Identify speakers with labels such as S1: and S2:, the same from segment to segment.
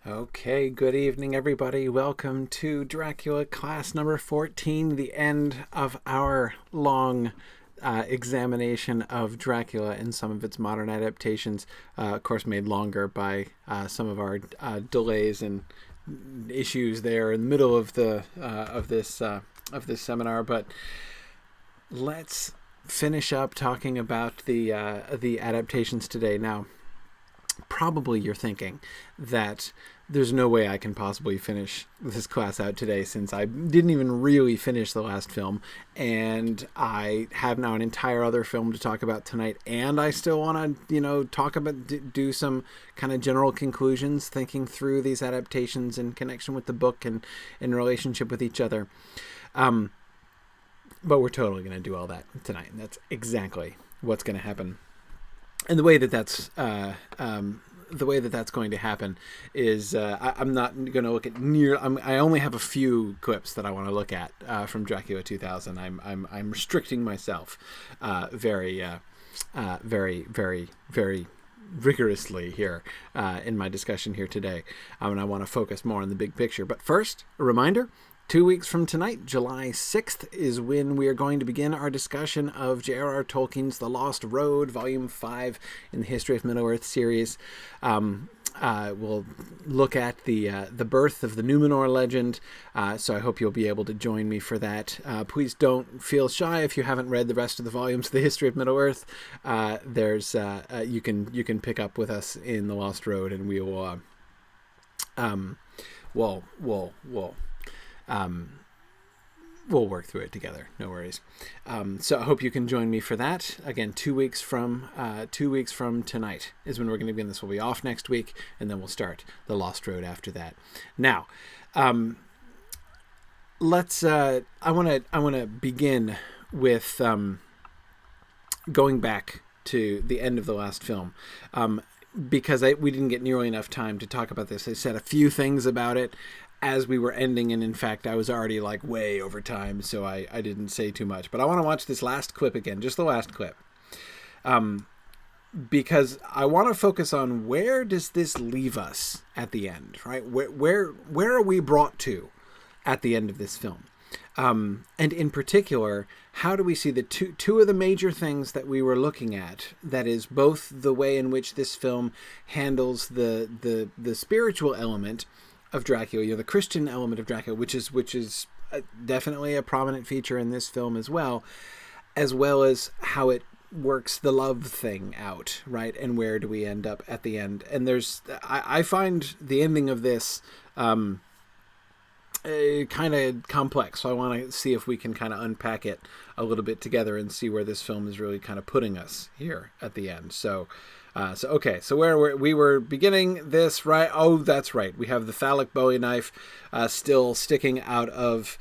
S1: Okay, good evening, everybody. Welcome to Dracula class number 14, the end of our long examination of Dracula and some of its modern adaptations, of course, made longer by some of our delays and issues there in the middle of the of this seminar. But let's finish up talking about the adaptations today. Now, probably you're thinking that there's no way I can possibly finish this class out today, since I didn't even really finish the last film, and I have now an entire other film to talk about tonight, and I still want to, talk about, do some kind of general conclusions, thinking through these adaptations in connection with the book and in relationship with each other. But we're totally going to do all that tonight, and that's exactly what's going to happen. And the way that that's going to happen is I'm not going to look at I only have a few clips that I want to look at from Dracula 2000. I'm restricting myself very rigorously here in my discussion here today, and I want to focus more on the big picture. But first, a reminder. 2 weeks from tonight, July 6th, is when we are going to begin our discussion of J.R.R. Tolkien's The Lost Road, Volume 5 in the History of Middle-earth series. We'll look at the birth of the Numenor legend, so I hope you'll be able to join me for that. Please don't feel shy if you haven't read the rest of the volumes of the History of Middle-earth. You can pick up with us in The Lost Road, and we will we'll work through it together. No worries. So I hope you can join me for that. Again, 2 weeks from tonight is when we're going to begin this. We'll be off next week, and then we'll start The Lost Road after that. Now, let's. I want to begin with going back to the end of the last film. Because we didn't get nearly enough time to talk about this. I said a few things about it as we were ending, and in fact I was already like way over time, so I didn't say too much. But I want to watch this last clip again, just the last clip, because I want to focus on where does this leave us at the end, right? Where are we brought to at the end of this film? And in particular, how do we see the two of the major things that we were looking at? That is both the way in which this film handles the spiritual element of Dracula, the Christian element of Dracula, which is definitely a prominent feature in this film as well as how it works the love thing out, right? And where do we end up at the end? And I find the ending of this kind of complex, so I want to see if we can kind of unpack it a little bit together and see where this film is really kind of putting us here at the end. So where we were beginning this, right? Oh, that's right. We have the phallic Bowie knife still sticking out of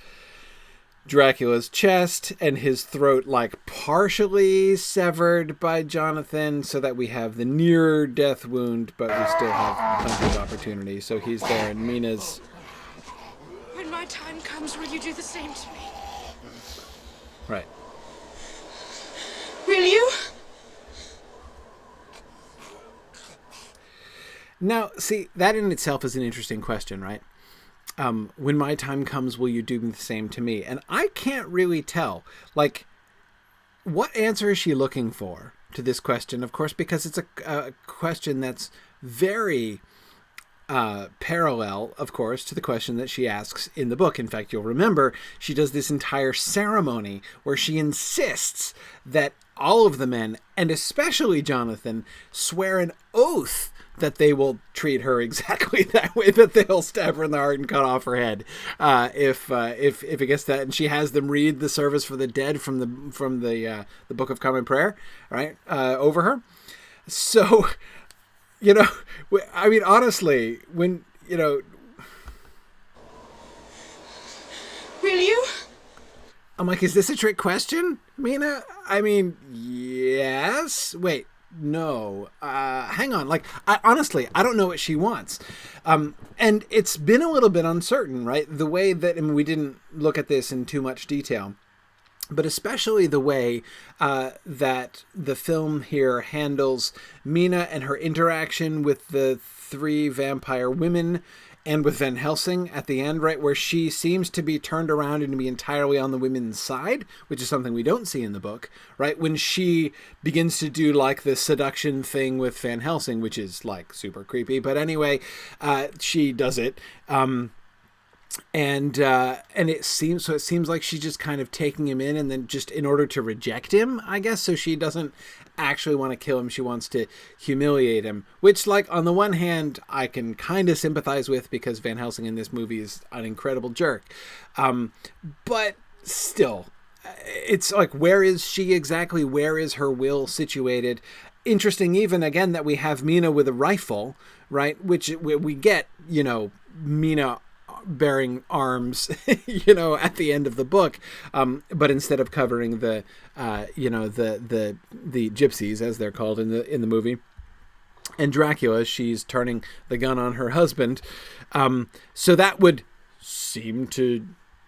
S1: Dracula's chest, and his throat like partially severed by Jonathan, so that we have the near death wound, but we still have plenty of opportunity. So he's there, and Mina's.
S2: When my time comes, will you do the same to me?
S1: Right.
S2: Will you?
S1: Now, see, that in itself is an interesting question, right? When my time comes, will you do the same to me? And I can't really tell. Like, what answer is she looking for to this question? Of course, because it's a question that's very parallel, of course, to the question that she asks in the book. In fact, you'll remember she does this entire ceremony where she insists that all of the men, and especially Jonathan, swear an oath that they will treat her exactly that way, that they'll stab her in the heart and cut off her head if it gets that. And she has them read the service for the dead from the Book of Common Prayer, right, over her. So, I mean, honestly, when, Will
S2: you?
S1: I'm like, is this a trick question, Mina? I mean, yes. Wait, no. Hang on. Like, honestly, I don't know what she wants. And it's been a little bit uncertain, right? The way that, I mean, we didn't look at this in too much detail, but especially the way that the film here handles Mina and her interaction with the three vampire women and with Van Helsing at the end, right, where she seems to be turned around and to be entirely on the women's side, which is something we don't see in the book, right? When she begins to do like the seduction thing with Van Helsing, which is like super creepy. But anyway, she does it. And it seems like she's just kind of taking him in, and then just in order to reject him, I guess. So she doesn't actually want to kill him. She wants to humiliate him, which, like, on the one hand, I can kind of sympathize with, because Van Helsing in this movie is an incredible jerk. But still, it's like, where is she exactly? Where is her will situated? Interesting, even again, that we have Mina with a rifle, right? Which we get, Mina bearing arms, at the end of the book, but instead of covering the gypsies, as they're called in the movie, and Dracula, she's turning the gun on her husband. So that would seem to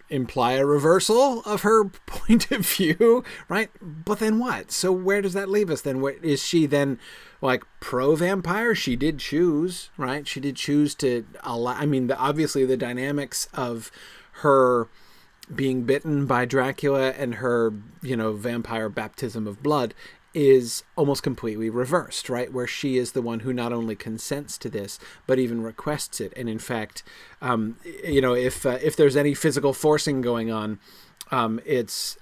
S1: imply a reversal of her point of view, right? But then what? So where does that leave us then? Where is she then, like, pro-vampire? She did choose, right? She did choose to allow, obviously the dynamics of her being bitten by Dracula and her, vampire baptism of blood is almost completely reversed, right? Where she is the one who not only consents to this, but even requests it. And in fact, if there's any physical forcing going on, it's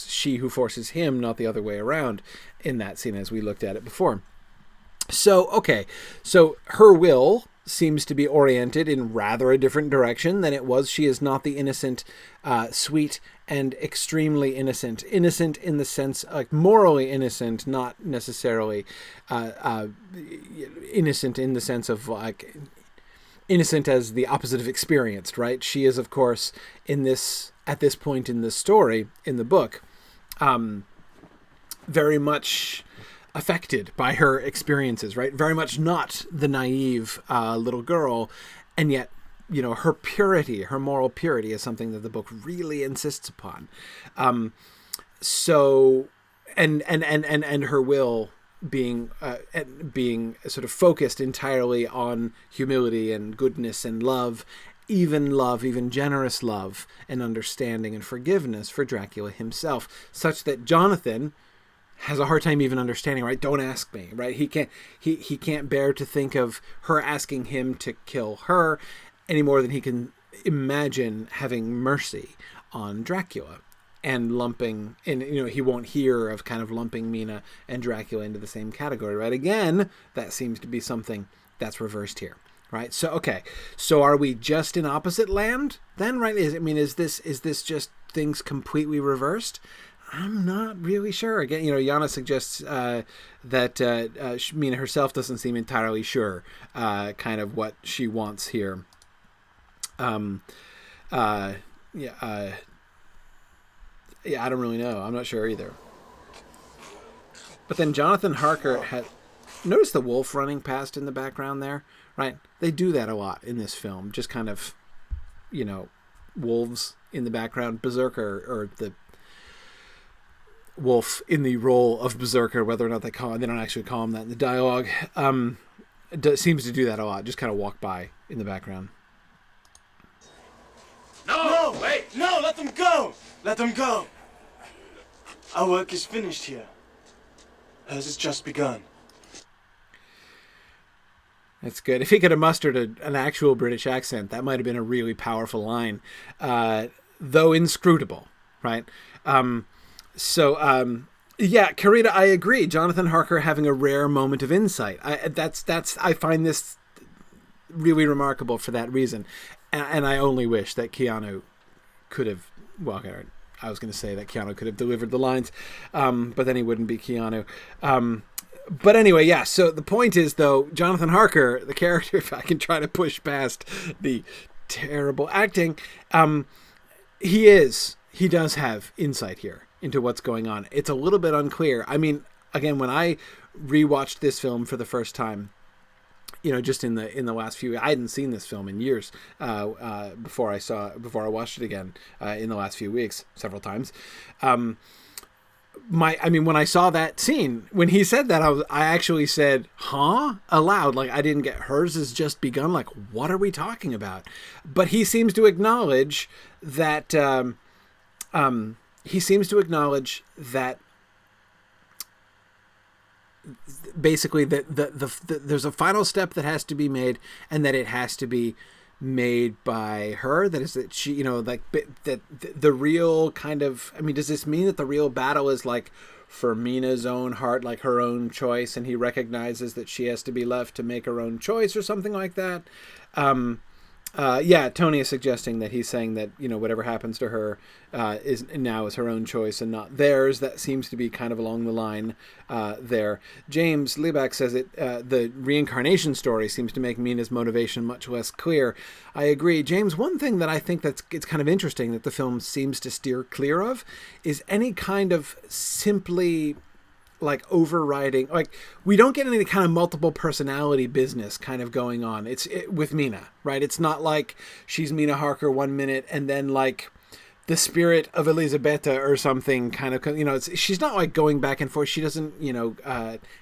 S1: she who forces him, not the other way around in that scene, as we looked at it before. So, okay. So her will seems to be oriented in rather a different direction than it was. She is not the innocent, sweet and extremely innocent. Innocent in the sense, like, morally innocent, not necessarily innocent in the sense of, like, innocent as the opposite of experienced, right? She is, of course, at this point in the story, in the book, very much affected by her experiences, right? Very much not the naive little girl, and yet, her purity, her moral purity, is something that the book really insists upon. So, and her will being sort of focused entirely on humility and goodness and love, even generous love and understanding and forgiveness for Dracula himself, such that Jonathan has a hard time even understanding, right? Don't ask me, right? He can't bear to think of her asking him to kill her any more than he can imagine having mercy on Dracula and lumping, and he won't hear of kind of lumping Mina and Dracula into the same category, right? Again, that seems to be something that's reversed here, right? So, okay, so are we just in opposite land then, right? Is this just things completely reversed? I'm not really sure. Again, Yana suggests that Mina herself doesn't seem entirely sure kind of what she wants here. I don't really know. I'm not sure either. But then Jonathan Harker had... Notice the wolf running past in the background there, right? They do that a lot in this film. Just kind of, wolves in the background. Berserker, or the wolf in the role of Berserker, whether or not they don't actually call him that in the dialogue, seems to do that a lot. Just kind of walk by in the background.
S3: No, wait! No, let them go! Let them go! Our work is finished here. Hers has just begun.
S1: That's good. If he could have mustered an actual British accent, that might have been a really powerful line, though inscrutable, right? Karita, I agree. Jonathan Harker having a rare moment of insight. I find this really remarkable for that reason. And I only wish that Keanu could have, I was going to say that Keanu could have delivered the lines, but then he wouldn't be Keanu. But anyway, yeah, so the point is, though, Jonathan Harker, the character, if I can try to push past the terrible acting, he does have insight here into what's going on. It's a little bit unclear. Again, when I rewatched this film for the first time, just in the last few, I hadn't seen this film in years before I watched it again in the last few weeks, several times. when I saw that scene, when he said that, I actually said, huh? Aloud. Like, I didn't get hers has just begun. Like, what are we talking about? But he seems to acknowledge that, basically there's a final step that has to be made, and that it has to be made by her. That is that she, like that the real kind of, does this mean that the real battle is like for Mina's own heart, like her own choice, and he recognizes that she has to be left to make her own choice or something like that? Tony is suggesting that he's saying that, whatever happens to her is her own choice and not theirs. That seems to be kind of along the line there. James Liebeck says the reincarnation story seems to make Mina's motivation much less clear. I agree. James, one thing that I think it's kind of interesting that the film seems to steer clear of is any kind of simply like overriding, like we don't get any kind of multiple personality business kind of going on. It's with Mina, right? It's not like she's Mina Harker 1 minute and then like the spirit of Elisabetta or something kind of, she's not like going back and forth. She doesn't,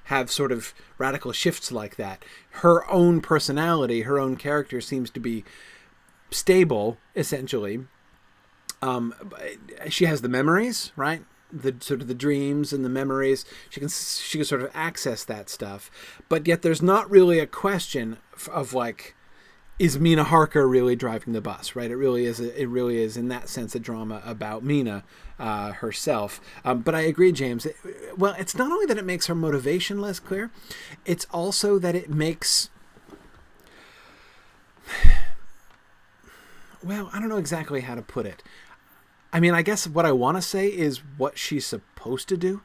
S1: have sort of radical shifts like that. Her own personality, her own character seems to be stable, essentially. She has the memories, right? The sort of the dreams and the memories, she can sort of access that stuff, but yet there's not really a question of like, is Mina Harker really driving the bus, right? It really is in that sense a drama about Mina herself. But I agree, James. It's not only that it makes her motivation less clear, it's also that it makes, I don't know exactly how to put it. I guess what I want to say is what she's supposed to do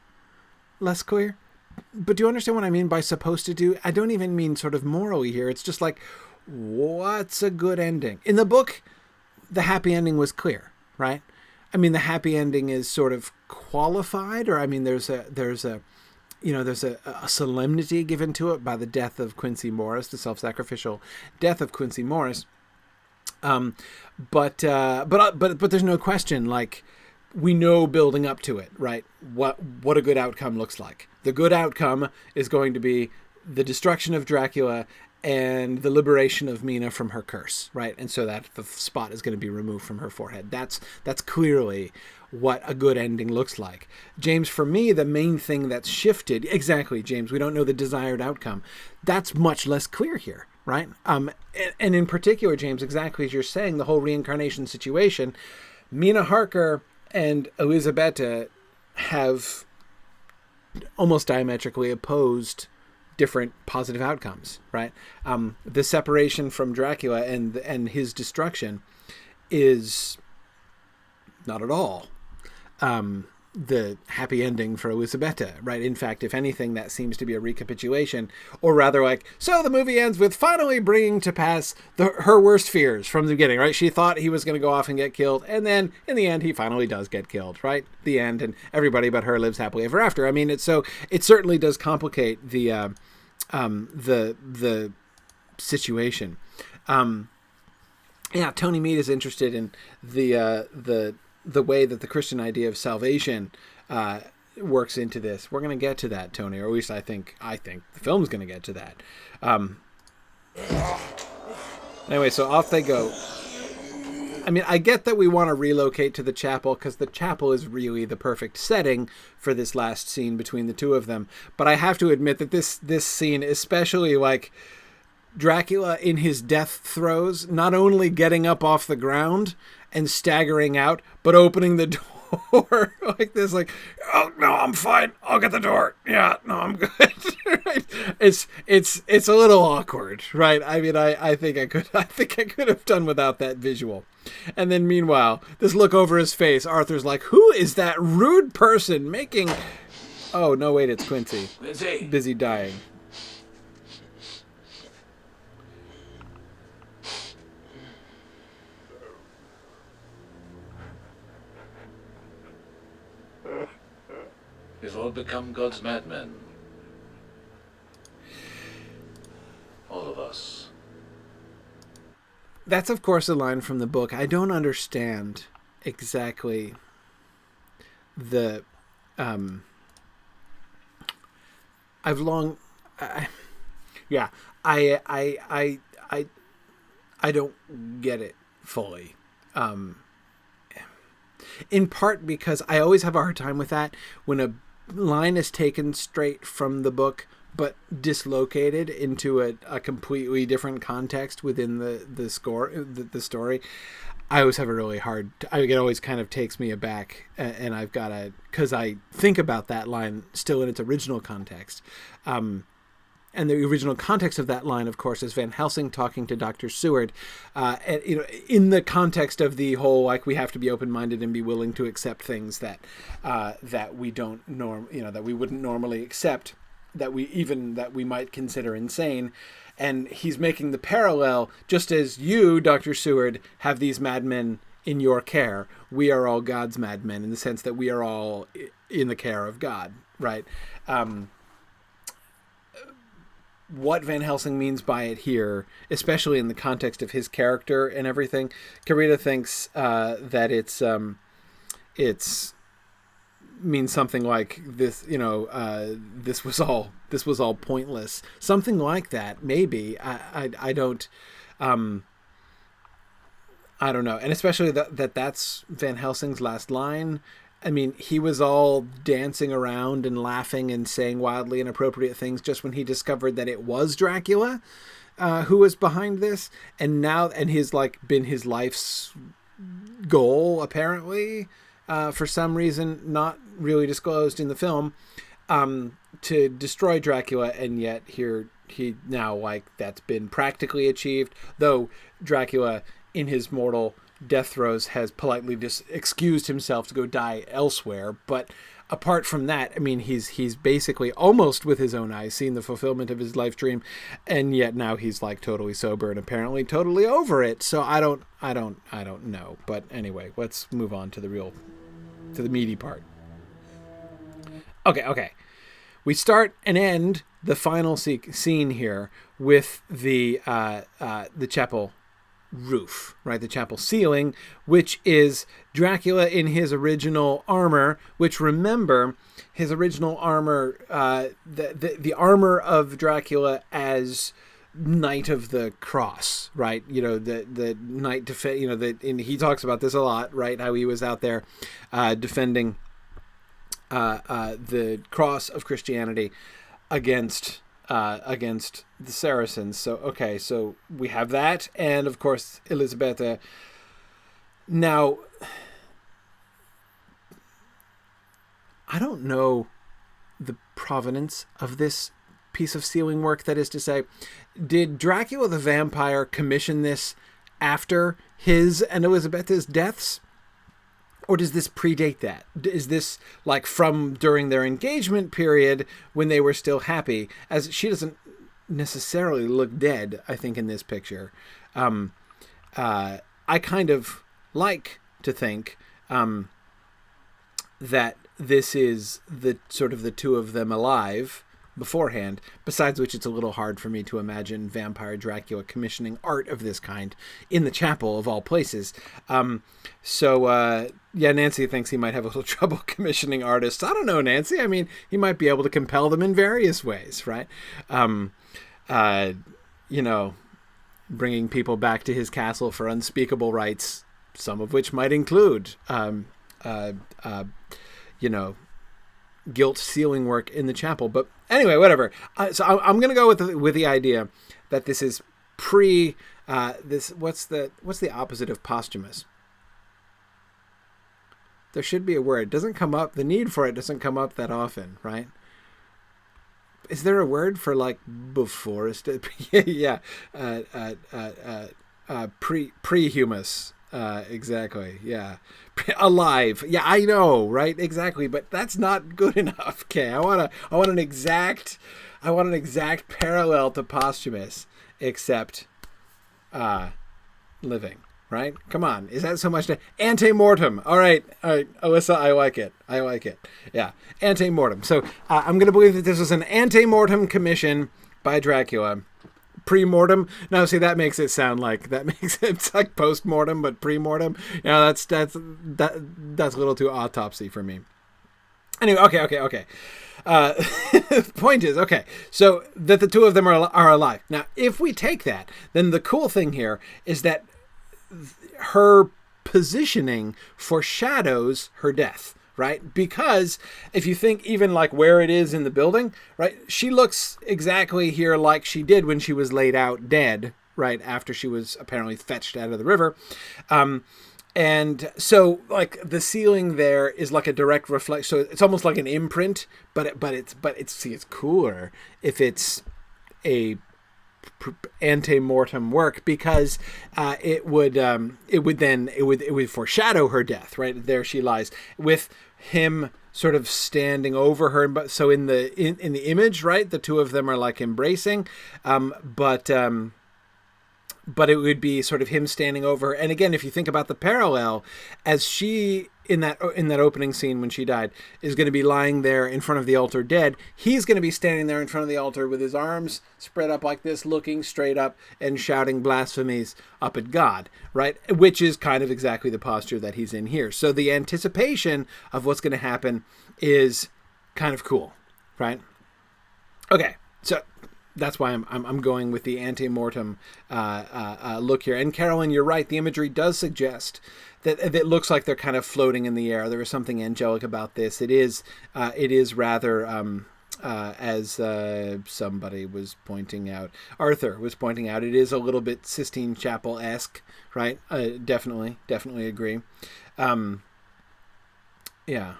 S1: less clear. But do you understand what I mean by supposed to do? I don't even mean sort of morally here. It's just like, what's a good ending? In the book, the happy ending was clear, right? The happy ending is sort of qualified, or there's a solemnity given to it by the death of Quincy Morris, the self-sacrificial death of Quincy Morris. But there's no question, like, we know building up to it, right? What a good outcome looks like. The good outcome is going to be the destruction of Dracula and the liberation of Mina from her curse, right? And so that the spot is going to be removed from her forehead. That's clearly what a good ending looks like. James, for me, the main thing that's shifted, exactly, James, we don't know the desired outcome. That's much less clear here. Right. And in particular, James, exactly as you're saying, the whole reincarnation situation, Mina Harker and Elisabetta have almost diametrically opposed different positive outcomes. Right. The separation from Dracula and his destruction is not at all the happy ending for Elisabetta, right? In fact, if anything, that seems to be a recapitulation, or rather like, so the movie ends with finally bringing to pass her worst fears from the beginning, right? She thought he was going to go off and get killed, and then in the end, he finally does get killed, right? The end, and everybody but her lives happily ever after. It certainly does complicate the situation. Tony Mead is interested in the way that the Christian idea of salvation works into this. We're going to get to that, Tony, or at least I think the film's going to get to that. Anyway, so off they go. I get that we want to relocate to the chapel because the chapel is really the perfect setting for this last scene between the two of them. But I have to admit that this scene, especially like Dracula in his death throes, not only getting up off the ground and staggering out, but opening the door like this, like, oh no, I'm fine, I'll get the door. Yeah, no, I'm good. Right? It's a little awkward, right? I think I could have done without that visual. And then meanwhile, this look over his face, Arthur's like, who is that rude person making? Oh no, wait, it's Quincy. Busy dying.
S4: We've all become God's madmen. All of us.
S1: That's, of course, a line from the book. I don't understand exactly the I've long, yeah, I don't get it fully. In part because I always have a hard time with that when a line is taken straight from the book but dislocated into a completely different context within the story. I always have a really hard. It always kind of takes me aback, and I've got to, because I think about that line still in its original context. And the original context of that line, of course, is Van Helsing talking to Dr. Seward, and, in the context of the whole, like, we have to be open-minded and be willing to accept things that we don't that we wouldn't normally accept, that we might consider insane. And he's making the parallel, just as you, Dr. Seward, have these madmen in your care, we are all God's madmen, in the sense that we are all in the care of God, right? What Van Helsing means by it here, especially in the context of his character and everything, Carita thinks that it's means something like this. This was all pointless. Something like that, maybe. I don't know, and especially that's Van Helsing's last line. I mean, he was all dancing around and laughing and saying wildly inappropriate things just when he discovered that it was Dracula who was behind this, and his been his life's goal, apparently, for some reason not really disclosed in the film, to destroy Dracula, and yet here he now, that's been practically achieved, though Dracula in his mortal death throes has politely just excused himself to go die elsewhere. But apart from that, I mean, he's basically almost with his own eyes seen the fulfillment of his life dream, and yet now he's totally sober and apparently totally over it. So I don't know. But anyway, let's move on to the meaty part. Okay. We start and end the final scene here with the chapel roof, right? The chapel ceiling, which is Dracula in his original armor, which, remember, his original armor, the armor of Dracula as Knight of the Cross, right? The knight defend, and he talks about this a lot, right? How he was out there defending the cross of Christianity against the Saracens. So we have that, and of course Elisabetta. Now, I don't know the provenance of this piece of ceiling work. That is to say, did Dracula the vampire commission this after his and Elisabetta's deaths? Or does this predate that? Is this from during their engagement period when they were still happy? As she doesn't necessarily look dead, I think, in this picture. I kind of like to think that this is the sort of the two of them alive beforehand, besides which it's a little hard for me to imagine Vampire Dracula commissioning art of this kind in the chapel of all places. Nancy thinks he might have a little trouble commissioning artists. I don't know, Nancy. I mean, he might be able to compel them in various ways, right? Bringing people back to his castle for unspeakable rites, some of which might include, gilt ceiling work in the chapel. But anyway, whatever. So I'm going to go with the idea that this is this. What's the opposite of posthumous? There should be a word. It doesn't come up. The need for it doesn't come up that often, right? Is there a word for before? Yeah. Prehumus. Exactly. Yeah. Alive. Yeah, I know, right? Exactly. But that's not good enough. Okay. I want an exact parallel to posthumous, except living, right? Come on. Is that so much ante-mortem? All right. Alyssa, I like it. Yeah. Ante-mortem. So I'm going to believe that this was an ante-mortem commission by Dracula. Pre-mortem. No, see, that makes it sound it's like post-mortem, but pre-mortem. That's a little too autopsy for me. Anyway, okay. Point is, okay, so that the two of them are alive. Now, if we take that, then the cool thing here is that her positioning foreshadows her death, right? Because if you think even like where it is in the building, right, she looks exactly here like she did when she was laid out dead, right, after she was apparently fetched out of the river. And so, like, the ceiling there is like a direct reflection. So it's almost like an imprint, but it's cooler if it's a ante-mortem work, because it would foreshadow her death. Right there, she lies with him sort of standing over her. But so in the image, right, the two of them are like embracing, but it would be sort of him standing over her. And again, if you think about the parallel, as she in that opening scene when she died is going to be lying there in front of the altar dead, he's going to be standing there in front of the altar with his arms spread up like this, looking straight up and shouting blasphemies up at God, right? Which is kind of exactly the posture that he's in here. So the anticipation of what's going to happen is kind of cool, right? Okay, so that's why I'm going with the ante-mortem look here. And Carolyn, you're right. The imagery does suggest that it looks like they're kind of floating in the air. There is something angelic about this. It is rather, as somebody was pointing out, Arthur was pointing out, it is a little bit Sistine Chapel-esque, right? Definitely agree. Yeah.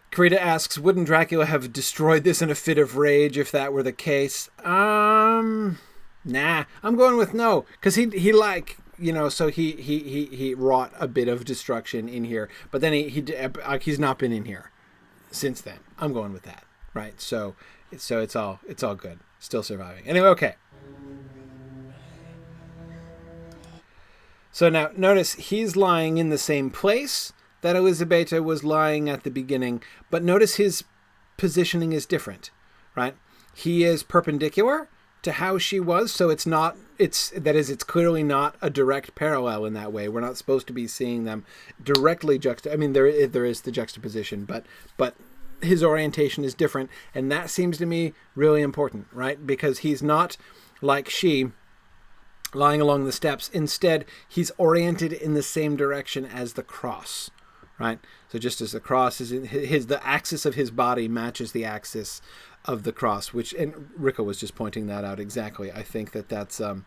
S1: Karita asks, wouldn't Dracula have destroyed this in a fit of rage if that were the case? Nah, I'm going with no, because he like, you know, so he wrought a bit of destruction in here, but then he's not been in here since then. I'm going with that, right? So it's all good, still surviving. Anyway, okay. So now notice he's lying in the same place that Elisabetta was lying at the beginning, but notice his positioning is different, right? He is perpendicular to how she was, so it's clearly not a direct parallel in that way. We're not supposed to be seeing them directly I mean, there is the juxtaposition, but his orientation is different, and that seems to me really important, right? Because he's not like she, lying along the steps. Instead, he's oriented in the same direction as the cross, right? So just as the cross is in the axis of his body matches the axis of the cross, which, and Rika was just pointing that out exactly. I think that's good.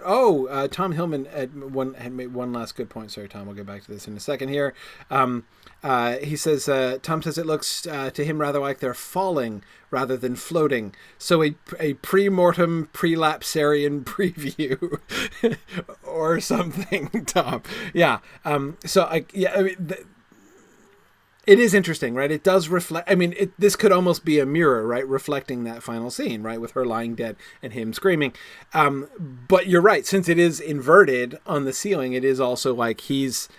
S1: Oh, Tom Hillman had made one last good point. Sorry, Tom, we'll get back to this in a second here. He says, Tom says it looks to him rather like they're falling rather than floating. So a pre-mortem, prelapsarian preview or something, Tom. Yeah. It is interesting, right? It does reflect. I mean, this could almost be a mirror, right? Reflecting that final scene, right? With her lying dead and him screaming. But you're right. Since it is inverted on the ceiling, it is also like he's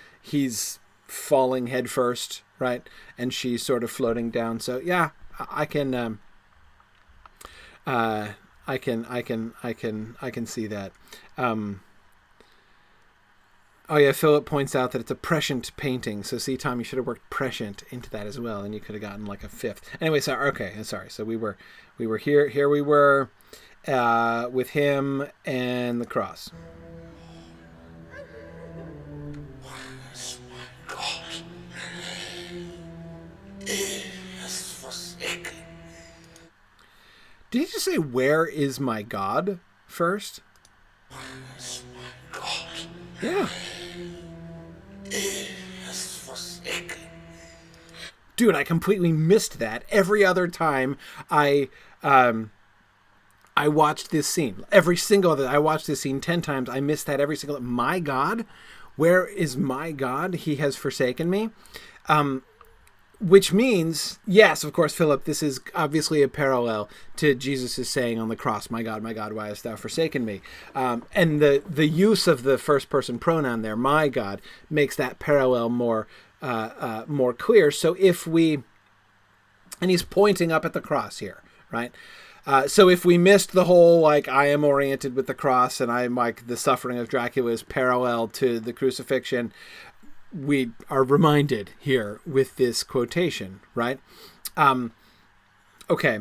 S1: falling head first, right? And she's sort of floating down. So yeah, I can see that. Oh yeah, Philip points out that it's a prescient painting. So see, Tom, you should have worked prescient into that as well, and you could have gotten like a fifth. Anyway, sorry. Okay, sorry. So we were here. Here we were with him and the cross.
S3: Where's my God? Is forsaken.
S1: Did he just say, "Where is my God" first?
S3: Where's my God?
S1: Yeah.
S3: Is forsaken.
S1: Dude, I completely missed that. Every other time I watched this scene, I watched this scene 10 times. I missed that every single. My God, where is my God? He has forsaken me. Which means, yes, of course, Philip, this is obviously a parallel to Jesus' saying on the cross, my God, why hast thou forsaken me? And the use of the first person pronoun there, my God, makes that parallel more clear. So and he's pointing up at the cross here, right? So if we missed the whole, like, I am oriented with the cross and I'm like the suffering of Dracula is parallel to the crucifixion, we are reminded here with this quotation, right? Okay.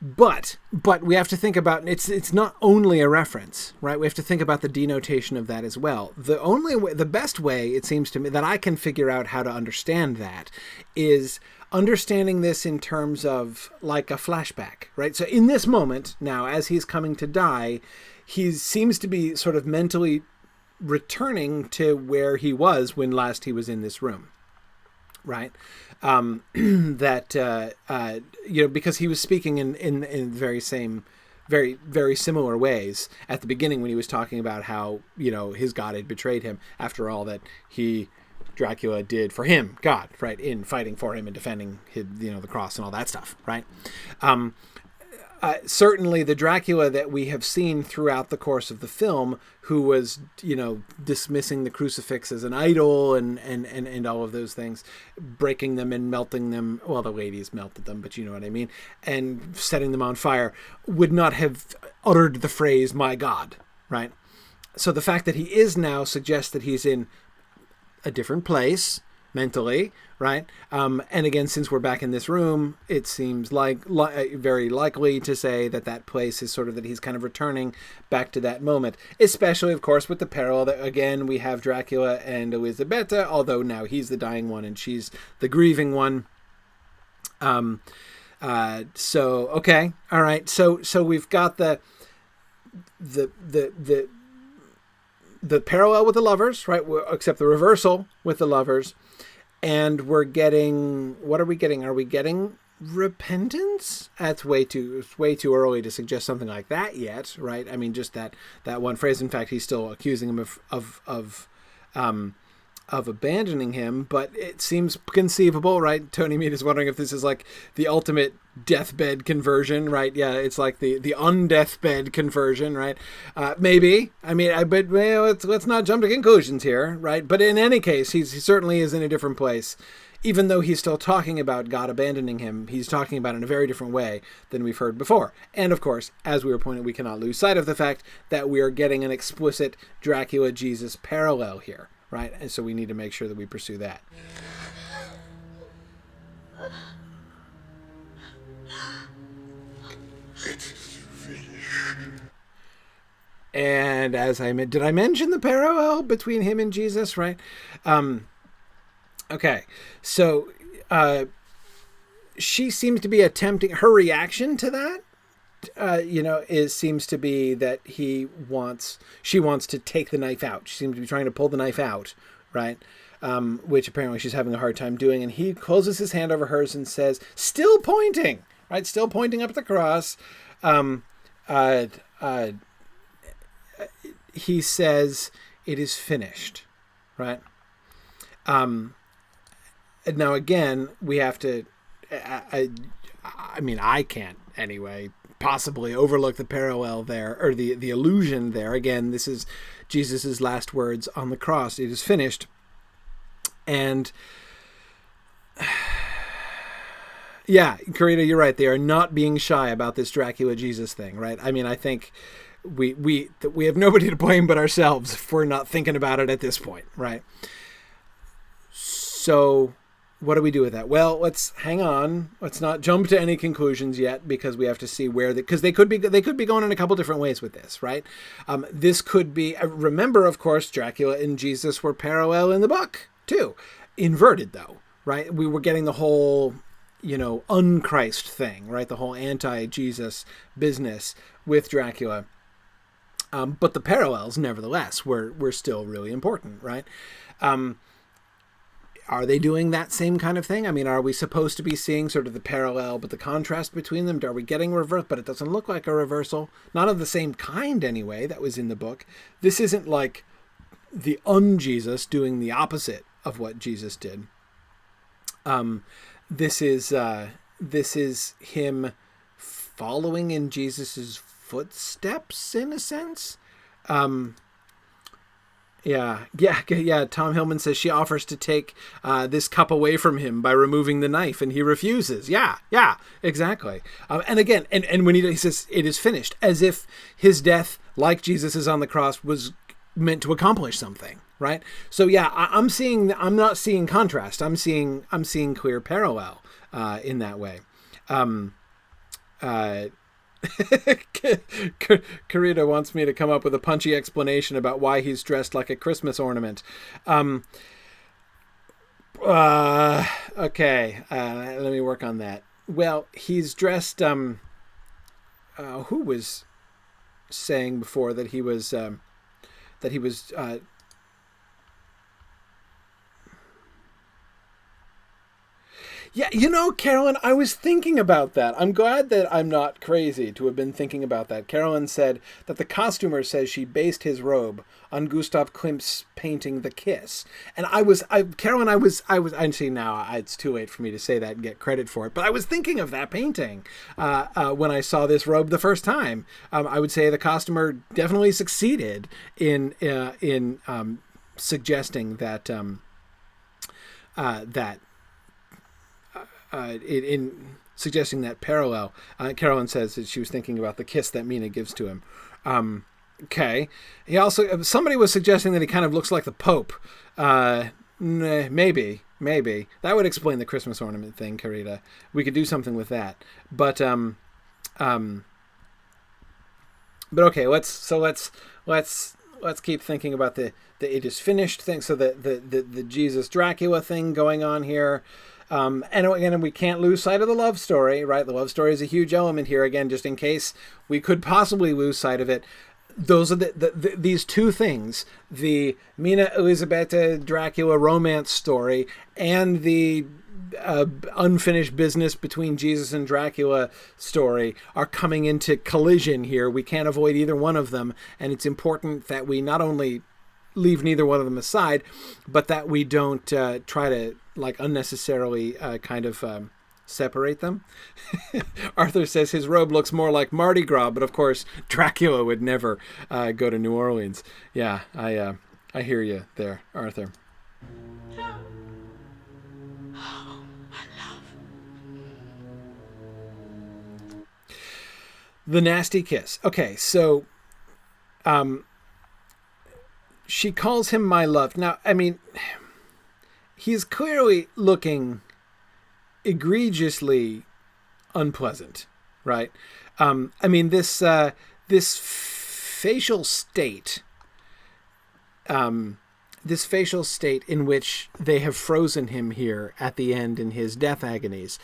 S1: But we have to think about, it's not only a reference, right? We have to think about the denotation of that as well. The best way, it seems to me, that I can figure out how to understand that is understanding this in terms of like a flashback, right? So in this moment now, as he's coming to die, he seems to be sort of mentally returning to where he was when last he was in this room, right? Because he was speaking in very similar ways at the beginning when he was talking about how, his God had betrayed him after all that Dracula did for him, God, right, in fighting for him and defending his, the cross and all that stuff, right? Certainly the Dracula that we have seen throughout the course of the film, who was, dismissing the crucifix as an idol and all of those things, breaking them and melting them. Well, the ladies melted them, but you know what I mean. And setting them on fire, would not have uttered the phrase, "my God," right? So the fact that he is now suggests that he's in a different place mentally, right? And again, since we're back in this room, it seems like very likely to say that place is sort of that he's kind of returning back to that moment, especially, of course, with the parallel that, again, we have Dracula and Elisabetta, although now he's the dying one and she's the grieving one. So, okay. All right. So we've got the parallel with the lovers, right? Except the reversal with the lovers. And we're getting, what are we getting? Are we getting repentance? That's way too early to suggest something like that yet, right? I mean, just that one phrase. In fact, he's still accusing him of abandoning him, but it seems conceivable, right? Tony Mead is wondering if this is like the ultimate deathbed conversion, right? Yeah, it's like the undeathbed conversion, right? Maybe. I mean, but let's not jump to conclusions here, right? But in any case, he certainly is in a different place. Even though he's still talking about God abandoning him, he's talking about it in a very different way than we've heard before. And of course, as we were pointing, we cannot lose sight of the fact that we are getting an explicit Dracula-Jesus parallel here, right? And so we need to make sure that we pursue that. And as did I mention the parallel between him and Jesus, right? Okay, so she seems to be attempting, her reaction to that, seems to be that she wants to take the knife out. She seems to be trying to pull the knife out, right? Which apparently she's having a hard time doing. And he closes his hand over hers and says, still pointing, right? Still pointing up at the cross. He says, it is finished, right? Now, again, we have to, I mean, I can't anyway possibly overlook the parallel there, or the allusion there. Again, this is Jesus's last words on the cross. It is finished. And yeah, Karina, you're right. They are not being shy about this Dracula Jesus thing, right? I mean, I think we have nobody to blame but ourselves for not thinking about it at this point, right? So what do we do with that? Well, let's hang on. Let's not jump to any conclusions yet, because we have to see where because they could be going in a couple different ways with this, right? This could be, remember, of course, Dracula and Jesus were parallel in the book too, inverted though, right? We were getting the whole, unchrist thing, right? The whole anti-Jesus business with Dracula. But the parallels, nevertheless, were still really important, right? Are they doing that same kind of thing? I mean, are we supposed to be seeing sort of the parallel, but the contrast between them? Are we getting reversed? But it doesn't look like a reversal. Not of the same kind, anyway, that was in the book. This isn't like the un-Jesus doing the opposite of what Jesus did. This is him following in Jesus's footsteps, in a sense. Yeah. Tom Hillman says she offers to take this cup away from him by removing the knife, and he refuses. Yeah, exactly. And again, and when he says it is finished, as if his death, like Jesus's on the cross, was meant to accomplish something, right? So yeah, I'm not seeing contrast. I'm seeing clear parallel in that way. Karita wants me to come up with a punchy explanation about why he's dressed like a Christmas ornament. Okay, let me work on that. Well, he's dressed. Who was saying before that he was yeah, Carolyn, I was thinking about that. I'm glad that I'm not crazy to have been thinking about that. Carolyn said that the costumer says she based his robe on Gustav Klimt's painting The Kiss. And Carolyn, I see now it's too late for me to say that and get credit for it, but I was thinking of that painting when I saw this robe the first time. I would say the costumer definitely succeeded in suggesting that in suggesting that parallel. Carolyn says that she was thinking about the kiss that Mina gives to him. Okay. He also, somebody was suggesting that he kind of looks like the Pope. Maybe. That would explain the Christmas ornament thing, Karita. We could do something with that. But okay, let's keep thinking about the it is finished thing. So the Jesus Dracula thing going on here. And again, we can't lose sight of the love story, right? The love story is a huge element here. Again, just in case we could possibly lose sight of it. Those are these two things: the Mina Elisabetta Dracula romance story and the unfinished business between Jesus and Dracula story are coming into collision here. We can't avoid either one of them, and it's important that we not only leave neither one of them aside, but that we don't try to unnecessarily separate them. Arthur says his robe looks more like Mardi Gras, but of course Dracula would never go to New Orleans. Yeah, I hear you there, Arthur.
S2: Oh, my love.
S1: The nasty kiss. Okay, so she calls him my love. Now, I mean, he's clearly looking egregiously unpleasant, right? I mean, this facial state, in which they have frozen him here at the end in his death agonies,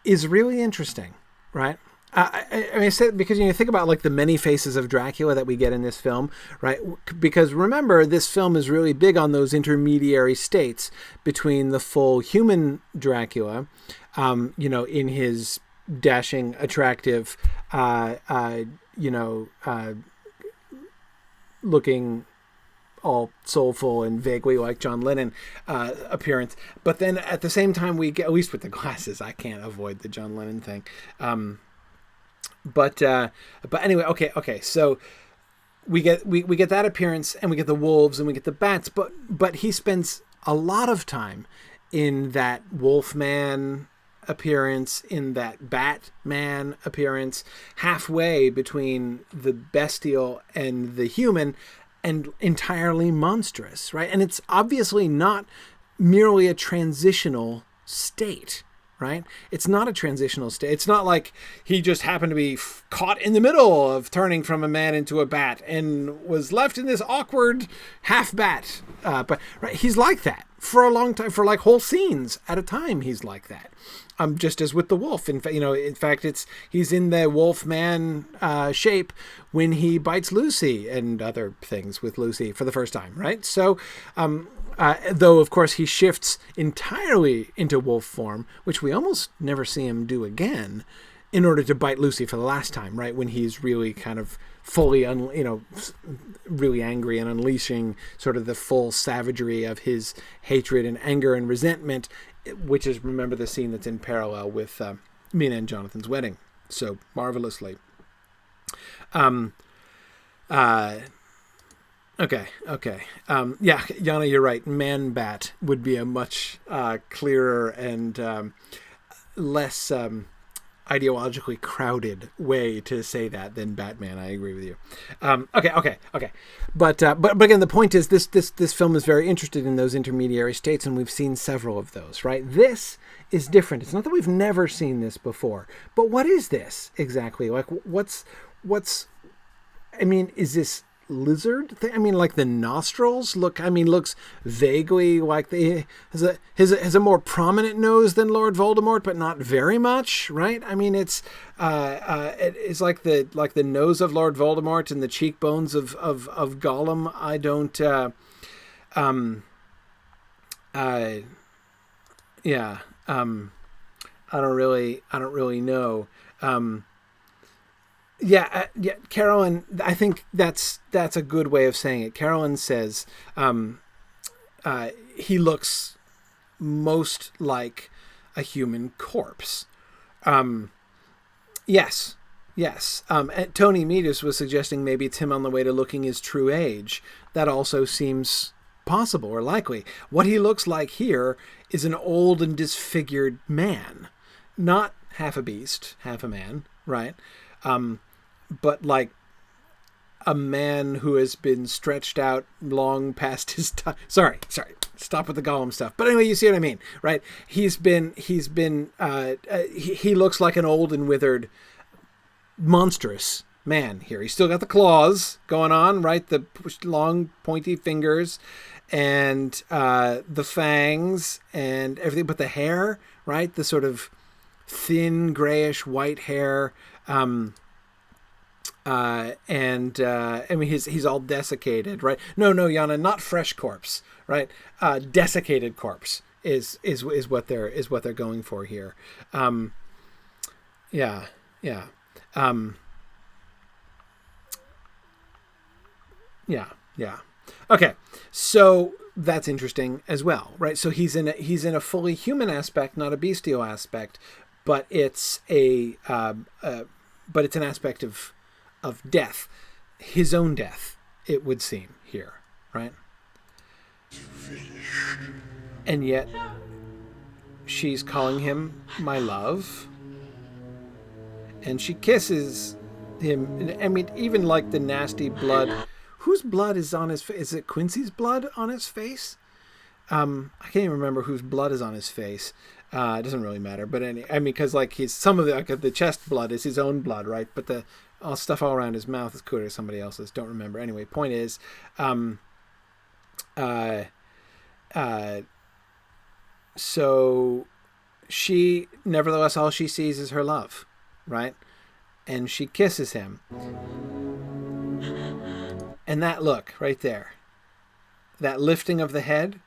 S1: is really interesting, right? I said because you think about the many faces of Dracula that we get in this film, right? Because remember, this film is really big on those intermediary states between the full human Dracula, in his dashing, attractive, looking all soulful and vaguely like John Lennon appearance. But then at the same time, we get, at least with the glasses, I can't avoid the John Lennon thing. But anyway, okay. So we get that appearance, and we get the wolves, and we get the bats. But he spends a lot of time in that Wolfman appearance, in that Batman appearance, halfway between the bestial and the human, and entirely monstrous, right? And it's obviously not merely a transitional state. Right? It's not a transitional state. It's not like he just happened to be caught in the middle of turning from a man into a bat and was left in this awkward half bat. But right, he's like that for a long time, for whole scenes at a time. He's like that. Just as with the wolf. In fact, he's in the Wolfman shape when he bites Lucy and other things with Lucy for the first time. Right? So. Though, of course, he shifts entirely into wolf form, which we almost never see him do again, in order to bite Lucy for the last time, right? When he's really kind of fully, really angry and unleashing sort of the full savagery of his hatred and anger and resentment, which is, remember, the scene that's in parallel with Mina and Jonathan's wedding so marvelously. Okay. Yeah, Yana, you're right. Man-Bat would be a much clearer and less ideologically crowded way to say that than Batman. I agree with you. Okay. But again, the point is this film is very interested in those intermediary states, and we've seen several of those. Right? This is different. It's not that we've never seen this before, but what is this exactly? Like, what's? I mean, is this lizard thing? I mean, like the nostrils looks vaguely like has a more prominent nose than Lord Voldemort, but not very much, right? I mean, it's like the nose of Lord Voldemort and the cheekbones of Gollum. I don't I don't really know. Carolyn, I think that's a good way of saying it. Carolyn says he looks most like a human corpse. Yes. And Tony Meadus was suggesting maybe it's him on the way to looking his true age. That also seems possible or likely. What he looks like here is an old and disfigured man, not half a beast, half a man, right? But like a man who has been stretched out long past his time. Sorry. Stop with the Gollum stuff. But anyway, you see what I mean, right? He looks like an old and withered, monstrous man here. He's still got the claws going on, right? The long pointy fingers and the fangs and everything, but the hair, right? The sort of thin grayish white hair. I mean, he's all desiccated, right? No, Yana, not fresh corpse, right? Desiccated corpse is what they're going for here. Yeah. Okay, so that's interesting as well, right? So he's in a fully human aspect, not a bestial aspect, but it's an aspect of death, his own death, it would seem here, right? And yet she's calling him my love, and she kisses him. I mean, even like the nasty blood. Whose blood is on his face? Is it Quincy's blood on his face? I can't even remember whose blood is on his face. It doesn't really matter, but because like some of the chest blood is his own blood, right? But the stuff all around his mouth is clearly somebody else's. Don't remember. Anyway, point is, so she, nevertheless, all she sees is her love, right? And she kisses him. And that look right there, that lifting of the head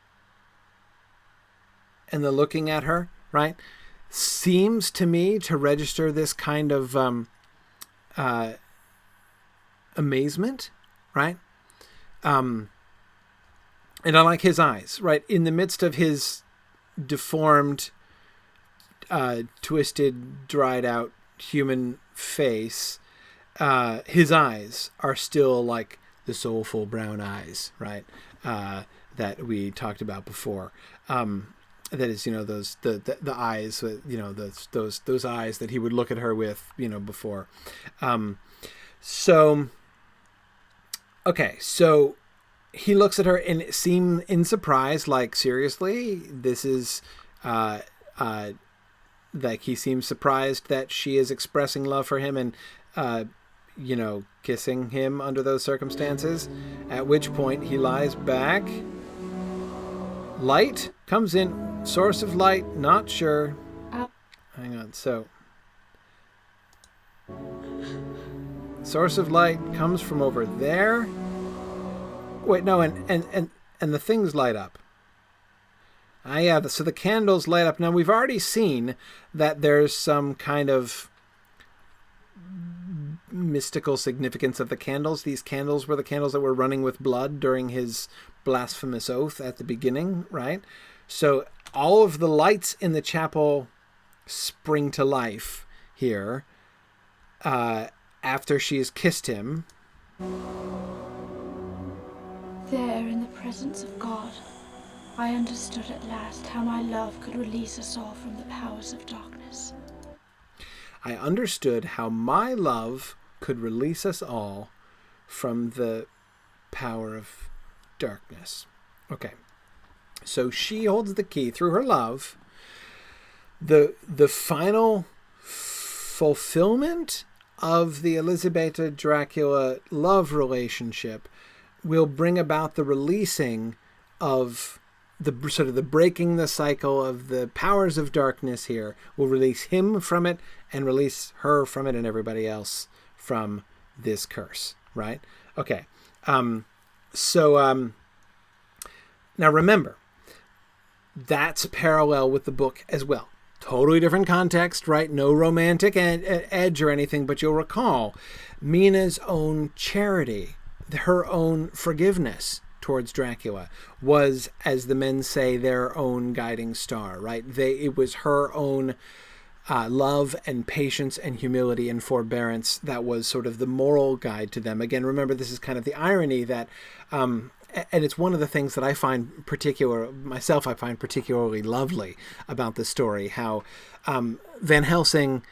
S1: and the looking at her, right, seems to me to register this kind of amazement, right? And I like his eyes, right? In the midst of his deformed, twisted, dried out human face, his eyes are still like the soulful brown eyes, right? That we talked about before. That is, those the eyes, those eyes that he would look at her with, before. So he looks at her and seem in surprise, like, seriously, this is like he seems surprised that she is expressing love for him and kissing him under those circumstances, at which point he lies back. Light comes in, source of light, not sure. Hang on, so source of light comes from over there. Wait, no, and the things light up. So the candles light up. Now we've already seen that there's some kind of mystical significance of the candles. These candles were the candles that were running with blood during his blasphemous oath at the beginning, right? So all of the lights in the chapel spring to life here after she has kissed him.
S5: There, in the presence of God, I understood at last how my love could release us all from the powers of darkness.
S1: I understood how my love could release us all from the power of darkness. Okay. So she holds the key through her love. The final fulfillment of the Elisabetta Dracula love relationship will bring about the releasing of the sort of the breaking the cycle of the powers of darkness here. Will release him from it and release her from it and everybody else from this curse, right? Okay. So now remember, that's parallel with the book as well. Totally different context, right? No romantic edge or anything, but you'll recall Mina's own charity, her own forgiveness towards Dracula was, as the men say, their own guiding star, right? It was her own love and patience and humility and forbearance that was sort of the moral guide to them. Again, remember, this is kind of the irony that, and it's one of the things that I find particularly lovely about the story, how Van Helsing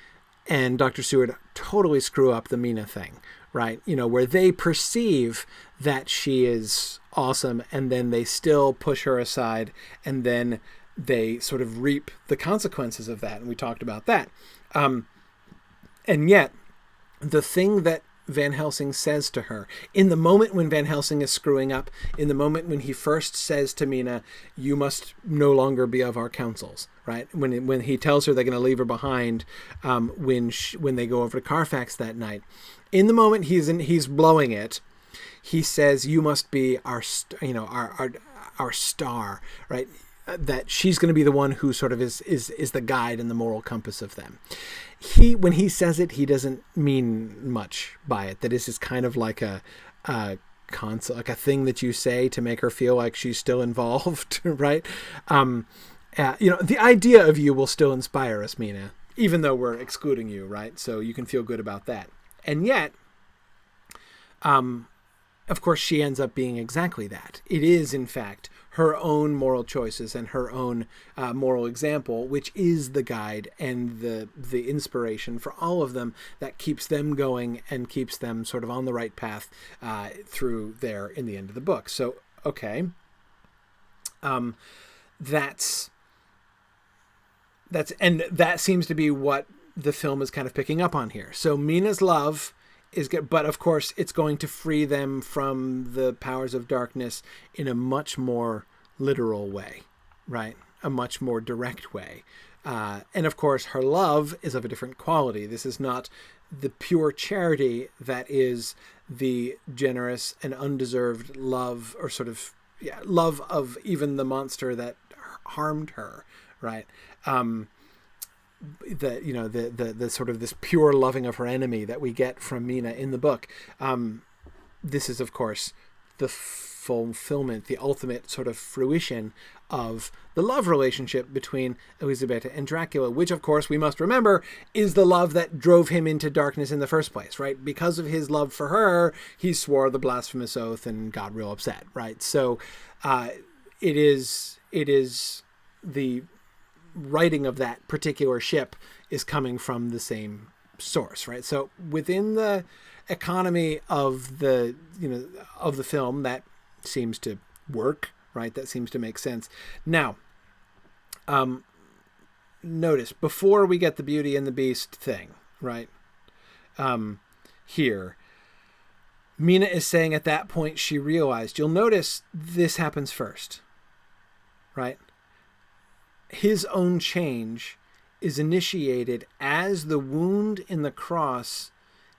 S1: and Dr. Seward totally screw up the Mina thing, right? You know, where they perceive that she is awesome and then they still push her aside and then they sort of reap the consequences of that. And we talked about that. And yet, the thing that Van Helsing says to her, in the moment when Van Helsing is screwing up, in the moment when he first says to Mina, you must no longer be of our counsels, right? When he tells her they're going to leave her behind when they go over to Carfax that night, in the moment he's blowing it, he says, you must be our star, right? That she's going to be the one who sort of is the guide and the moral compass of them. When he says it, he doesn't mean much by it. That is kind of like a thing that you say to make her feel like she's still involved, right? The idea of you will still inspire us, Mina, even though we're excluding you, right? So you can feel good about that. And yet, of course, she ends up being exactly that. It is, in fact, her own moral choices and her own moral example, which is the guide and the inspiration for all of them that keeps them going and keeps them sort of on the right path through there in the end of the book. So, okay. That seems to be what the film is kind of picking up on here. So Mina's love is good, but of course it's going to free them from the powers of darkness in a much more literal way, right? A much more direct way. And of course her love is of a different quality. This is not the pure charity that is the generous and undeserved love, or sort of love of even the monster that harmed her, right? The sort of this pure loving of her enemy that we get from Mina in the book. This is, of course, the fulfillment, the ultimate sort of fruition of the love relationship between Elisabetta and Dracula, which, of course, we must remember is the love that drove him into darkness in the first place, right? Because of his love for her, he swore the blasphemous oath and got real upset, right? So it is the writing of that particular ship is coming from the same source, right? So within the economy of the film, that seems to work, right? That seems to make sense. Now, notice before we get the Beauty and the Beast thing, right? Here, Mina is saying at that point she realized, you'll notice this happens first, right? His own change is initiated as the wound in the cross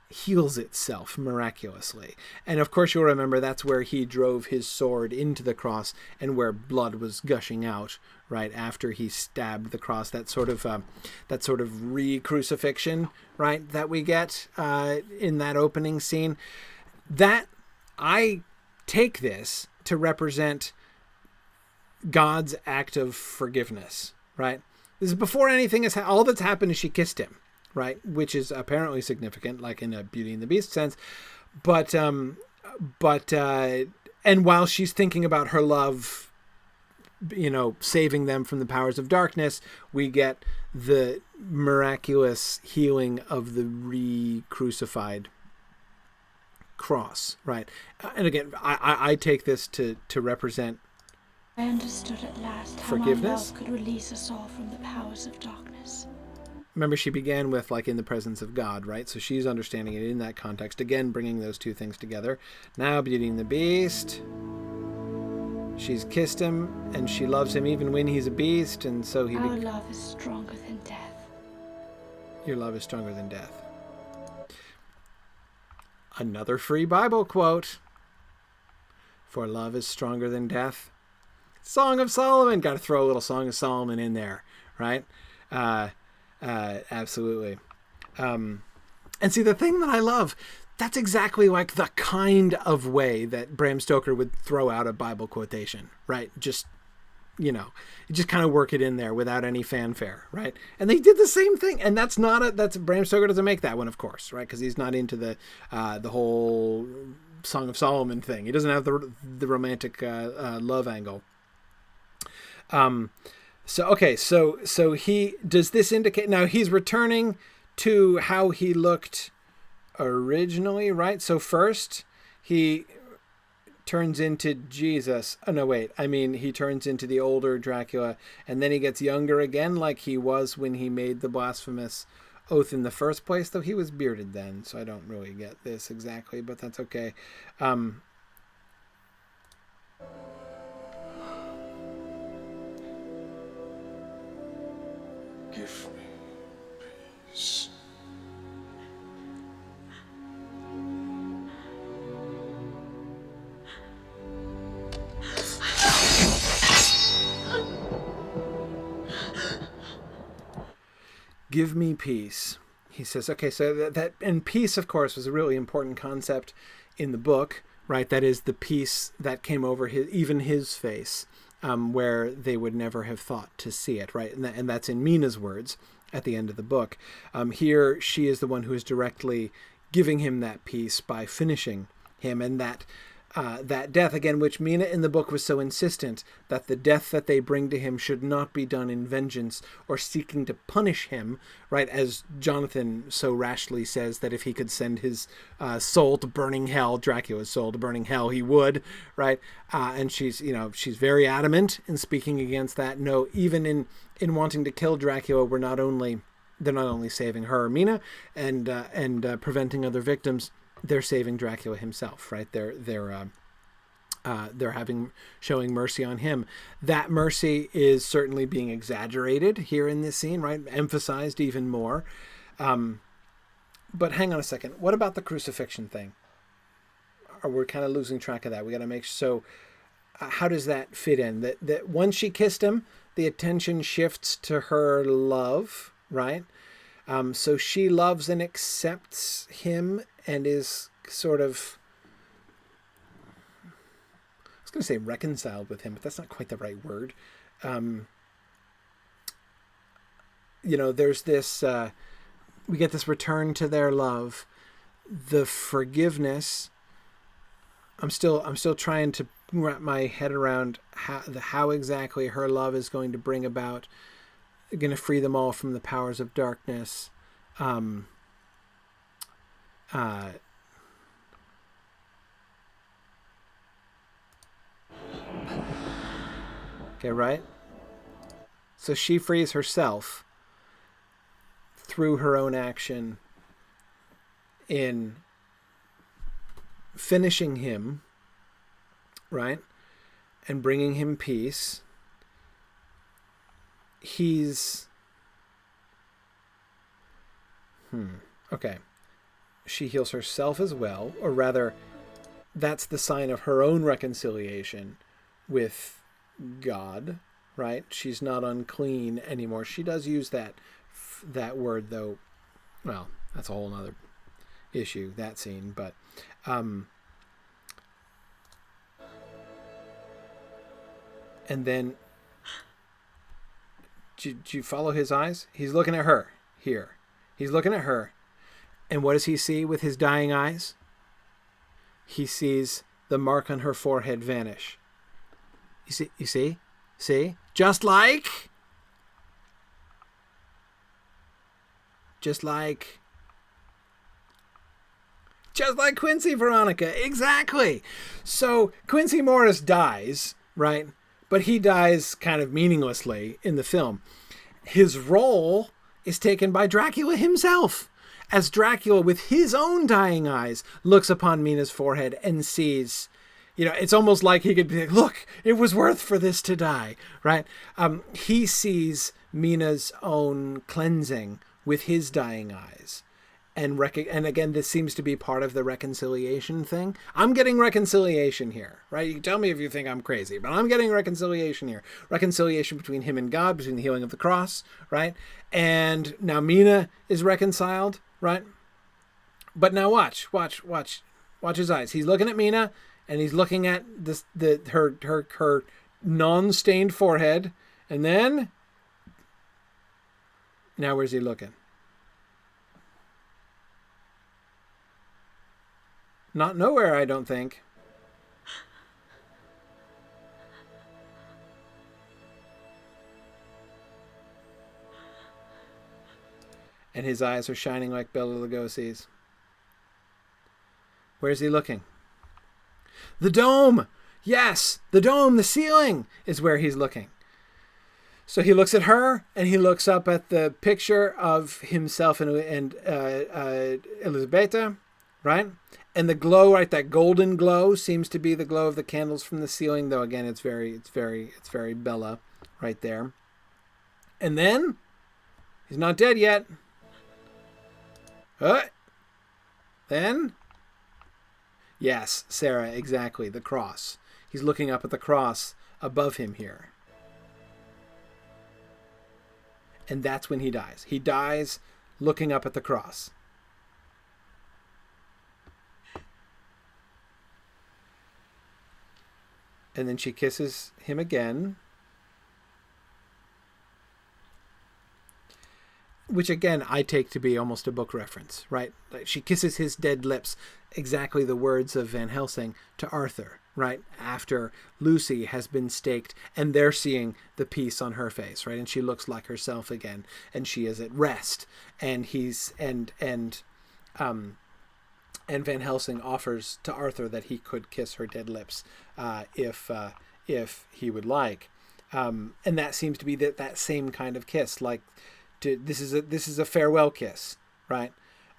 S1: heals itself miraculously. And of course, you'll remember that's where he drove his sword into the cross and where blood was gushing out right after he stabbed the cross. That sort of re-crucifixion, right, that we get in that opening scene. That I take this to represent God's act of forgiveness, right? This is before anything has all that's happened is she kissed him, right? Which is apparently significant, like in a Beauty and the Beast sense. But and while she's thinking about her love, saving them from the powers of darkness, we get the miraculous healing of the re-crucified cross, right? And again, I take this to represent
S5: I understood at last how
S1: forgiveness.
S5: my love could release us all from the powers of darkness.
S1: Remember, she began with like in the presence of God, right? So she's understanding it in that context. Again, bringing those two things together. Now, Beauty and the Beast. She's kissed him, and she loves him even when he's a beast, and so he.
S5: Our love is stronger than death.
S1: Your love is stronger than death. Another free Bible quote. For love is stronger than death. Song of Solomon. Got to throw a little Song of Solomon in there, right? Absolutely. And see, the thing that I love, that's exactly like the kind of way that Bram Stoker would throw out a Bible quotation, right? Just, just kind of work it in there without any fanfare, right? And they did the same thing. And that's Bram Stoker doesn't make that one, of course, right? Because he's not into the whole Song of Solomon thing. He doesn't have the romantic love angle. So he does this indicate now he's returning to how he looked originally, right? So first he turns into Jesus. Oh no, wait. I mean, he turns into the older Dracula, and then he gets younger again, like he was when he made the blasphemous oath in the first place, though he was bearded then, so I don't really get this exactly, but that's okay.
S3: Give me peace.
S1: Give me peace, he says. Okay, so that and peace, of course, was a really important concept in the book, right? That is the peace that came over his face, where they would never have thought to see it, right? And that's in Mina's words at the end of the book. Here, she is the one who is directly giving him that peace by finishing him, and that death, again, which Mina in the book was so insistent that the death that they bring to him should not be done in vengeance or seeking to punish him, right? As Jonathan so rashly says that if he could send his soul to burning hell, Dracula's soul to burning hell, he would, right? And she's very adamant in speaking against that. No, even in wanting to kill Dracula, they're not only saving her, Mina, and preventing other victims, they're saving Dracula himself, right? They're showing mercy on him. That mercy is certainly being exaggerated here in this scene, right? Emphasized even more. But hang on a second. What about the crucifixion thing? We're kind of losing track of that. We got to make so. How does that fit in? That once she kissed him, the attention shifts to her love, right? So she loves and accepts him and is sort of, I was going to say reconciled with him, but that's not quite the right word. There's this, we get this return to their love, the forgiveness. I'm still trying to wrap my head around how exactly her love is going to bring about, going to free them all from the powers of darkness. Okay, right? So she frees herself through her own action in finishing him, right? And bringing him peace. Okay. She heals herself as well, or rather, that's the sign of her own reconciliation with God, right? She's not unclean anymore. She does use that word, though. Well, that's a whole other issue, that scene. But and then, do you follow his eyes? He's looking at her here. He's looking at her. And what does he see with his dying eyes? He sees the mark on her forehead vanish. You see? Just like Just like Quincy, Veronica. Exactly. So Quincy Morris dies, right? But he dies kind of meaninglessly in the film. His role is taken by Dracula himself, as Dracula, with his own dying eyes, looks upon Mina's forehead and sees, it's almost like he could be like, look, it was worth for this to die, right? He sees Mina's own cleansing with his dying eyes. And again, this seems to be part of the reconciliation thing. I'm getting reconciliation here, right? You can tell me if you think I'm crazy, but I'm getting reconciliation here. Reconciliation between him and God, between the healing of the cross, right? And now Mina is reconciled, right? But now watch his eyes. He's looking at Mina, and he's looking at her non-stained forehead, and then now where's he looking? Not nowhere, I don't think. And his eyes are shining like Bela Lugosi's. Where's he looking? The dome! Yes, the dome, the ceiling is where he's looking. So he looks at her, and he looks up at the picture of himself and Elisabetta, right? And the glow, right, that golden glow seems to be the glow of the candles from the ceiling, though again it's very Bella right there. And then he's not dead yet. Then yes, Sarah, exactly, the cross. He's looking up at the cross above him here. And that's when he dies. He dies looking up at the cross. And then she kisses him again. Which again, I take to be almost a book reference, right? Like she kisses his dead lips, exactly the words of Van Helsing to Arthur, right? After Lucy has been staked and they're seeing the peace on her face, right? And she looks like herself again and she is at rest. And and Van Helsing offers to Arthur that he could kiss her dead lips if he would like. And that seems to be that same kind of kiss, like this is a farewell kiss, right?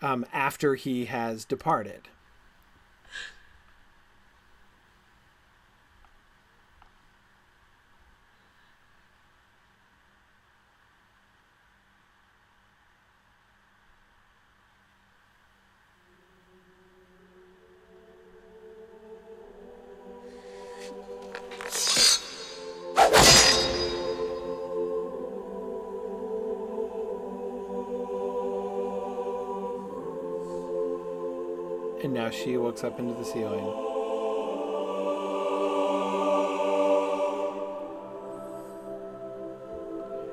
S1: After he has departed. And now she looks up into the ceiling.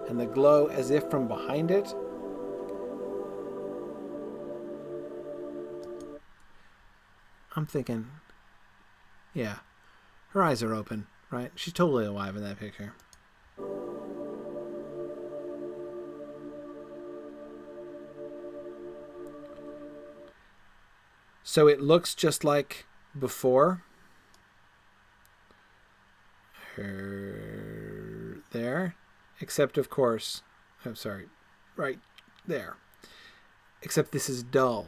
S1: And the glow, as if from behind it, I'm thinking, yeah, her eyes are open, right? She's totally alive in that picture. So it looks just like before. Her there. Except, of course, right there. Except this is dull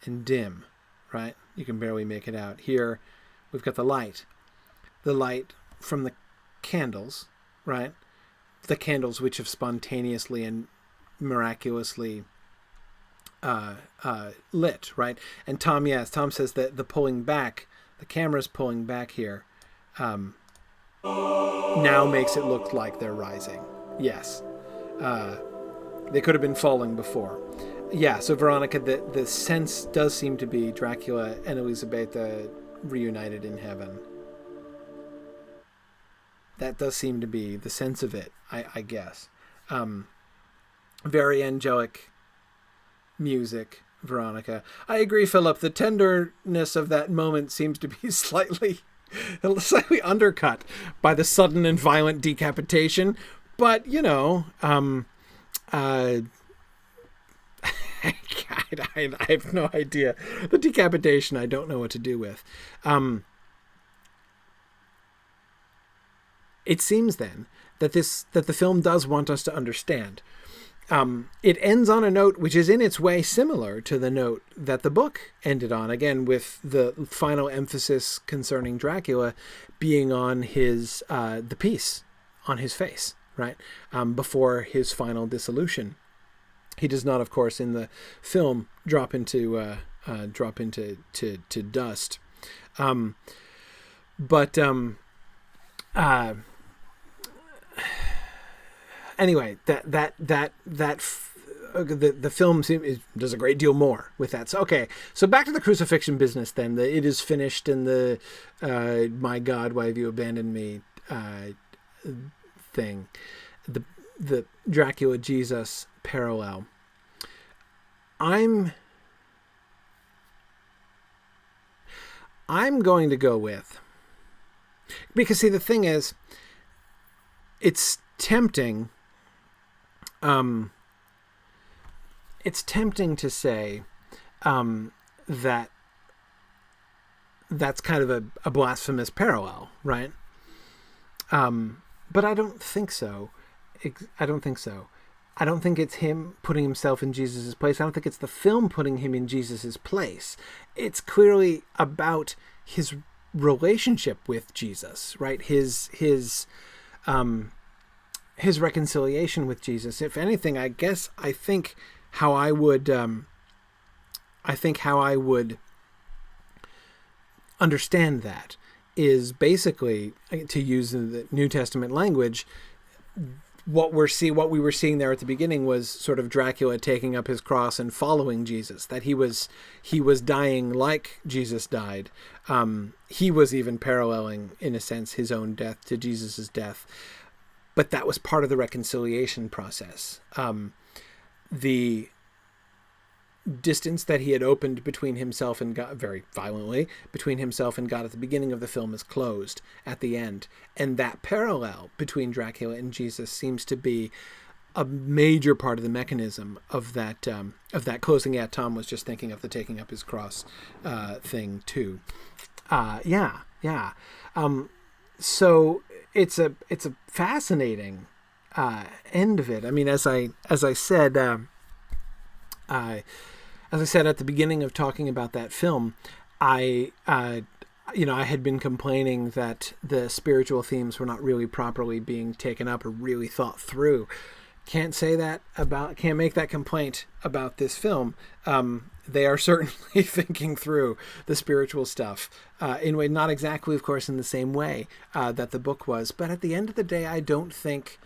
S1: and dim, right? You can barely make it out. Here, we've got the light. The light from the candles, right? The candles which have spontaneously and miraculously lit, right? And Tom says that the pulling back, the camera's pulling back here, now makes it look like they're rising. Yes. They could have been falling before. Yeah, so Veronica, the sense does seem to be Dracula and Elisabetta reunited in heaven. That does seem to be the sense of it, I guess. Very angelic music, Veronica. I agree, Philip. The tenderness of that moment seems to be slightly undercut by the sudden and violent decapitation. But, I have no idea. The decapitation, I don't know what to do with. It seems then that the film does want us to understand. It ends on a note which is in its way similar to the note that the book ended on, again with the final emphasis concerning Dracula being on his the piece on his face, right, before his final dissolution. He does not, of course, in the film drop into dust, but anyway, the film does a great deal more with that. So okay, so back to the crucifixion business then. It is finished, and the my God, why have you abandoned me thing, the Dracula Jesus parallel. I'm going to go with, because see, the thing is, it's tempting. It's tempting to say that that's kind of a blasphemous parallel, right? But I don't think so. I don't think so. I don't think it's him putting himself in Jesus' place. I don't think it's the film putting him in Jesus' place. It's clearly about his relationship with Jesus, right? His reconciliation with Jesus. If anything, I think how I would understand that is basically, to use the New Testament language, what we were seeing there at the beginning was sort of Dracula taking up his cross and following Jesus, that he was dying like Jesus died. He was even paralleling, in a sense, his own death to Jesus's death. But that was part of the reconciliation process. The distance that he had opened between himself and God, very violently, between himself and God at the beginning of the film, is closed at the end. And that parallel between Dracula and Jesus seems to be a major part of the mechanism of that closing. Yeah, Tom was just thinking of the taking up his cross thing too. So it's a fascinating end of it. I mean, as I said at the beginning of talking about that film, I had been complaining that the spiritual themes were not really properly being taken up or really thought through. Can't make that complaint about this film. They are certainly thinking through the spiritual stuff in a way, not exactly, of course, in the same way that the book was. But at the end of the day, I don't think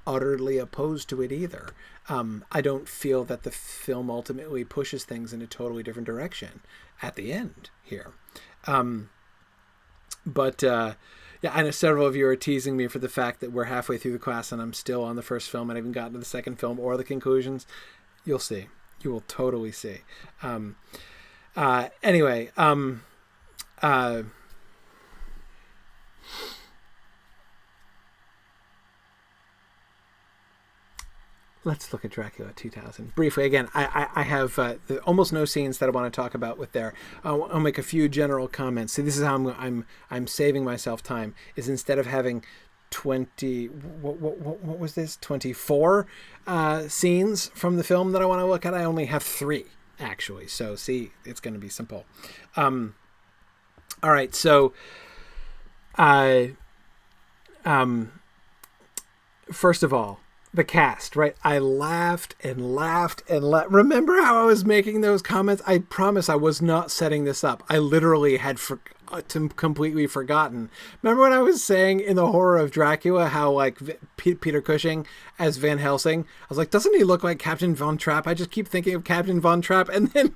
S1: utterly opposed to it either. I don't feel that the film ultimately pushes things in a totally different direction at the end here. Yeah, I know several of you are teasing me for the fact that we're halfway through the class and I'm still on the first film and I haven't gotten to the second film or the conclusions. You'll see. You will totally see. Anyway, let's look at Dracula 2000 briefly. Again, I have almost no scenes that I want to talk about with there. I'll make a few general comments. See, this is how I'm saving myself time. Is instead of having 20, what was this? 24 scenes from the film that I want to look at, I only have 3 actually. So see, it's going to be simple. All right, so first of all, the cast, right? I laughed and laughed and remember how I was making those comments? I promise I was not setting this up. I literally had completely forgotten. Remember when I was saying in The Horror of Dracula how like Peter Cushing as Van Helsing? I was like, doesn't he look like Captain Von Trapp? I just keep thinking of Captain Von Trapp, and then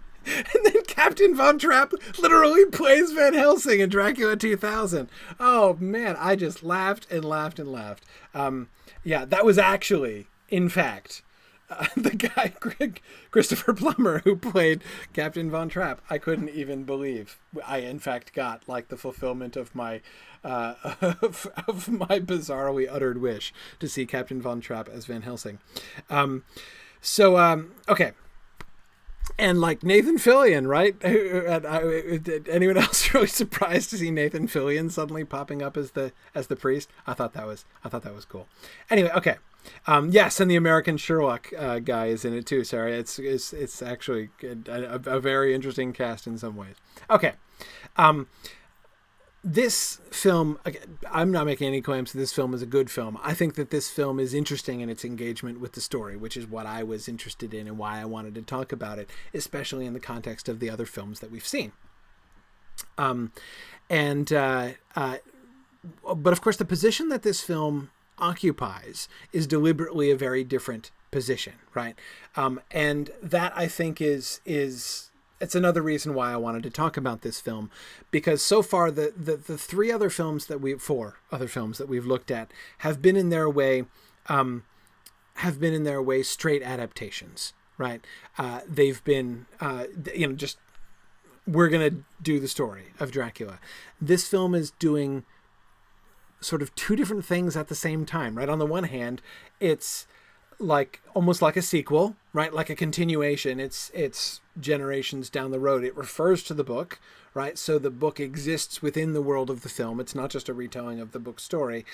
S1: Captain Von Trapp literally plays Van Helsing in Dracula 2000. Oh man, I just laughed and laughed and laughed. Yeah, that was actually, in fact, the guy, Christopher Plummer, who played Captain Von Trapp. I couldn't even believe I, in fact, got like the fulfillment of my of my bizarrely uttered wish to see Captain Von Trapp as Van Helsing. Okay. And like Nathan Fillion, right? Anyone else really surprised to see Nathan Fillion suddenly popping up as the priest? I thought that was cool. Anyway, okay. Yes, and the American Sherlock guy is in it too. Sarah, it's actually a very interesting cast in some ways. Okay. This film, I'm not making any claims that this film is a good film. I think that this film is interesting in its engagement with the story, which is what I was interested in and why I wanted to talk about it, especially in the context of the other films that we've seen. But of course, the position that this film occupies is deliberately a very different position, right? And that I think is it's another reason why I wanted to talk about this film, because so far the four other films that we've looked at have been in their way straight adaptations, right? They've been just we're gonna do the story of Dracula. This film is doing sort of two different things at the same time, right? On the one hand, it's like almost like a sequel, right? Like a continuation. It's generations down the road. It refers to the book, right? So the book exists within the world of the film. It's not just a retelling of the book story.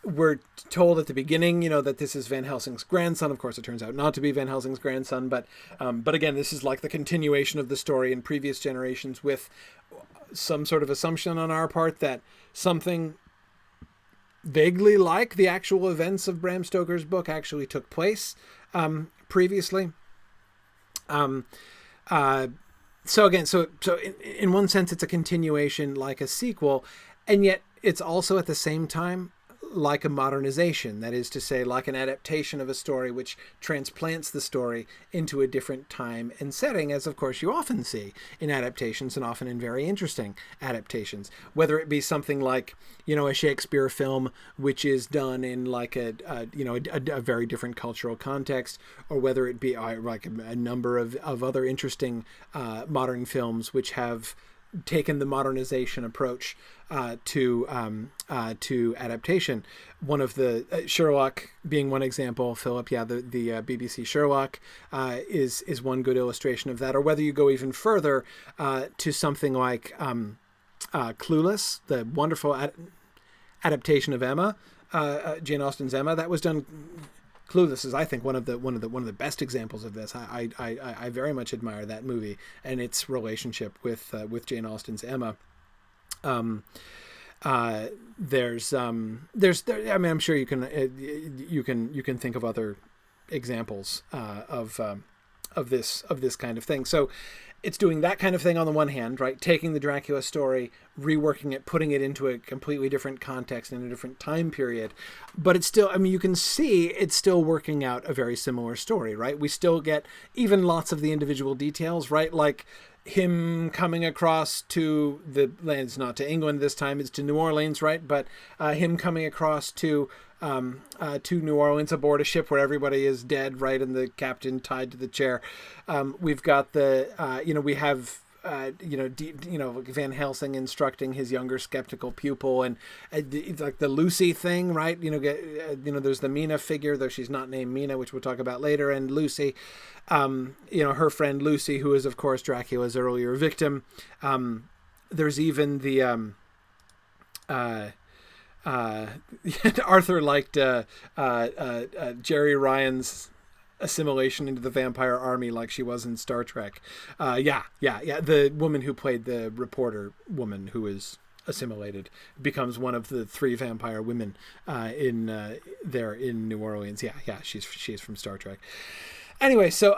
S1: We're told at the beginning, that this is Van Helsing's grandson. Of course, it turns out not to be Van Helsing's grandson, but again, this is like the continuation of the story in previous generations, with some sort of assumption on our part that something vaguely like the actual events of Bram Stoker's book actually took place previously. So in one sense, it's a continuation, like a sequel, and yet it's also at the same time like a modernization. That is to say, like an adaptation of a story which transplants the story into a different time and setting, as of course you often see in adaptations, and often in very interesting adaptations. Whether it be something like, a Shakespeare film which is done in like a very different cultural context, or whether it be like a number of other interesting modern films which have taken the modernization approach to adaptation. One of the Sherlock being one example, Philip. Yeah, the BBC Sherlock is one good illustration of that. Or whether you go even further to something like Clueless, the wonderful adaptation of Emma, Jane Austen's Emma, that was done. Clueless is, I think, one of the best examples of this. I very much admire that movie and its relationship with Jane Austen's Emma. I'm sure you can think of other examples of this kind of thing. So it's doing that kind of thing on the one hand, right? Taking the Dracula story, reworking it, putting it into a completely different context in a different time period. But it's still, you can see it's still working out a very similar story, right? We still get even lots of the individual details, right? Like him coming across to the lands, not to England this time, it's to New Orleans, right? But him coming across to New Orleans aboard a ship where everybody is dead, right, and the captain tied to the chair. We've got we have Van Helsing instructing his younger skeptical pupil, and like the Lucy thing, right? There's the Mina figure, though she's not named Mina, which we'll talk about later, and Lucy, her friend Lucy, who is of course Dracula's earlier victim. There's even the Arthur liked Jerry Ryan's assimilation into the vampire army like she was in Star Trek. The woman who played the reporter woman who is assimilated becomes one of the three vampire women in New Orleans. She's from Star Trek. Anyway, so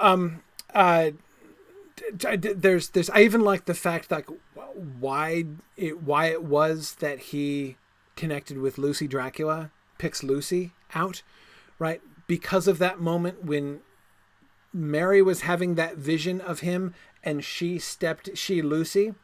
S1: there's I even like the fact like why it was that he connected with Lucy Dracula, picks Lucy out, right? Because of that moment when Mary was having that vision of him, and Lucy,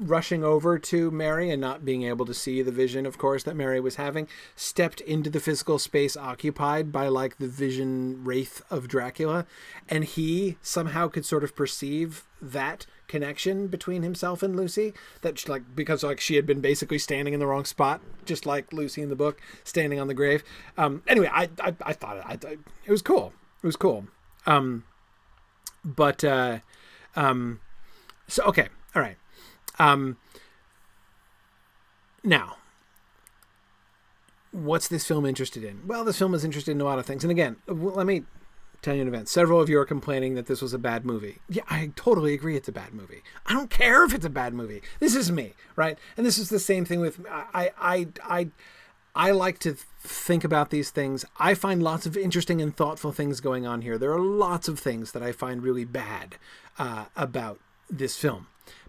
S1: rushing over to Mary and not being able to see the vision, of course, that Mary was having, stepped into the physical space occupied by like the vision wraith of Dracula, and he somehow could sort of perceive that connection between himself and Lucy, that like because like she had been basically standing in the wrong spot, just like Lucy in the book standing on the grave. Anyway, I thought it was cool. It was cool. But so okay, all right. Now, what's this film interested in? Well, this film is interested in a lot of things. And again, let me tell you in advance. Several of you are complaining that this was a bad movie. Yeah, I totally agree it's a bad movie. I don't care if it's a bad movie. This is me, right? And this is the same thing with I like to think about these things. I find lots of interesting and thoughtful things going on here. There are lots of things that I find really bad about this film,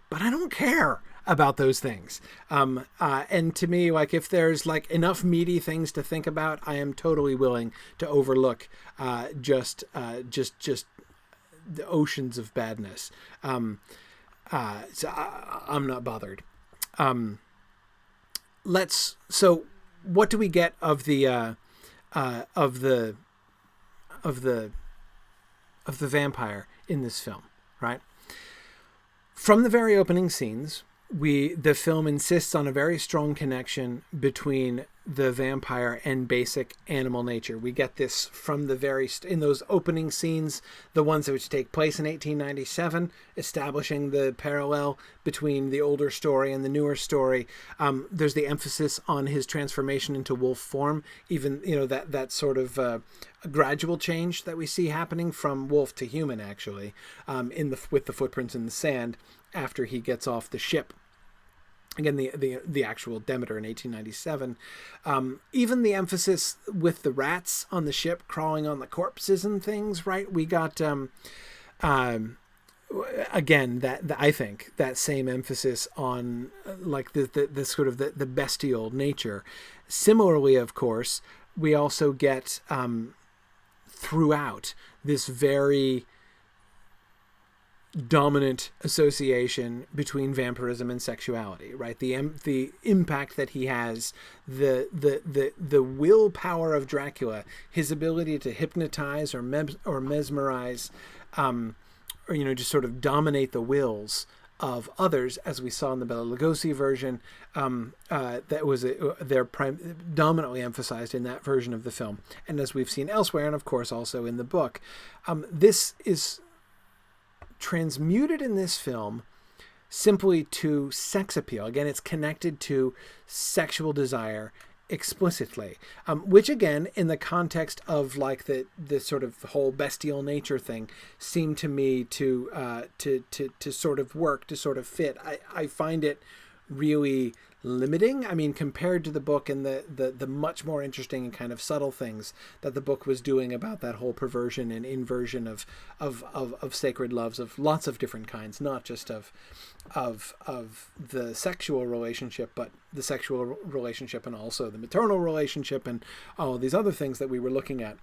S1: but I don't care about those things. And to me, like, if there's like enough meaty things to think about, I am totally willing to overlook just the oceans of badness. So I'm not bothered. So what do we get of the vampire in this film, right? From the very opening scenes, the film insists on a very strong connection between the vampire and basic animal nature. We get this from the in those opening scenes, the ones which take place in 1897, establishing the parallel between the older story and the newer story. There's the emphasis on his transformation into wolf form, even, that sort of gradual change that we see happening from wolf to human, actually, with the footprints in the sand after he gets off the ship. Again, the actual Demeter in 1897. Even the emphasis with the rats on the ship crawling on the corpses and things, right? We got, again, that I think that same emphasis on like the sort of the bestial nature. Similarly, of course, we also get throughout this very dominant association between vampirism and sexuality, right? The impact that he has, the willpower of Dracula, his ability to hypnotize or mesmerize, or just sort of dominate the wills of others, as we saw in the Bela Lugosi version. That was dominantly emphasized in that version of the film, and as we've seen elsewhere, and of course also in the book. This is transmuted in this film simply to sex appeal. Again, it's connected to sexual desire explicitly, which again, in the context of like the sort of whole bestial nature thing, seemed to me to sort of work, to sort of fit. I find it really limiting. I mean, compared to the book and the much more interesting and kind of subtle things that the book was doing about that whole perversion and inversion of sacred loves of lots of different kinds, not just of the sexual relationship, but the sexual relationship and also the maternal relationship and all of these other things that we were looking at.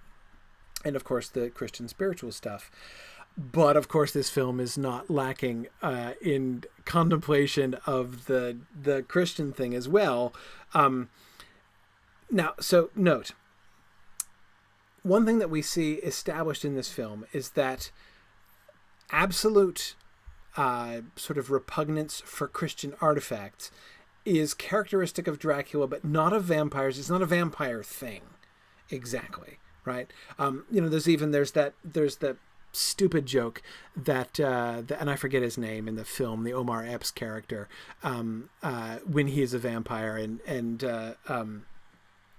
S1: And of course, the Christian spiritual stuff. But of course, this film is not lacking in contemplation of the Christian thing as well. Now, so note, one thing that we see established in this film is that absolute sort of repugnance for Christian artifacts is characteristic of Dracula, but not of vampires. It's not a vampire thing, exactly, right? There's the stupid joke that and I forget his name in the film, the Omar Epps character, when he is a vampire and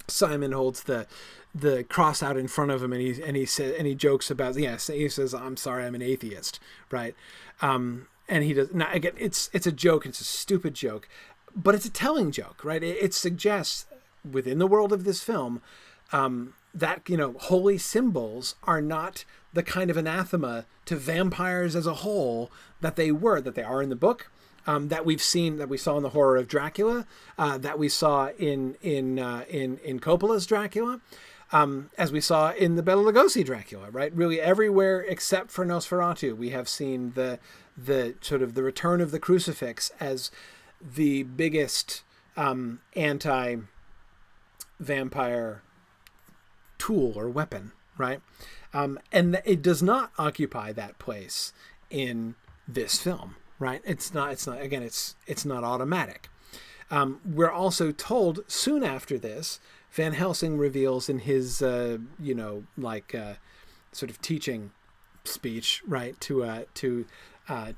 S1: Simon holds the cross out in front of him and he jokes about, he says, "I'm sorry, I'm an atheist," right? And he does. Now again, it's a joke. It's a stupid joke, but it's a telling joke, right? It suggests within the world of this film that holy symbols are not the kind of anathema to vampires as a whole that they are in the book, that we saw in the horror of Dracula, that we saw in Coppola's Dracula, as we saw in the Bela Lugosi Dracula, right? Really everywhere except for Nosferatu, we have seen the sort of the return of the crucifix as the biggest anti-vampire tool or weapon, right? And it does not occupy that place in this film, right? It's not automatic. We're also told soon after this, Van Helsing reveals in his, sort of teaching speech, right, to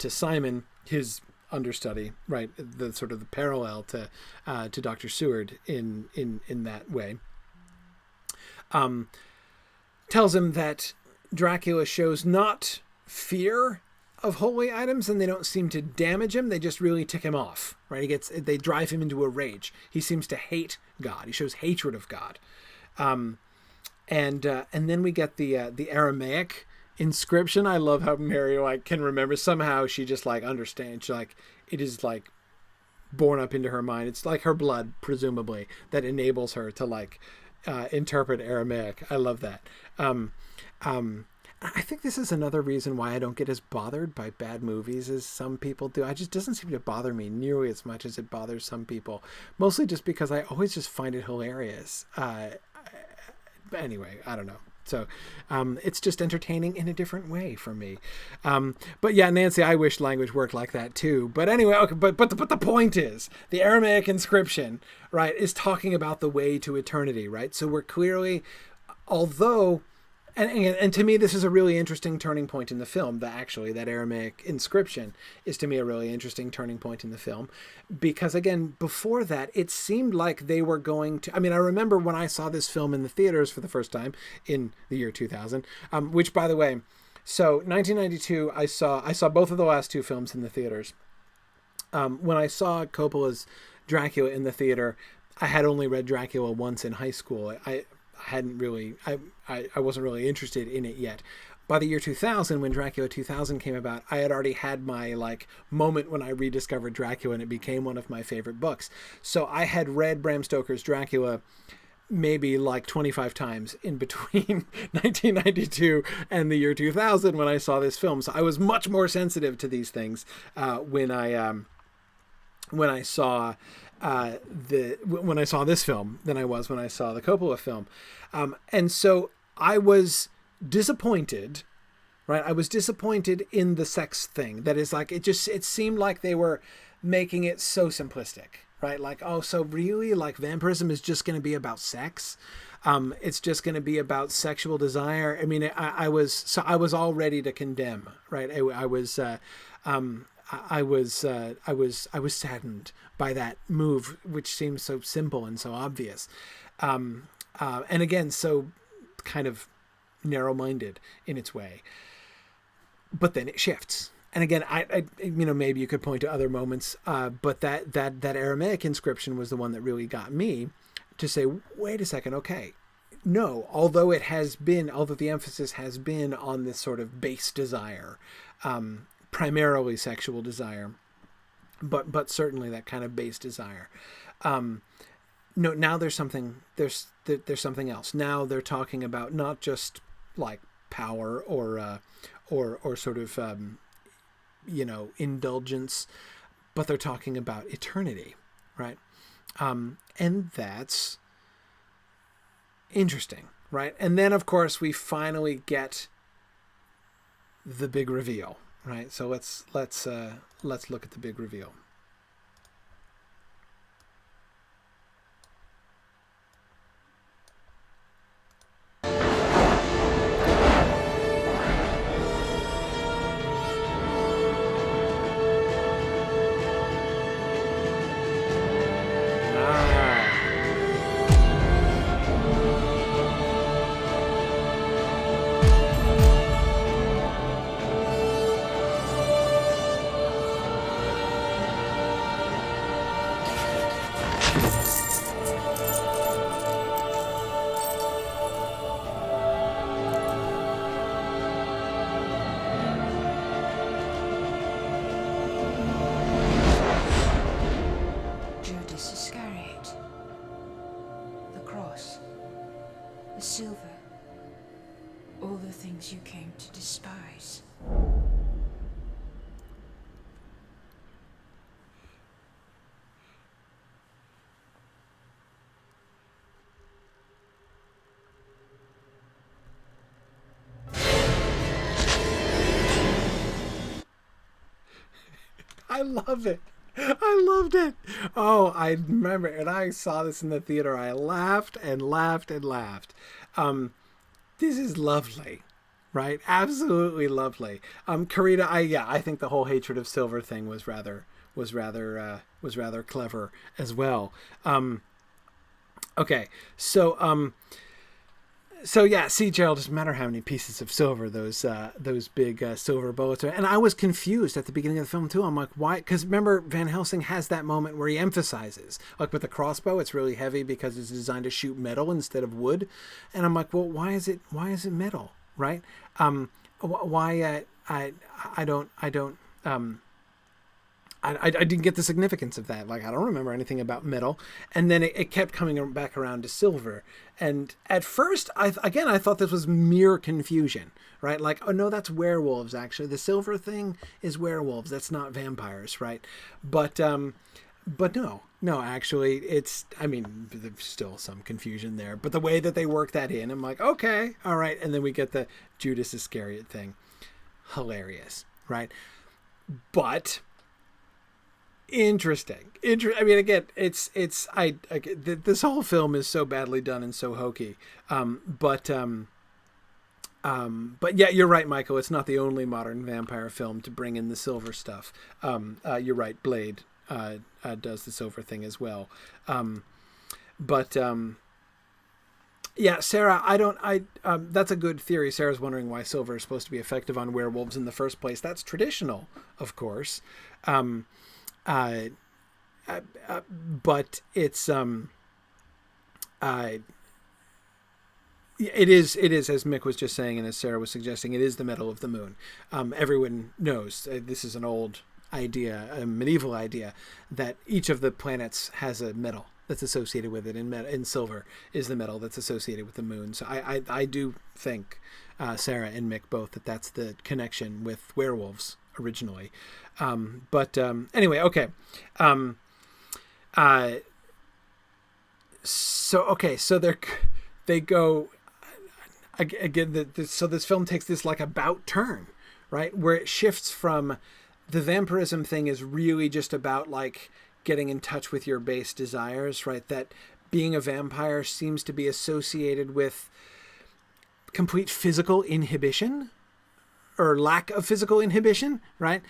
S1: Simon, his understudy, right, the sort of the parallel to Dr. Seward in that way. Tells him that Dracula shows not fear of holy items, and they don't seem to damage him. They just really tick him off, right? They drive him into a rage. He seems to hate God. He shows hatred of God. And then we get the Aramaic inscription. I love how Mary can remember. Somehow she just understands. She, it is born up into her mind. It's like her blood, presumably, that enables her to interpret Aramaic. I love that. I think this is another reason why I don't get as bothered by bad movies as some people do. It just doesn't seem to bother me nearly as much as it bothers some people. Mostly just because I always just find it hilarious. Anyway, I don't know. So it's just entertaining in a different way for me. But yeah, Nancy, I wish language worked like that too. But anyway, okay, but the point is, the Aramaic inscription, right, is talking about the way to eternity, right? So we're clearly, although... And to me, this is a really interesting turning point in the film. That Aramaic inscription is, to me, a really interesting turning point in the film. Because, again, before that, it seemed like they were going to... I mean, I remember when I saw this film in the theaters for the first time in the year 2000, which, by the way, so 1992, I saw both of the last two films in the theaters. When I saw Coppola's Dracula in the theater, I had only read Dracula once in high school. I wasn't really interested in it yet. By the year 2000, when Dracula 2000 came about, I had already had my moment when I rediscovered Dracula, and it became one of my favorite books. So I had read Bram Stoker's Dracula maybe 25 times in between 1992 and the year 2000 when I saw this film. So I was much more sensitive to these things when I saw this film than I was when I saw the Coppola film. And so I was disappointed, right? I was disappointed in the sex thing. That is it seemed like they were making it so simplistic, right? So really vampirism is just going to be about sex. It's just going to be about sexual desire. I mean, I was all ready to condemn, right? I was saddened by that move, which seems so simple and so obvious. And again, so kind of narrow-minded in its way. But then it shifts. And again, I maybe you could point to other moments, but that Aramaic inscription was the one that really got me to say, wait a second, okay. No, although the emphasis has been on this sort of base desire, primarily sexual desire, but certainly that kind of base desire. No, now there's something else. Now they're talking about not just power or sort of indulgence, but they're talking about eternity, right? And that's interesting, right? And then of course we finally get the big reveal. Right, so let's look at the big reveal.
S2: You came to despise.
S1: I love it. I loved it. Oh, I remember, and I saw this in the theater. I laughed and laughed and laughed. This is lovely. right? Absolutely lovely. Karita, I think the whole hatred of silver thing was rather clever as well. Okay, so yeah, see, Gerald, doesn't matter how many pieces of silver those big silver bullets are. And I was confused at the beginning of the film too. I'm like, why? Because remember, Van Helsing has that moment where he emphasizes, like with the crossbow, it's really heavy because it's designed to shoot metal instead of wood. And I'm like, well, why is it metal, right? Why? I didn't get the significance of that. Like, I don't remember anything about metal. And then it kept coming back around to silver. And at first, I thought this was mere confusion, right? Like, oh no, that's werewolves, actually. The silver thing is werewolves. That's not vampires, right? But no, actually, there's still some confusion there. But the way that they work that in, I'm like, okay, all right. And then we get the Judas Iscariot thing. Hilarious, right? But interesting. I mean, again, this whole film is so badly done and so hokey. But yeah, you're right, Michael. It's not the only modern vampire film to bring in the silver stuff. You're right. Blade does the silver thing as well. Yeah, Sarah, that's a good theory. Sarah's wondering why silver is supposed to be effective on werewolves in the first place. That's traditional, of course. But it's it is, as Mick was just saying and as Sarah was suggesting, it is the metal of the moon. Everyone knows this is an old idea, a medieval idea, that each of the planets has a metal that's associated with it, and silver is the metal that's associated with the moon. So I do think, Sarah and Mick both, that's the connection with werewolves originally. Anyway, okay. So they go again. So this film takes this like about turn, right, where it shifts from the vampirism thing is really just about like getting in touch with your base desires, right? That being a vampire seems to be associated with complete physical inhibition, or lack of physical inhibition, right?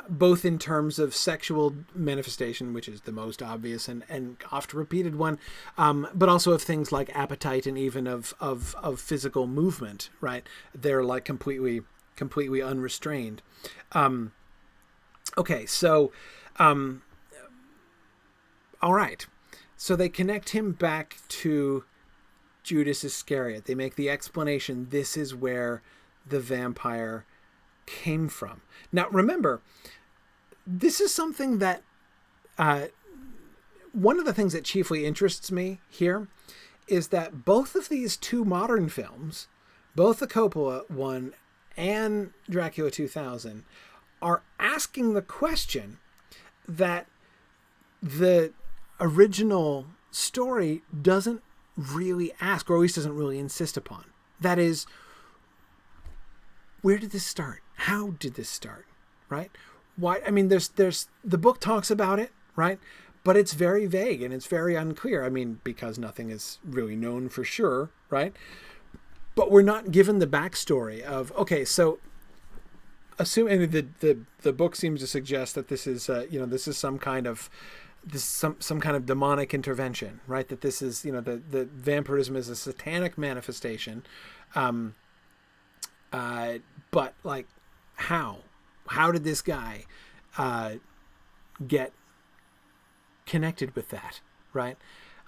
S1: Both in terms of sexual manifestation, which is the most obvious and oft repeated one, but also of things like appetite and even of physical movement, right? They're like completely unrestrained. Okay, so, all right. So they connect him back to Judas Iscariot. They make the explanation, this is where the vampire came from. Now, remember, this is something that one of the things that chiefly interests me here is that both of these two modern films, both the Coppola one and Dracula 2000, are asking the question that the original story doesn't really ask, or at least doesn't really insist upon. That is, where did this start? How did this start? Right? Why? I mean, there's the book talks about it, right? But it's very vague and it's very unclear. I mean, because nothing is really known for sure, right? But we're not given the backstory of, okay, so assuming the book seems to suggest that this is this is some kind of demonic intervention, right? That this is, the vampirism is a satanic manifestation. But like, how did this guy get connected with that, right?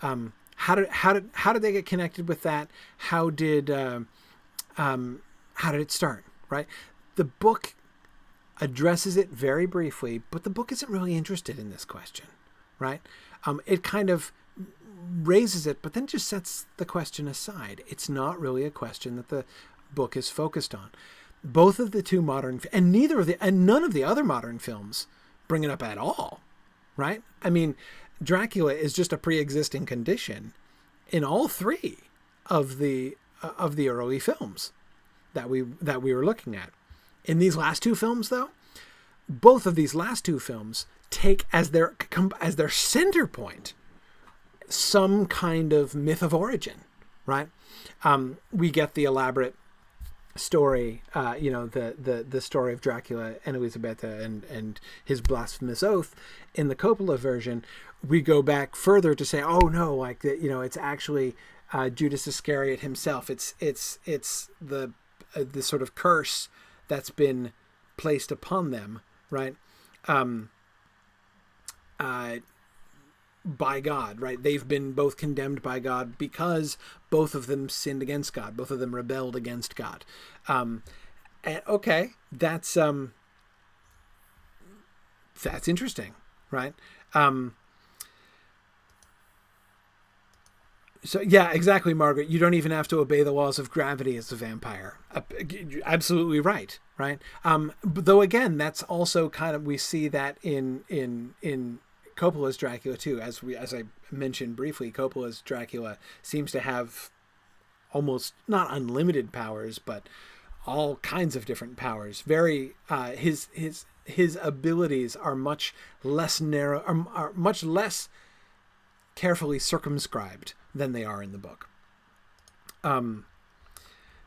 S1: How did they get connected with that? How did it start, right? The book addresses it very briefly, but the book isn't really interested in this question, right? It kind of raises it, but then just sets the question aside. It's not really a question that the book is focused on. Both of the two modern, and none of the other modern films bring it up at all, right? I mean, Dracula is just a pre-existing condition in all three of the early films that we were looking at. In these last two films, though, both of these last two films take as their center point some kind of myth of origin, right? We get the elaborate story, the story of Dracula and Elisabetta and his blasphemous oath in the Coppola version, we go back further to say, oh no, like it's actually Judas Iscariot himself. It's the sort of curse that's been placed upon them, right? By God, right? They've been both condemned by God because both of them sinned against God. Both of them rebelled against God. And okay, that's interesting, right? So yeah, exactly, Margaret. You don't even have to obey the laws of gravity as a vampire. Absolutely right, right? Though again, that's also kind of, we see that in Coppola's Dracula too. As I mentioned briefly, Coppola's Dracula seems to have almost not unlimited powers, but all kinds of different powers. Very his abilities are much less narrow, are much less carefully circumscribed than they are in the book.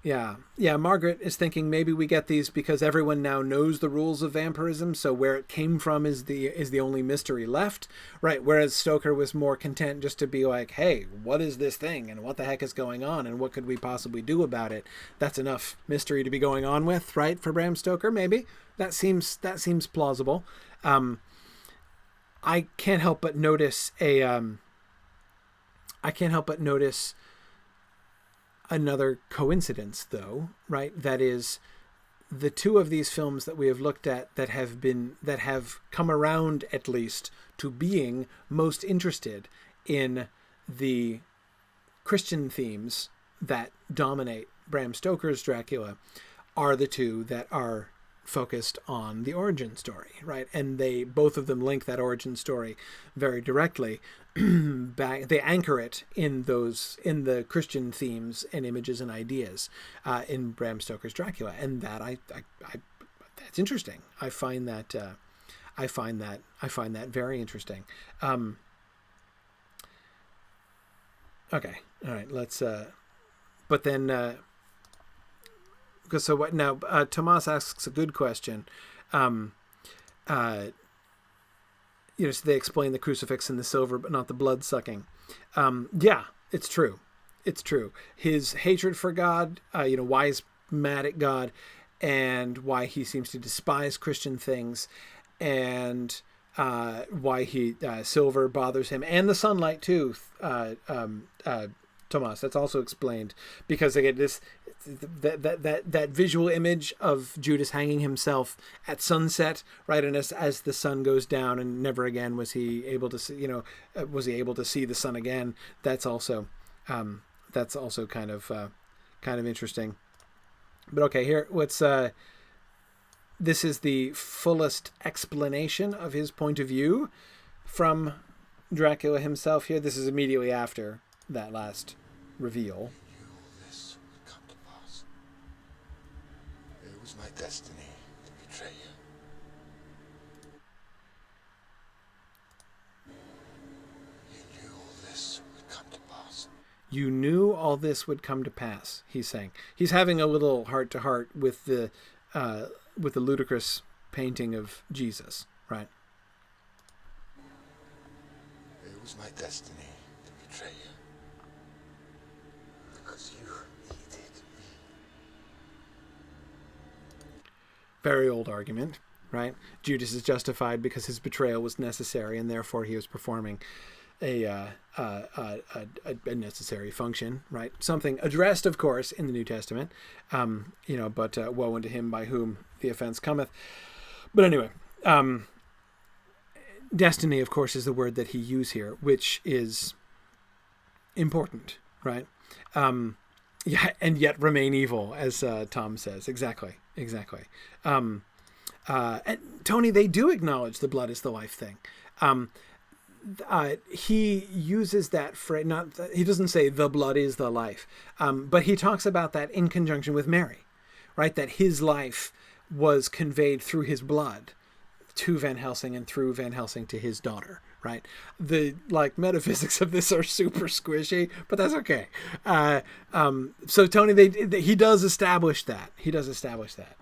S1: Yeah. Margaret is thinking maybe we get these because everyone now knows the rules of vampirism, so where it came from is the only mystery left, right? Whereas Stoker was more content just to be like, hey, what is this thing, and what the heck is going on, and what could we possibly do about it? That's enough mystery to be going on with, right? For Bram Stoker, maybe that seems plausible. I can't help but notice another coincidence, though, right? That is, the two of these films that we have looked at that have come around at least to being most interested in the Christian themes that dominate Bram Stoker's Dracula are the two that are focused on the origin story, right? And both of them link that origin story very directly back. They anchor it in the Christian themes and images and ideas in Bram Stoker's Dracula, and that I that's interesting. I find that very interesting. Okay, all right. Let's. But then. So what now? Tomas asks a good question. So they explain the crucifix and the silver, but not the blood sucking. Yeah, it's true. It's true. His hatred for God, why he's mad at God, and why he seems to despise Christian things, and why silver bothers him, and the sunlight too. Tomas, that's also explained because again, that visual image of Judas hanging himself at sunset, right, and as the sun goes down, and never again was he able to see, the sun again. That's also kind of interesting. But okay, here this is the fullest explanation of his point of view from Dracula himself. Here, this is immediately after that last reveal.
S6: This would come to pass. It was my destiny to betray you. You knew all this would come to pass.
S1: You knew all this would come to pass, he's saying. He's having a little heart-to-heart with the ludicrous painting of Jesus, right?
S6: It was my destiny to betray you. Because you needed me.
S1: Very old argument, right? Judas is justified because his betrayal was necessary, and therefore he was performing a necessary function, right? Something addressed, of course, in the New Testament, but woe unto him by whom the offense cometh. But anyway, destiny, of course, is the word that he used here, which is important, right? And yet remain evil, as Tom says. Exactly. And Tony, they do acknowledge the blood is the life thing. He uses that phrase. He doesn't say the blood is the life, but he talks about that in conjunction with Mary, right? That his life was conveyed through his blood to Van Helsing, and through Van Helsing to his daughter, right? The like metaphysics of this are super squishy, but that's okay. So Tony, he does establish that. He does establish that.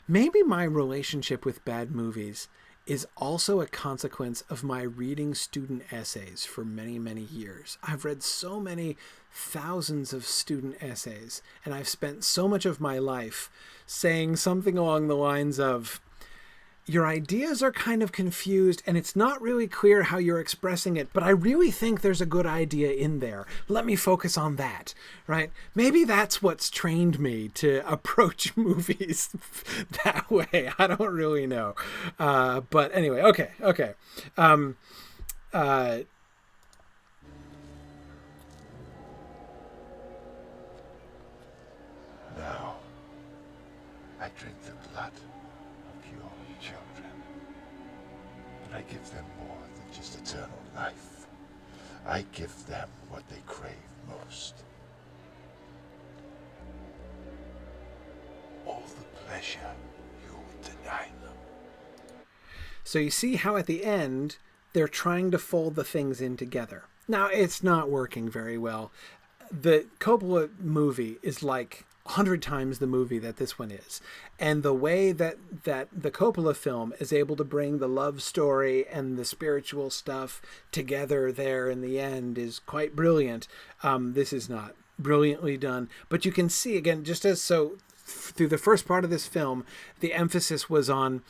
S1: Maybe my relationship with bad movies is also a consequence of my reading student essays for many, many years. I've read so many thousands of student essays, and I've spent so much of my life saying something along the lines of, your ideas are kind of confused and it's not really clear how you're expressing it, but I really think there's a good idea in there. Let me focus on that, right? Maybe that's what's trained me to approach movies that way. I don't really know. But anyway, okay.
S6: Now, I drink the blood of your children, but I give them more than just eternal life. I give them what they crave most. All the pleasure you deny them.
S1: So you see how at the end, they're trying to fold the things in together. Now, it's not working very well. The Coppola movie is like 100 times the movie that this one is. And the way that the Coppola film is able to bring the love story and the spiritual stuff together there in the end is quite brilliant. This is not brilliantly done. But you can see, again, just as so through the first part of this film, the emphasis was on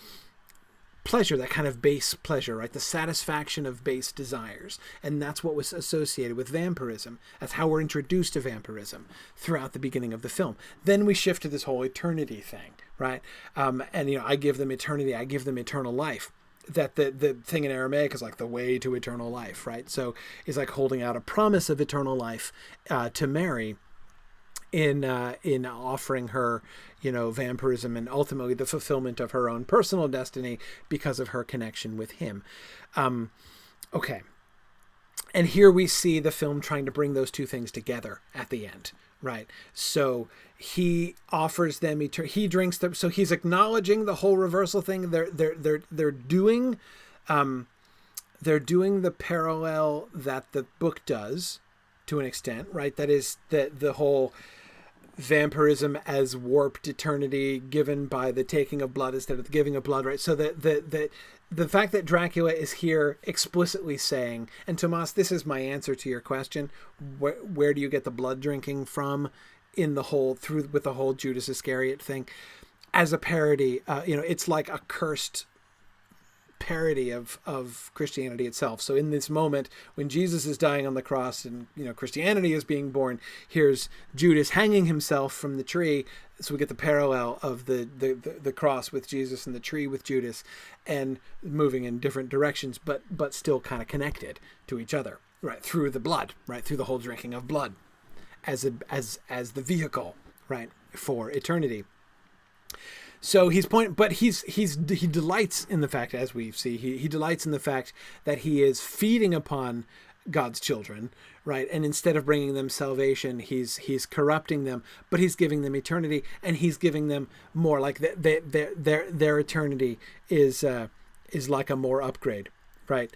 S1: pleasure, that kind of base pleasure, right? The satisfaction of base desires. And that's what was associated with vampirism. That's how we're introduced to vampirism throughout the beginning of the film. Then we shift to this whole eternity thing, right? And, I give them eternity, I give them eternal life. That the thing in Aramaic is like the way to eternal life, right? So it's like holding out a promise of eternal life to Mary in offering her, vampirism and ultimately the fulfillment of her own personal destiny because of her connection with him. Okay. And here we see the film trying to bring those two things together at the end, right? So he offers them he drinks them. So he's acknowledging the whole reversal thing. They're doing the parallel that the book does to an extent, right? That is the whole vampirism as warped eternity given by the taking of blood instead of the giving of blood, right? So the fact that Dracula is here explicitly saying, and Tomas, this is my answer to your question, where do you get the blood drinking from in the whole, with the whole Judas Iscariot thing? As a parody, it's like a cursed parody of Christianity itself. So in this moment when Jesus is dying on the cross and Christianity is being born, here's Judas hanging himself from the tree. So we get the parallel of the cross with Jesus and the tree with Judas, and moving in different directions, but still kind of connected to each other, right? Through the blood, right? Through the whole drinking of blood as the vehicle, right? For eternity. So he delights in the fact, as we see, he delights in the fact that he is feeding upon God's children, right? And instead of bringing them salvation, he's corrupting them, but he's giving them eternity, and he's giving them more, like their eternity is like a more upgrade, right?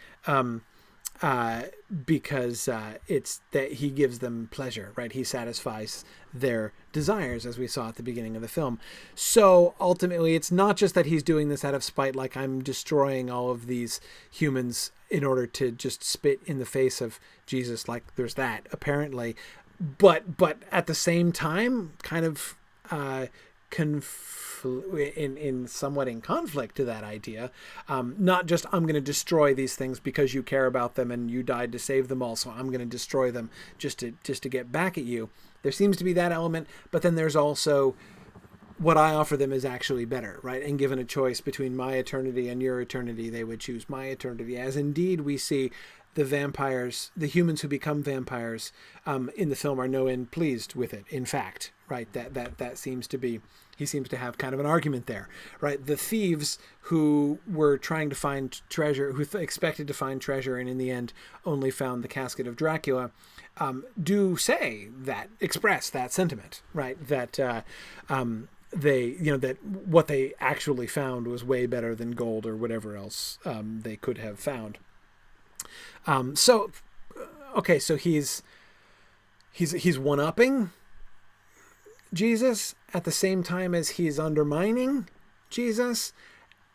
S1: Because it's that he gives them pleasure, right? He satisfies their desires, as we saw at the beginning of the film. So ultimately, it's not just that he's doing this out of spite, like I'm destroying all of these humans in order to just spit in the face of Jesus, like there's that apparently, but at the same time, kind of somewhat in conflict to that idea. Not just I'm going to destroy these things because you care about them and you died to save them all, so I'm going to destroy them just to get back at you. There seems to be that element, but then there's also what I offer them is actually better, right? And given a choice between my eternity and your eternity, they would choose my eternity, as indeed we see the vampires, the humans who become vampires in the film are no end pleased with it. In fact, right, that seems to be, he seems to have kind of an argument there, right? The thieves who were trying to find treasure, who expected to find treasure and in the end only found the casket of Dracula, do say that, express that sentiment, right? That they, you know, that what they actually found was way better than gold or whatever else they could have found. So he's one-upping Jesus at the same time as he's undermining Jesus.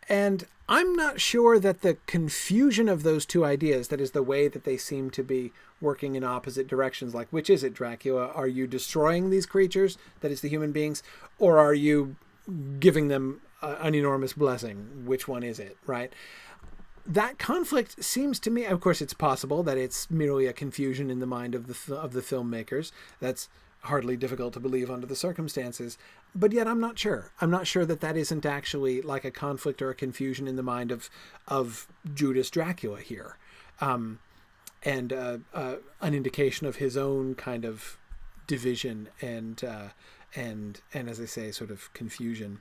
S1: And I'm not sure that the confusion of those two ideas, that is the way that they seem to be working in opposite directions, like, which is it, Dracula? Are you destroying these creatures, that is the human beings, or are you giving them an enormous blessing? Which one is it, right? That conflict seems to me, of course, it's possible that it's merely a confusion in the mind of the filmmakers. That's hardly difficult to believe under the circumstances, but yet I'm not sure. I'm not sure that isn't actually like a conflict or a confusion in the mind of Judas Dracula here, and an indication of his own kind of division and as I say, sort of confusion.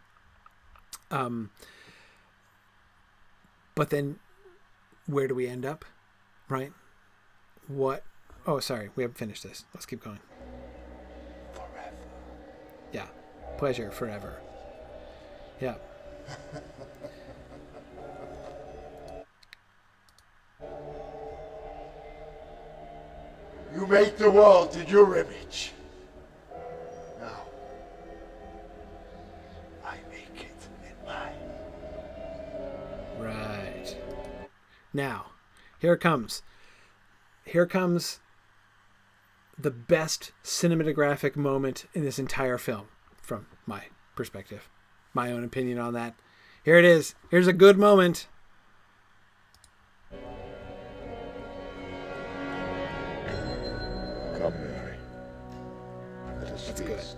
S1: But then, where do we end up, right? What? Oh, sorry, we haven't finished this. Let's keep going.
S6: Forever.
S1: Yeah. Pleasure forever. Yeah.
S6: You make the world in your image. Now, I make it in mine.
S1: Right. Now, here it comes. Here comes the best cinematographic moment in this entire film, from my perspective. My own opinion on that. Here it is. Here's a good moment.
S6: Come, Mary. Let us
S1: That's
S6: feast.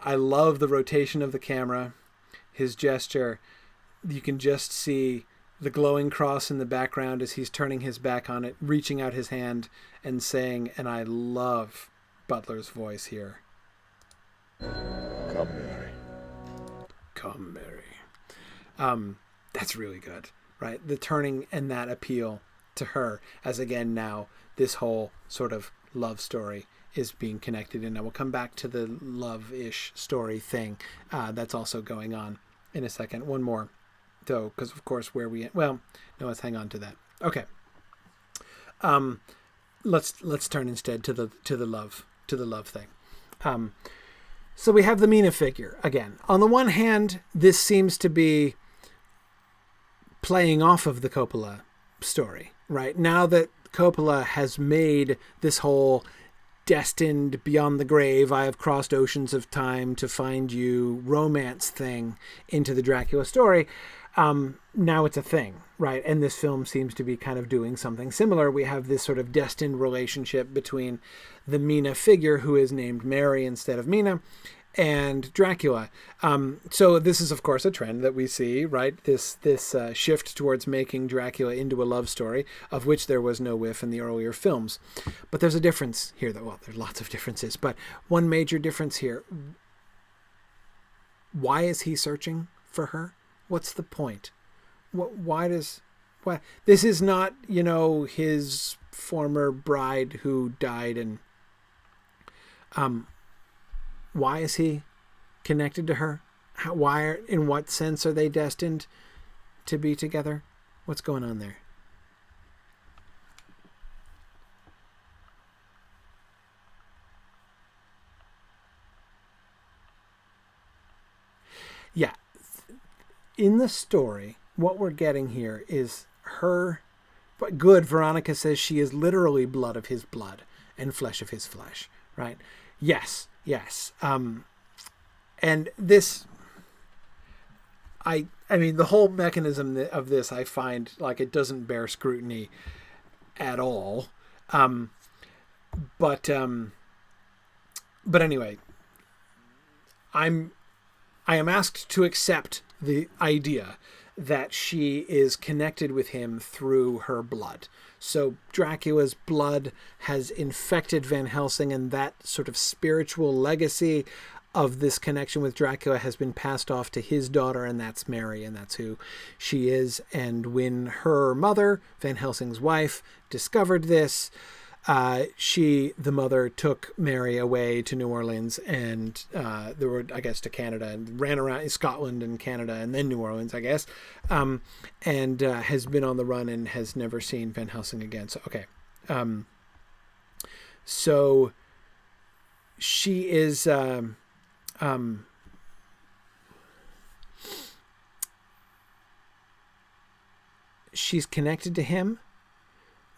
S1: I love the rotation of the camera, his gesture. You can just see the glowing cross in the background as he's turning his back on it, reaching out his hand and saying, and I love Butler's voice here.
S6: Come, Mary.
S1: Come, Mary. That's really good, right? The turning and that appeal to her as, again, now this whole sort of love story is being connected. And I will come back to the love-ish story thing that's also going on in a second. One more, though, because, of course, well, no, let's hang on to that. Okay. Let's turn instead to the love thing. So we have the Mina figure again. On the one hand, this seems to be playing off of the Coppola story, right? Now that Coppola has made this whole destined beyond the grave, I have crossed oceans of time to find you romance thing into the Dracula story, now it's a thing, right? And this film seems to be kind of doing something similar. We have this sort of destined relationship between the Mina figure, who is named Mary instead of Mina, and Dracula. So this is, of course, a trend that we see, right? This shift towards making Dracula into a love story, of which there was no whiff in the earlier films. But there's a difference here. Well, there's lots of differences, but one major difference here. Why is he searching for her? What's the point? Why? This is not, his former bride who died, and why is he connected to her? In what sense are they destined to be together? What's going on there? Yeah. In the story, what we're getting here is her. But good, Veronica says she is literally blood of his blood and flesh of his flesh, right? Yes. And this, I mean, the whole mechanism of this, I find like it doesn't bear scrutiny at all. But anyway, I am asked to accept the idea that she is connected with him through her blood. So Dracula's blood has infected Van Helsing, and that sort of spiritual legacy of this connection with Dracula has been passed off to his daughter, and that's Mary, and that's who she is. And when her mother, Van Helsing's wife, discovered this, the mother took Mary away to New Orleans, and there were, I guess, to Canada, and ran around Scotland and Canada, and then New Orleans, I guess, and has been on the run and has never seen Van Helsing again. So, okay. So she is, she's connected to him.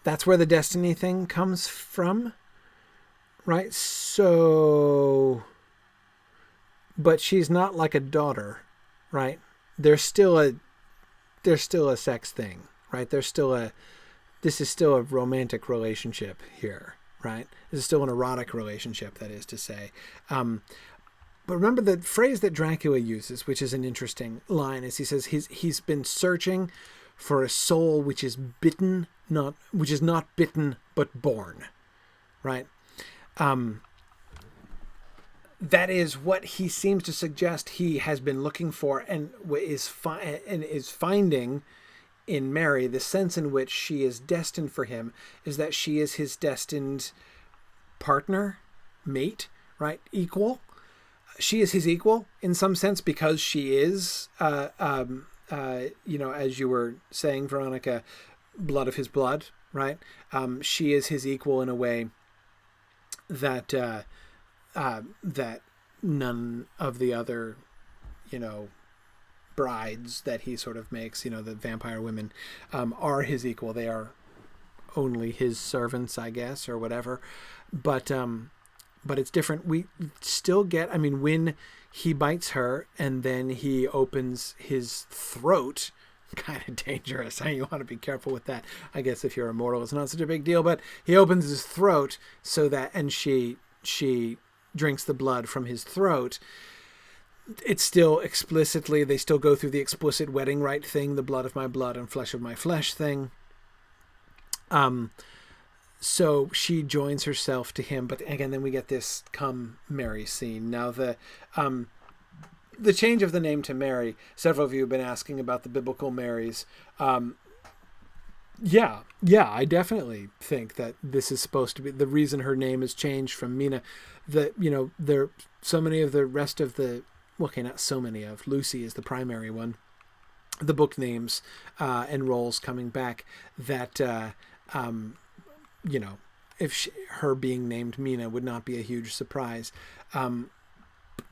S1: That's where the destiny thing comes from, right? So, but she's not like a daughter, right? There's still a sex thing, right? This is still a romantic relationship here, right? This is still an erotic relationship, that is to say. But remember the phrase that Dracula uses, which is an interesting line, is he says he's been searching for a soul which is not bitten but born, right? That is what he seems to suggest he has been looking for, and is finding in Mary. The sense in which she is destined for him is that she is his destined partner, mate, right? Equal. She is his equal in some sense because she is, as you were saying, Veronica, blood of his blood, right? She is his equal in a way that that none of the other, brides that he sort of makes, the vampire women, are his equal. They are only his servants, I guess, or whatever. But it's different. We still get, when he bites her and then he opens his throat, kind of dangerous. You want to be careful with that. I guess if you're immortal, it's not such a big deal, but he opens his throat so that, and she drinks the blood from his throat. It's still explicitly, they still go through the explicit wedding rite thing, the blood of my blood and flesh of my flesh thing. So she joins herself to him, but again, then we get this come Mary scene. Now the change of the name to Mary, several of you have been asking about the biblical Marys. Yeah, I definitely think that this is supposed to be the reason her name is changed from Mina. There so many of the rest of the, not so many of, Lucy is the primary one, the book names and roles coming back, that if her being named Mina would not be a huge surprise.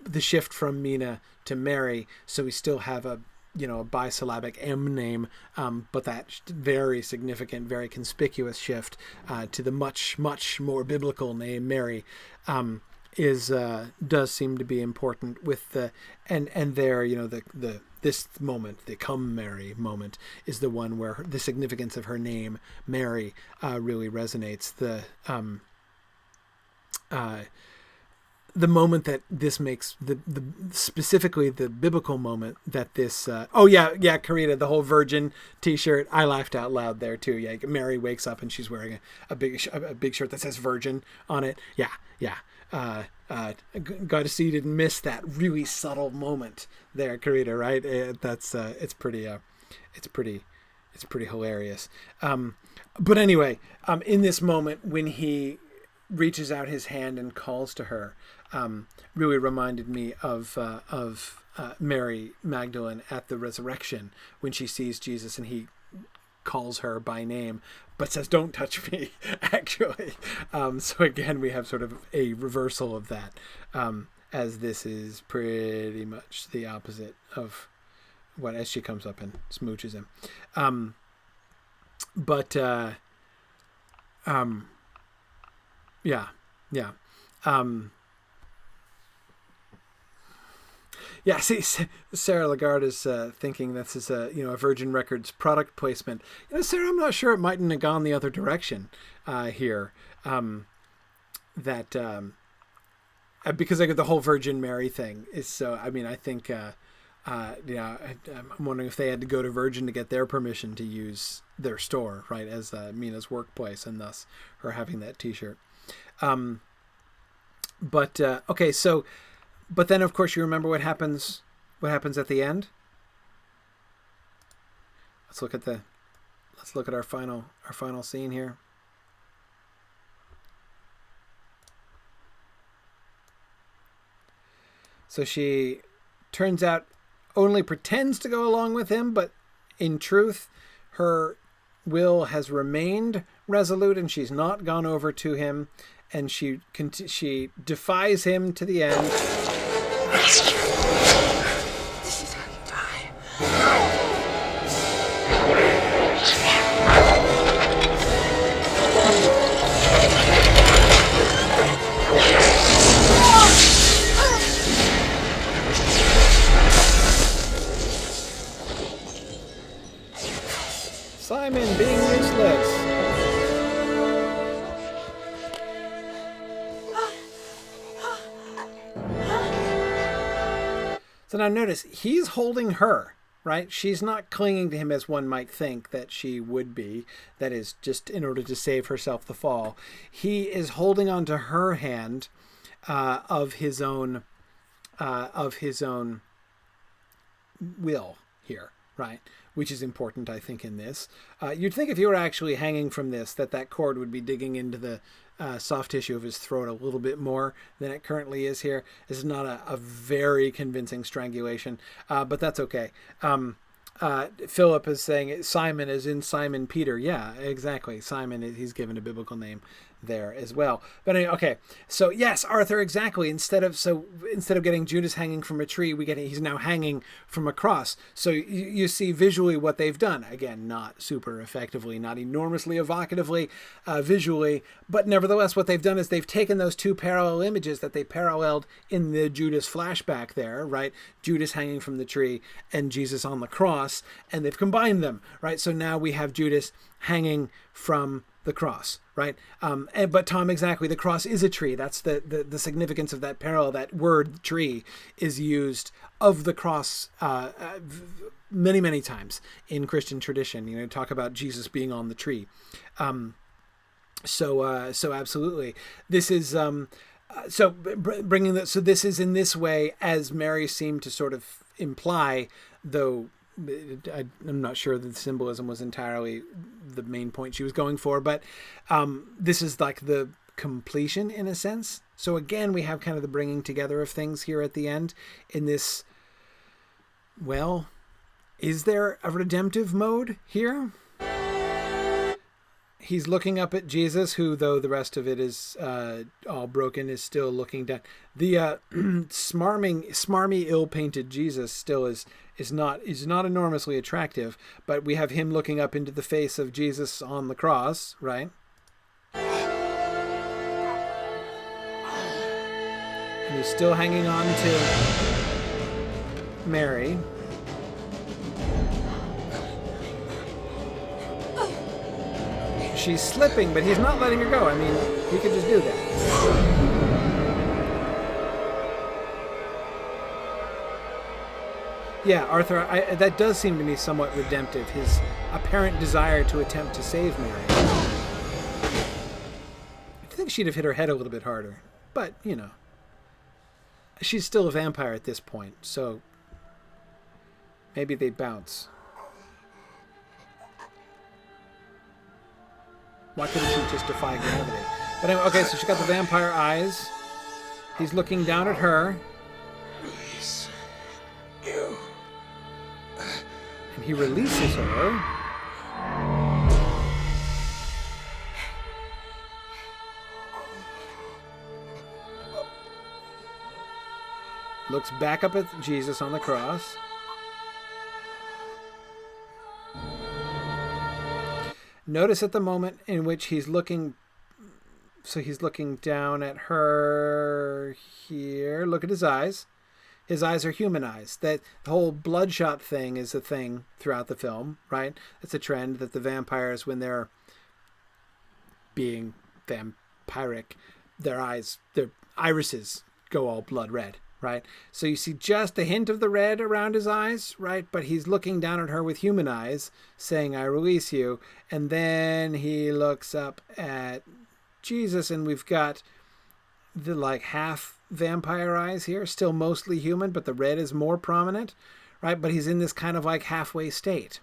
S1: The shift from Mina to Mary, so we still have a bisyllabic M name, but that very significant, very conspicuous shift to the much, much more biblical name Mary does seem to be important with the and there, this moment, the come Mary moment, is the one where the significance of her name Mary really resonates. The moment that this makes the specifically the biblical moment that this Karita, the whole virgin t-shirt, I laughed out loud there too. Yeah, Mary wakes up and she's wearing a big shirt that says virgin on it. Got to see you didn't miss that really subtle moment there, Karita, right? It's pretty hilarious. But anyway, in this moment when he reaches out his hand and calls to her, really reminded me of Mary Magdalene at the resurrection when she sees Jesus and he calls her by name, but says, "Don't touch me," actually. So again, we have sort of a reversal of that, as this is pretty much the opposite of what, as she comes up and smooches him. See, Sarah Lagarde is thinking this is a Virgin Records product placement. Sarah, I'm not sure it mightn't have gone the other direction here. Because I get the whole Virgin Mary thing is so. I think I'm wondering if they had to go to Virgin to get their permission to use their store, right, as Mina's workplace, and thus her having that T-shirt. Okay, so, but then of course you remember what happens. What happens at the end? Let's look at our final scene here. So she turns out only pretends to go along with him, but in truth, her will has remained resolute, and she's not gone over to him, and she defies him to the end.
S2: This is how you die.
S1: Simon being useless. So now notice, he's holding her, right? She's not clinging to him as one might think that she would be. That is, just in order to save herself the fall. He is holding on to her hand of his own will here, right? Which is important, I think, in this. You'd think if you were actually hanging from this, that cord would be digging into the soft tissue of his throat a little bit more than it currently is here. This is not a very convincing strangulation, but that's okay. Philip is saying Simon is in Simon Peter. Yeah, exactly. Simon, he's given a biblical name there as well. But anyway, okay. So yes, Arthur, exactly. Instead of getting Judas hanging from a tree, he's now hanging from a cross. So you see visually what they've done. Again, not super effectively, not enormously evocatively, visually, but nevertheless, what they've done is they've taken those two parallel images that they paralleled in the Judas flashback there, right? Judas hanging from the tree and Jesus on the cross, and they've combined them, right? So now we have Judas hanging from the cross, right? But Tom, exactly, the cross is a tree. That's the significance of that parallel. That word tree is used of the cross many, many times in Christian tradition. Talk about Jesus being on the tree. So absolutely, this is bringing that. So this is in this way, as Mary seemed to sort of imply, though. I'm not sure that the symbolism was entirely the main point she was going for, but this is like the completion in a sense. So again, we have kind of the bringing together of things here at the end in this. Well, is there a redemptive mode here? He's looking up at Jesus, who, though the rest of it is all broken, is still looking down. The smarmy, ill-painted Jesus still is not enormously attractive, but we have him looking up into the face of Jesus on the cross, right? And he's still hanging on to Mary. She's slipping, but he's not letting her go. I mean, he could just do that. Yeah, Arthur, that does seem to me somewhat redemptive, his apparent desire to attempt to save Mary. I think she'd have hit her head a little bit harder, but, she's still a vampire at this point, so maybe they bounce. Why couldn't she just defy gravity? But anyway, okay, so she got the vampire eyes. He's looking down at her. And he releases her. Looks back up at Jesus on the cross. Notice at the moment in which he's looking, so he's looking down at her here. Look at his eyes. His eyes are human eyes. That whole bloodshot thing is a thing throughout the film, right? It's a trend that the vampires, when they're being vampiric, their irises go all blood red, right? So you see just a hint of the red around his eyes, right? But he's looking down at her with human eyes, saying, I release you. And then he looks up at Jesus, and we've got the like half vampire eyes here, still mostly human, but the red is more prominent, right? But he's in this kind of like halfway state.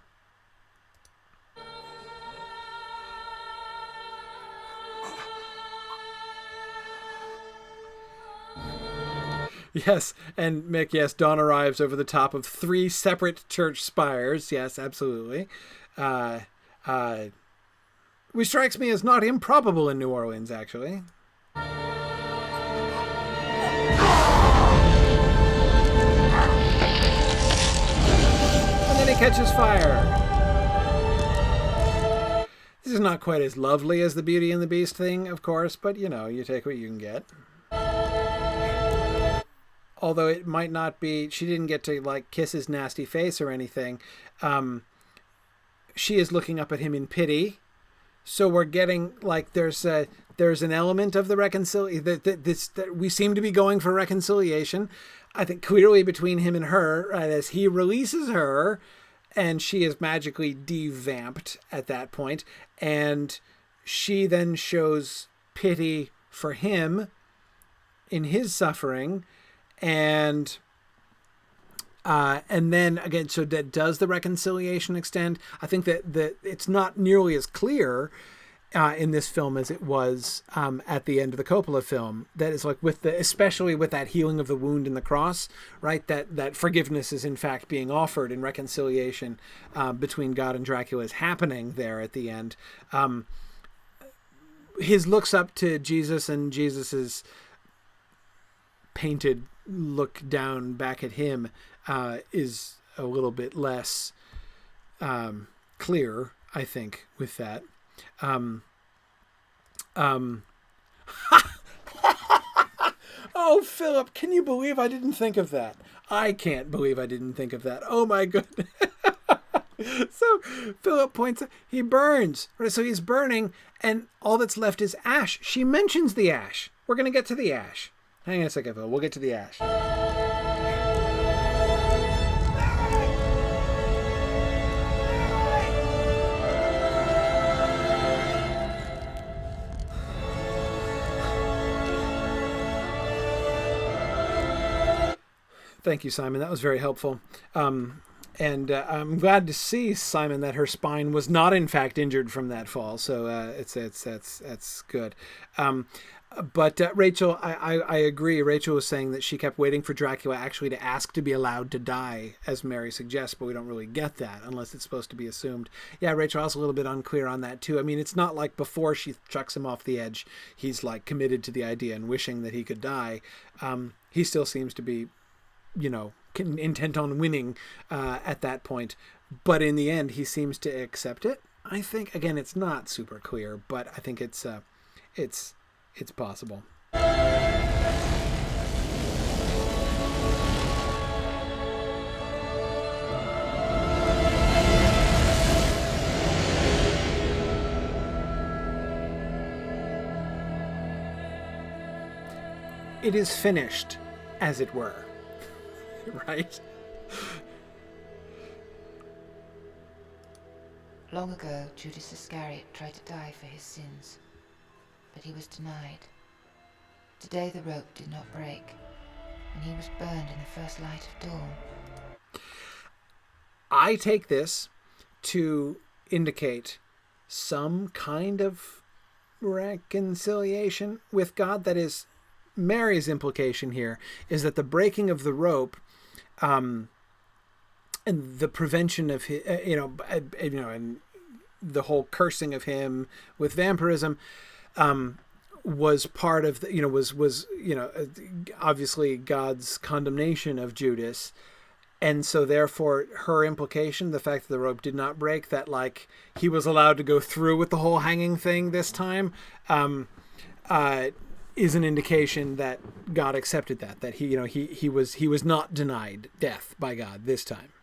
S1: Yes, and Mick, yes, dawn arrives over the top of 3 separate church spires. Yes, absolutely. Which strikes me as not improbable in New Orleans, actually. And then he catches fire. This is not quite as lovely as the Beauty and the Beast thing, of course, but, you know, you take what you can get. Although it might not be, she didn't get to like kiss his nasty face or anything. She is looking up at him in pity. So we're getting like there's an element of the reconciliation that we seem to be going for reconciliation. I think clearly between him and her, right, as he releases her, and she is magically devamped at that point, and she then shows pity for him in his suffering. And then again, so that does the reconciliation extend? I think that it's not nearly as clear in this film as it was at the end of the Coppola film. That is like especially with that healing of the wound in the cross, right? That forgiveness is in fact being offered, and reconciliation between God and Dracula is happening there at the end. His looks up to Jesus, and Jesus's painted look down back at him is a little bit less clear, I think, with that. Oh, Philip, can you believe I didn't think of that? I can't believe I didn't think of that. Oh my goodness. So Philip points out, he burns. Right, so he's burning, and all that's left is ash. She mentions the ash. We're going to get to the ash. Hang on a second, Phil. We'll get to the ash. Thank you, Simon. That was very helpful. And I'm glad to see, Simon, that her spine was not in fact injured from that fall. So that's good. But Rachel, I agree. Rachel was saying that she kept waiting for Dracula actually to ask to be allowed to die, as Mary suggests, but we don't really get that unless it's supposed to be assumed. Yeah, Rachel, I was a little bit unclear on that too. I mean, it's not like before she chucks him off the edge, he's like committed to the idea and wishing that he could die. He still seems to be, you know, intent on winning at that point. But in the end, he seems to accept it. I think, again, it's not super clear, but I think it's possible. It is finished, as it were. Right?
S7: Long ago, Judas Iscariot tried to die for his sins, but he was denied. Today the rope did not break, and he was burned in the first light of dawn.
S1: I take this to indicate some kind of reconciliation with God. That is, Mary's implication here is that the breaking of the rope and the prevention of his, and the whole cursing of him with vampirism was part of the, was obviously God's condemnation of Judas. And so therefore her implication, the fact that the rope did not break, that like he was allowed to go through with the whole hanging thing this time, is an indication that God accepted that he was not denied death by God this time.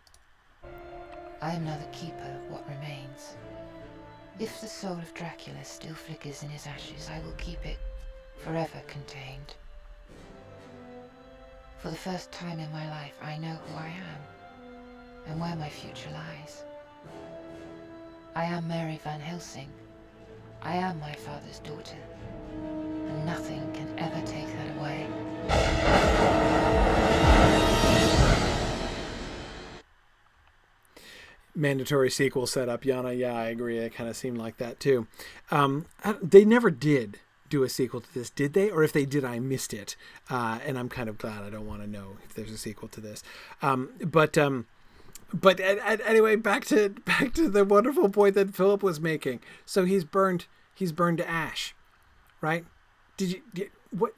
S7: I am now the keeper of what remains. If the soul of Dracula still flickers in his ashes, I will keep it forever contained. For the first time in my life, I know who I am and where my future lies. I am Mary Van Helsing. I am my father's daughter, and nothing can ever take that away.
S1: Mandatory sequel setup, Yana. Yeah, I agree. It kind of seemed like that too. They never did do a sequel to this, did they? Or if they did, I missed it. And I'm kind of glad. I don't want to know if there's a sequel to this. Anyway, back to the wonderful point that Philip was making. So he's burned to ash, right? What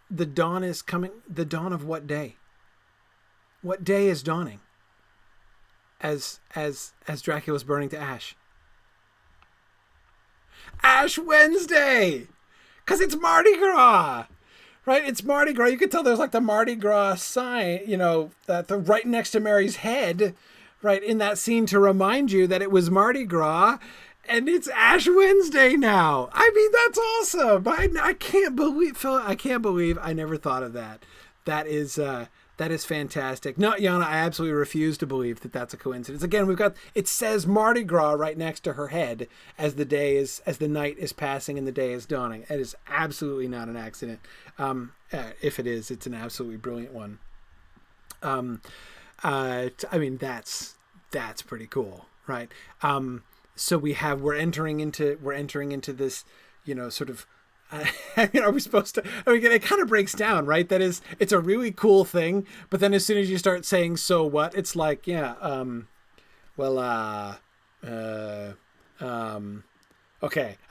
S1: the dawn is coming? The dawn of what day? What day is dawning? As Dracula's burning to ash. Ash Wednesday, because it's Mardi Gras, right? It's Mardi Gras. You can tell there's like the Mardi Gras sign, that the right next to Mary's head, right in that scene to remind you that it was Mardi Gras, and it's Ash Wednesday now. I mean, that's awesome. I can't believe, Phil. I can't believe I never thought of that. That is fantastic. No, Yana, I absolutely refuse to believe that that's a coincidence. Again, it says Mardi Gras right next to her head as the night is passing and the day is dawning. It is absolutely not an accident. If it is, it's an absolutely brilliant one. I mean, that's pretty cool, right? So we're entering into this, sort of. Are we supposed to? It kind of breaks down, right? That is, it's a really cool thing, but then as soon as you start saying "so what," it's like, okay, I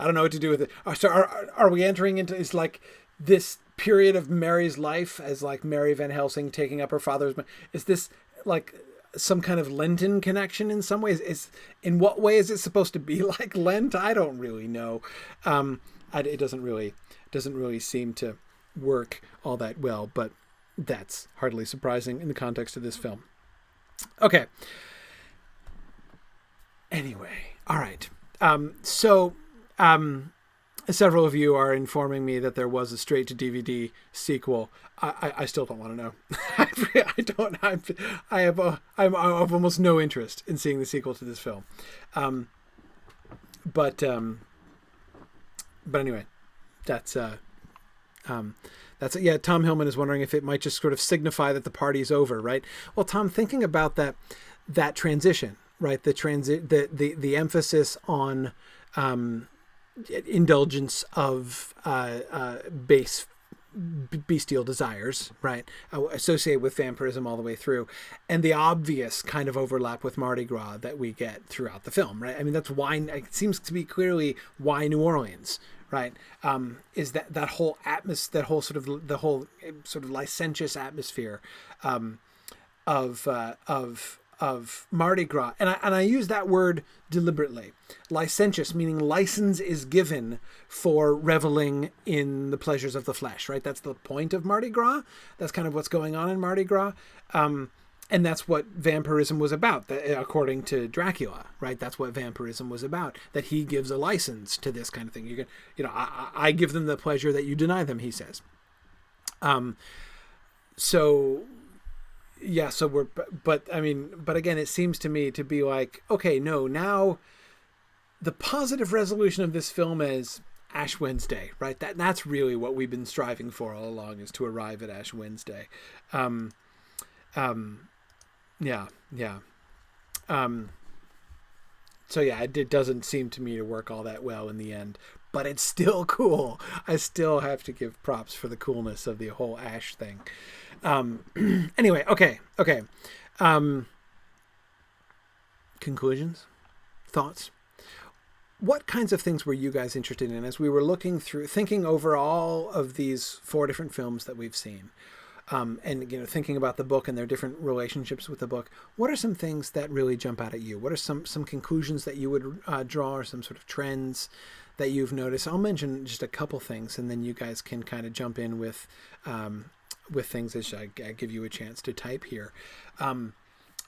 S1: don't know what to do with it. So are we entering into? It's like this period of Mary's life as like Mary Van Helsing taking up her father's. Is this like some kind of Lenten connection in some ways? In what way is it supposed to be like Lent? I don't really know. It doesn't really seem to work all that well, but that's hardly surprising in the context of this film. Okay. Anyway, all right. Several of you are informing me that there was a straight to DVD sequel. I still don't want to know. I don't. I have almost no interest in seeing the sequel to this film. But anyway, that's it. Yeah, Tom Hillman is wondering if it might just sort of signify that the party's over, right? Well, Tom, thinking about that transition, right? The emphasis on indulgence of bestial desires, right, associated with vampirism all the way through, and the obvious kind of overlap with Mardi Gras that we get throughout the film, right? I mean, that's why it seems to be clearly why New Orleans, right? Is that whole atmosphere, the whole sort of licentious atmosphere of Mardi Gras, and I use that word deliberately. Licentious, meaning license is given for reveling in the pleasures of the flesh, right? That's the point of Mardi Gras. That's kind of what's going on in Mardi Gras. And that's what vampirism was about, according to Dracula, right? That's what vampirism was about, that he gives a license to this kind of thing. You can, I give them the pleasure that you deny them, he says. But again, it seems to me to be like, okay, no, now the positive resolution of this film is Ash Wednesday, right? That's really what we've been striving for all along, is to arrive at Ash Wednesday. It doesn't seem to me to work all that well in the end, but it's still cool. I still have to give props for the coolness of the whole Ash thing. Anyway, okay. Conclusions? Thoughts? What kinds of things were you guys interested in as we were thinking over all of these 4 different films that we've seen? And thinking about the book and their different relationships with the book, what are some things that really jump out at you? What are some conclusions that you would draw, or some sort of trends that you've noticed? I'll mention just a couple things, and then you guys can kind of jump in with things as I give you a chance to type here.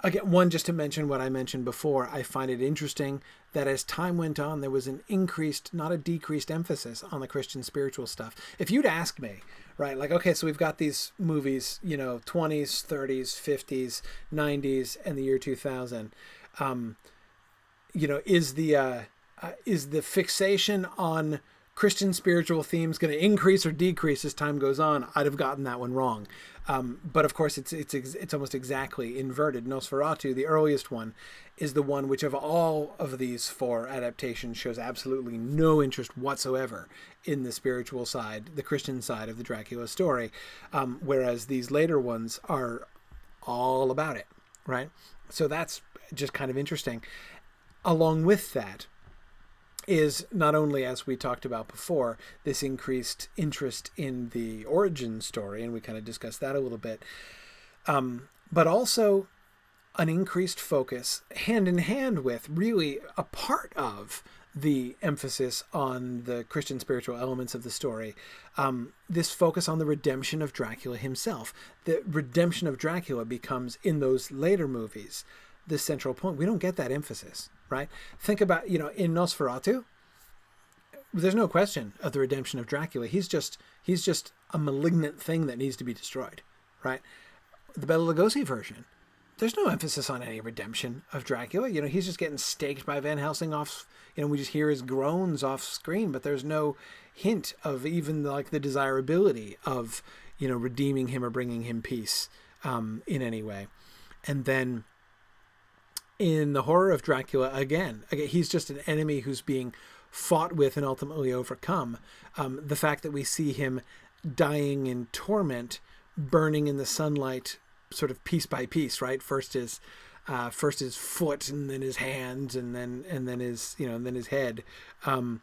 S1: again, one, just to mention what I mentioned before, I find it interesting that as time went on, there was an increased, not a decreased emphasis on the Christian spiritual stuff. If you'd asked me, right, like, okay, so we've got these movies, 20s, 30s, 50s, 90s, and the year 2000. Is the fixation on Christian spiritual themes going to increase or decrease as time goes on? I'd have gotten that one wrong. But of course, it's almost exactly inverted. Nosferatu, the earliest one, is the one which of all of these four adaptations shows absolutely no interest whatsoever in the spiritual side, the Christian side of the Dracula story, whereas these later ones are all about it, right? So that's just kind of interesting. Along with that is not only, as we talked about before, this increased interest in the origin story, and we kind of discussed that a little bit, but also an increased focus, hand in hand with, really a part of the emphasis on the Christian spiritual elements of the story, this focus on the redemption of Dracula himself. The redemption of Dracula becomes, in those later movies, the central point. We don't get that emphasis, right? Think about, in Nosferatu, there's no question of the redemption of Dracula. He's just a malignant thing that needs to be destroyed, right? The Bela Lugosi version, there's no emphasis on any redemption of Dracula. He's just getting staked by Van Helsing off, we just hear his groans off screen, but there's no hint of even like the desirability of, redeeming him or bringing him peace in any way. And then in the horror of Dracula, again, he's just an enemy who's being fought with and ultimately overcome. The fact that we see him dying in torment, burning in the sunlight, sort of piece by piece, right? First his foot, and then his hands, and then his and then his head, again,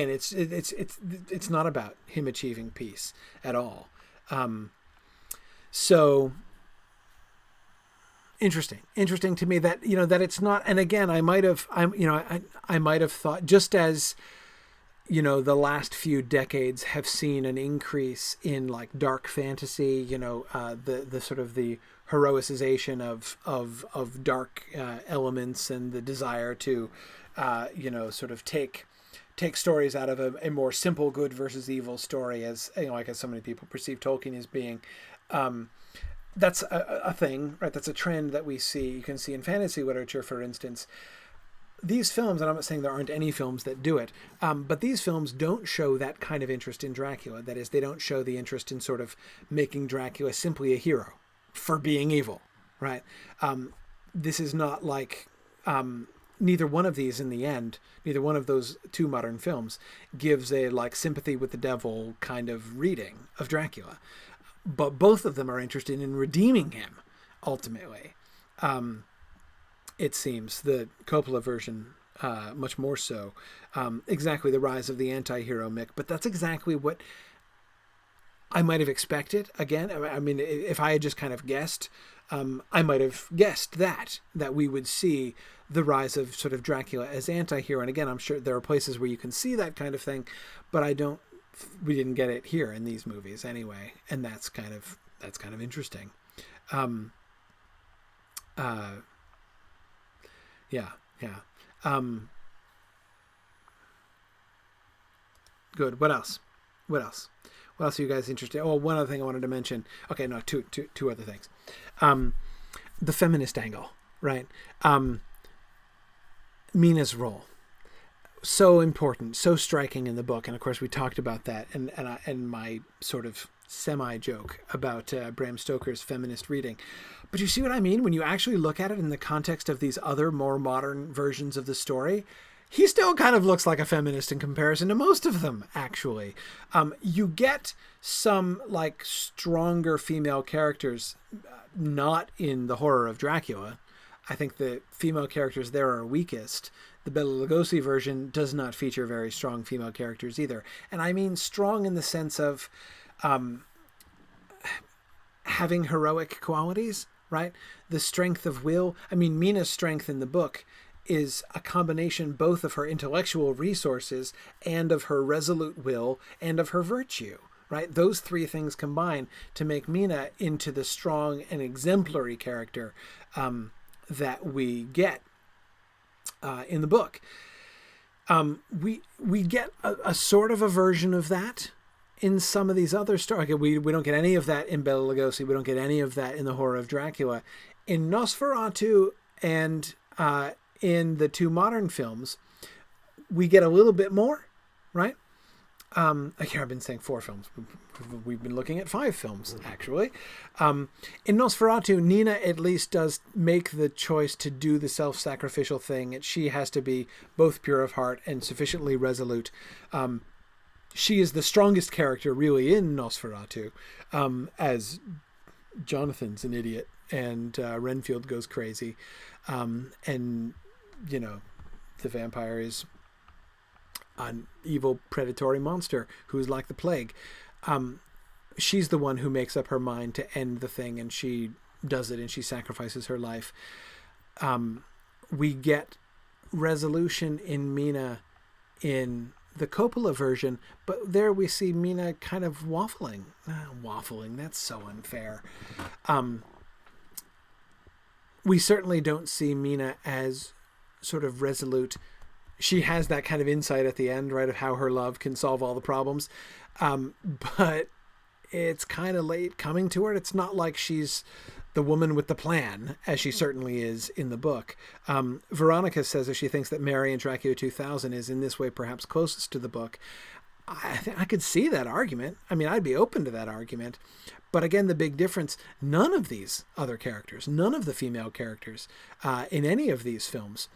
S1: it's not about him achieving peace at all. So interesting to me that, that it's not, and again, I might have thought, just as, the last few decades have seen an increase in like dark fantasy, the sort of the heroicization of dark elements, and the desire to, sort of take stories out of a more simple good versus evil story, as like as so many people perceive Tolkien as being. That's a thing, right? That's a trend that we see. You can see in fantasy literature, for instance. These films, and I'm not saying there aren't any films that do it, but these films don't show that kind of interest in Dracula. That is, they don't show the interest in sort of making Dracula simply a hero for being evil, right? This is not like, neither one of these in the end, neither one of those two modern films gives a like sympathy with the devil kind of reading of Dracula. But both of them are interested in redeeming him, ultimately. It seems the Coppola version, much more so. Exactly the rise of the anti-hero Mick, but that's exactly what I might have expected. Again, I mean, if I had just kind of guessed, I might have guessed that we would see the rise of sort of Dracula as anti-hero. And again, I'm sure there are places where you can see that kind of thing, but we didn't get it here in these movies anyway, and that's kind of interesting. Good. What else are you guys interested in? Oh, one other thing I wanted to mention. Okay, no, two other things. The feminist angle, right? Mina's role. So important, so striking in the book, and of course we talked about that, and my sort of semi-joke about Bram Stoker's feminist reading. But you see what I mean? When you actually look at it in the context of these other more modern versions of the story, he still kind of looks like a feminist in comparison to most of them, actually. You get some like stronger female characters, not in the horror of Dracula. I think the female characters there are weakest. The Bela Lugosi version does not feature very strong female characters either. And I mean strong in the sense of having heroic qualities, right? The strength of will. I mean, Mina's strength in the book is a combination both of her intellectual resources and of her resolute will and of her virtue, right? Those three things combine to make Mina into the strong and exemplary character that we get in the book. We get a sort of a version of that in some of these other stories. We don't get any of that in Bela Lugosi. We don't get any of that in The Horror of Dracula. In Nosferatu and in the two modern films, we get a little bit more, right? I've been saying 4 films. We've been looking at 5 films, actually. In Nosferatu, Nina at least does make the choice to do the self-sacrificial thing. She has to be both pure of heart and sufficiently resolute. She is the strongest character, really, in Nosferatu, as Jonathan's an idiot and Renfield goes crazy. And, the vampire is an evil predatory monster who's like the plague. She's the one who makes up her mind to end the thing, and she does it, and she sacrifices her life. We get resolution in Mina in the Coppola version, but there we see Mina kind of waffling. Waffling, that's so unfair. We certainly don't see Mina as sort of resolute. She has that kind of insight at the end, right, of how her love can solve all the problems. But it's kind of late coming to her. It's not like she's the woman with the plan, as she certainly is in the book. Veronica says that she thinks that Mary in Dracula 2000 is in this way perhaps closest to the book. I could see that argument. I mean, I'd be open to that argument. But again, the big difference, none of these other characters, none of the female characters in any of these films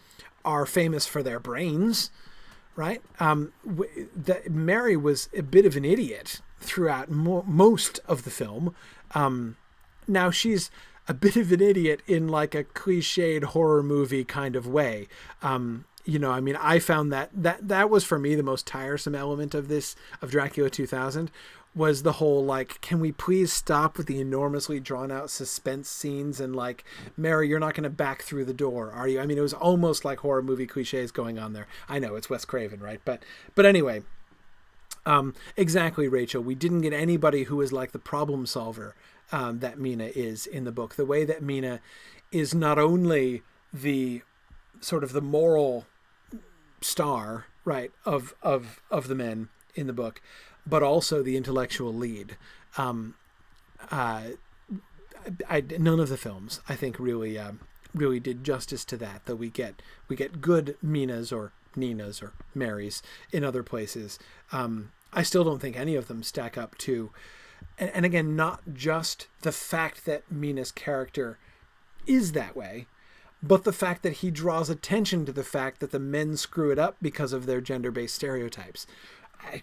S1: are famous for their brains, right? Mary was a bit of an idiot throughout most of the film. Now she's a bit of an idiot in like a cliched horror movie kind of way. I found that was for me the most tiresome element of Dracula 2000 was the whole, like, can we please stop with the enormously drawn out suspense scenes and like, Mary, you're not going to back through the door, are you? I mean, it was almost like horror movie cliches going on there. I know it's Wes Craven, right? But anyway, exactly, Rachel. We didn't get anybody who is like the problem solver that Mina is in the book. The way that Mina is not only the sort of the moral star, right, of the men in the book, but also the intellectual lead. None of the films, I think, really did justice to that. Though we get good Minas or Ninas or Marys in other places. I still don't think any of them stack up to. And again, not just the fact that Mina's character is that way, but the fact that he draws attention to the fact that the men screw it up because of their gender-based stereotypes.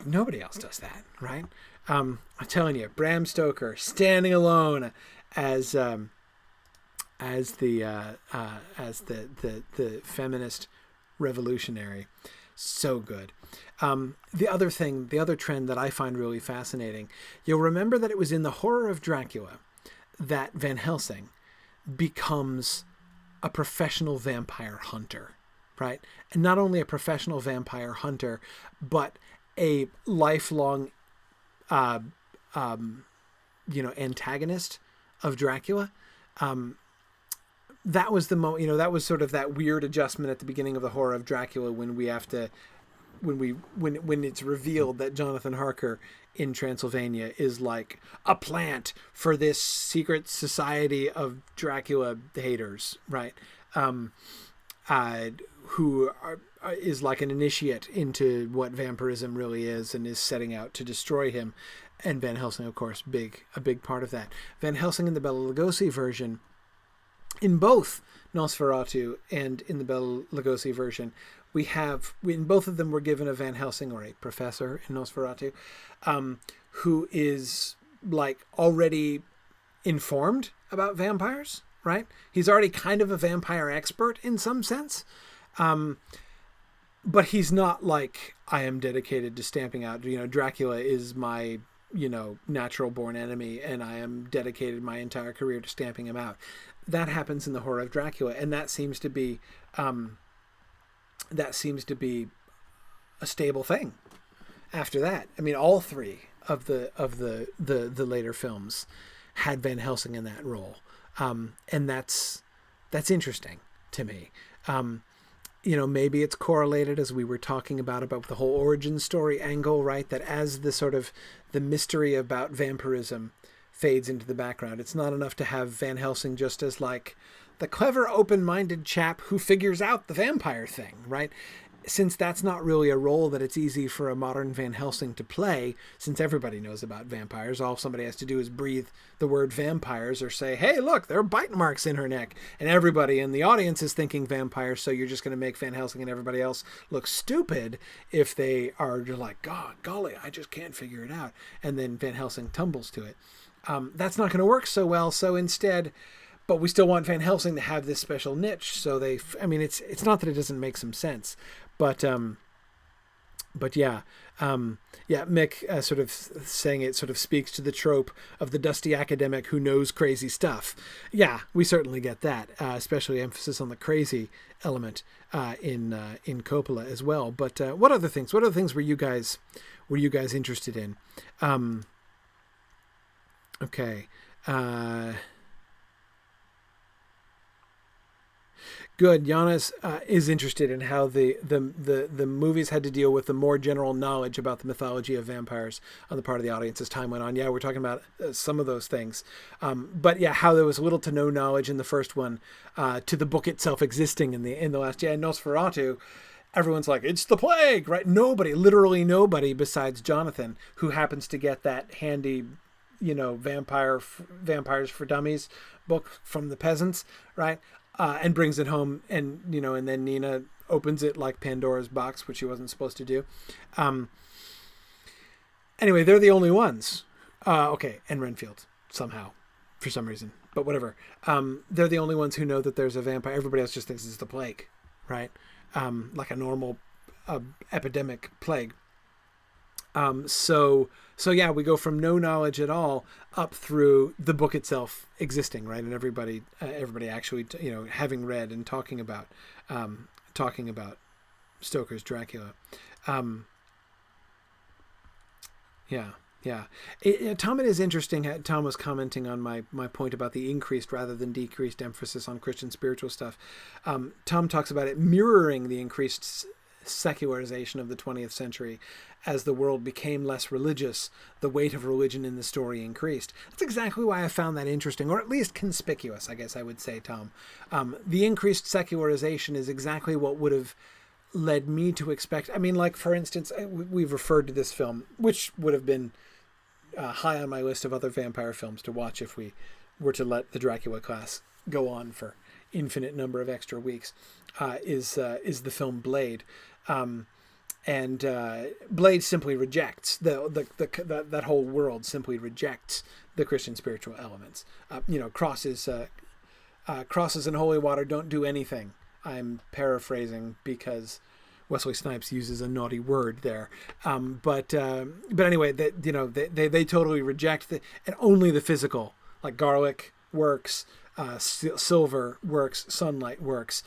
S1: Nobody else does that, right? I'm telling you, Bram Stoker standing alone as the feminist revolutionary, so good. The other trend that I find really fascinating, you'll remember that it was in The Horror of Dracula that Van Helsing becomes a professional vampire hunter, right? And not only a professional vampire hunter, but a lifelong, antagonist of Dracula. That was that was sort of that weird adjustment at the beginning of The Horror of Dracula when it's revealed that Jonathan Harker in Transylvania is like a plant for this secret society of Dracula haters, right? Who is like an initiate into what vampirism really is and is setting out to destroy him. And Van Helsing, of course, a big part of that. Van Helsing in the Bela Lugosi version, in both Nosferatu and in the Bela Lugosi version, in both of them we're given a Van Helsing, or a professor in Nosferatu, who is like already informed about vampires, right? He's already kind of a vampire expert in some sense. But he's not like, I am dedicated to stamping out, Dracula is my, natural born enemy, and I am dedicated my entire career to stamping him out. That happens in The Horror of Dracula, and that seems to be a stable thing after that. I mean, all three the later films had Van Helsing in that role, and that's interesting to me. Maybe it's correlated, as we were talking about the whole origin story angle, right? That as the sort of the mystery about vampirism fades into the background, it's not enough to have Van Helsing just as like the clever, open-minded chap who figures out the vampire thing, right? Since that's not really a role that it's easy for a modern Van Helsing to play, since everybody knows about vampires, all somebody has to do is breathe the word vampires or say, hey, look, there are bite marks in her neck. And everybody in the audience is thinking vampires, so you're just going to make Van Helsing and everybody else look stupid if they are just like, God, golly, I just can't figure it out. And then Van Helsing tumbles to it. That's not going to work so well, so instead... But we still want Van Helsing to have this special niche, so it's not that it doesn't make some sense, but yeah, Mick sort of saying it sort of speaks to the trope of the dusty academic who knows crazy stuff. Yeah, we certainly get that, especially emphasis on the crazy element in Coppola as well. But what other things were you guys interested in? Okay. Good. Giannis is interested in how the movies had to deal with the more general knowledge about the mythology of vampires on the part of the audience as time went on. Yeah, we're talking about some of those things. But yeah, how there was little to no knowledge in the first one to the book itself existing in the last. Yeah, Nosferatu, everyone's like, it's the plague, right? Literally nobody besides Jonathan, who happens to get that handy, Vampires for Dummies book from the peasants, right? And brings it home, and and then Nina opens it like Pandora's box, which she wasn't supposed to do. Anyway, they're the only ones. Okay, and Renfield somehow, for some reason, but whatever. They're the only ones who know that there's a vampire. Everybody else just thinks it's the plague, right? Like a normal epidemic plague. So yeah, we go from no knowledge at all up through the book itself existing, right? And everybody actually, having read and talking about Stoker's Dracula. Yeah. Tom, it is interesting. Tom was commenting on my point about the increased rather than decreased emphasis on Christian spiritual stuff. Tom talks about it mirroring the increased secularization of the 20th century. As the world became less religious, the weight of religion in the story increased. That's exactly why I found that interesting, or at least conspicuous, I guess I would say, Tom. The increased secularization is exactly what would have led me to expect. I mean, like, for instance, we've referred to this film, which would have been high on my list of other vampire films to watch if we were to let the Dracula class go on for infinite number of extra weeks, is the film Blade. And Blade simply rejects that whole world simply rejects the Christian spiritual elements. Crosses and holy water don't do anything. I'm paraphrasing because Wesley Snipes uses a naughty word there. But anyway, they totally reject and only the physical, like garlic works. Silver works, sunlight works.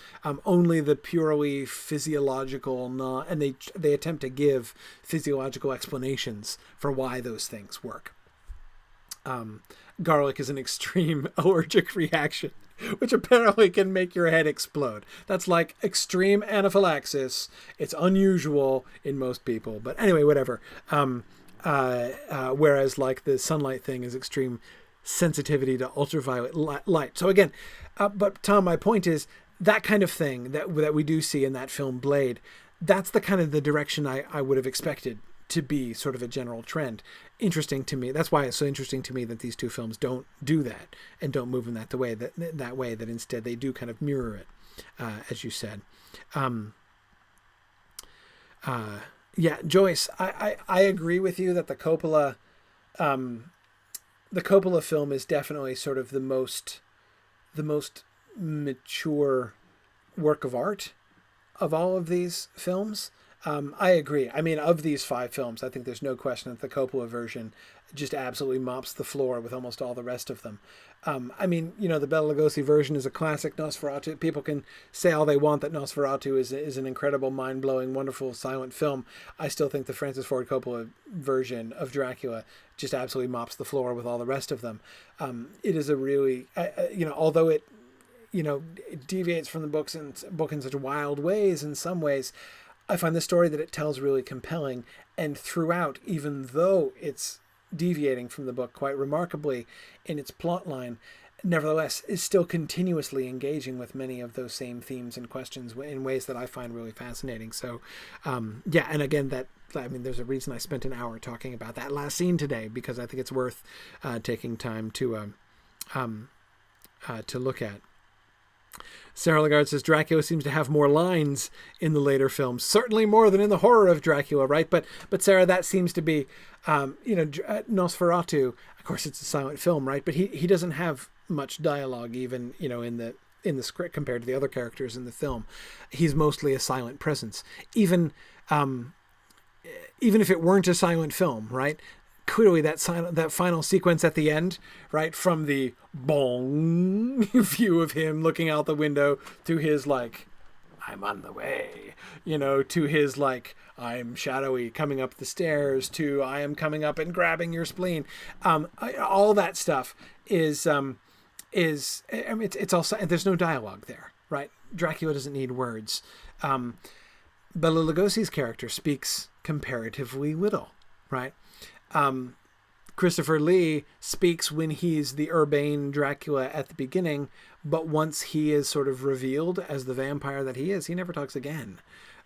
S1: Only the purely physiological, and they attempt to give physiological explanations for why those things work. Garlic is an extreme allergic reaction, which apparently can make your head explode. That's like extreme anaphylaxis. It's unusual in most people, but anyway, whatever. Whereas like the sunlight thing is extreme sensitivity to ultraviolet light. So again, but Tom, my point is that kind of thing that we do see in that film Blade, that's the kind of the direction I would have expected to be sort of a general trend. Interesting to me. That's why it's so interesting to me that these two films don't do that and don't move in that way, that instead they do kind of mirror it, as you said. Yeah, Joyce, I agree with you that the Coppola film is definitely sort of the most mature work of art of all of these films. I agree. I mean, of these 5 films, I think there's no question that the Coppola version just absolutely mops the floor with almost all the rest of them. I mean, the Bela Lugosi version is a classic Nosferatu. People can say all they want that Nosferatu is an incredible, mind-blowing, wonderful silent film. I still think the Francis Ford Coppola version of Dracula just absolutely mops the floor with all the rest of them. It is a really, although it deviates from the book in such wild ways in some ways, I find the story that it tells really compelling, and throughout, even though it's deviating from the book quite remarkably in its plot line, nevertheless is still continuously engaging with many of those same themes and questions in ways that I find really fascinating. So, and again, there's a reason I spent an hour talking about that last scene today, because I think it's worth taking time to look at. Sarah Lagarde says Dracula seems to have more lines in the later films, certainly more than in the horror of Dracula, right? But Sarah, that seems to be, Nosferatu. Of course, it's a silent film, right? But he doesn't have much dialogue, even in the script compared to the other characters in the film. He's mostly a silent presence. Even if it weren't a silent film, right? Clearly that final sequence at the end, right, from the bong view of him looking out the window to his I'm on the way, to his I'm shadowy coming up the stairs, to I am coming up and grabbing your spleen. All that stuff is it's also, there's no dialogue there, right? Dracula doesn't need words. Bela Lugosi's character speaks comparatively little, right? Christopher Lee speaks when he's the urbane Dracula at the beginning, but once he is sort of revealed as the vampire that he is, he never talks again,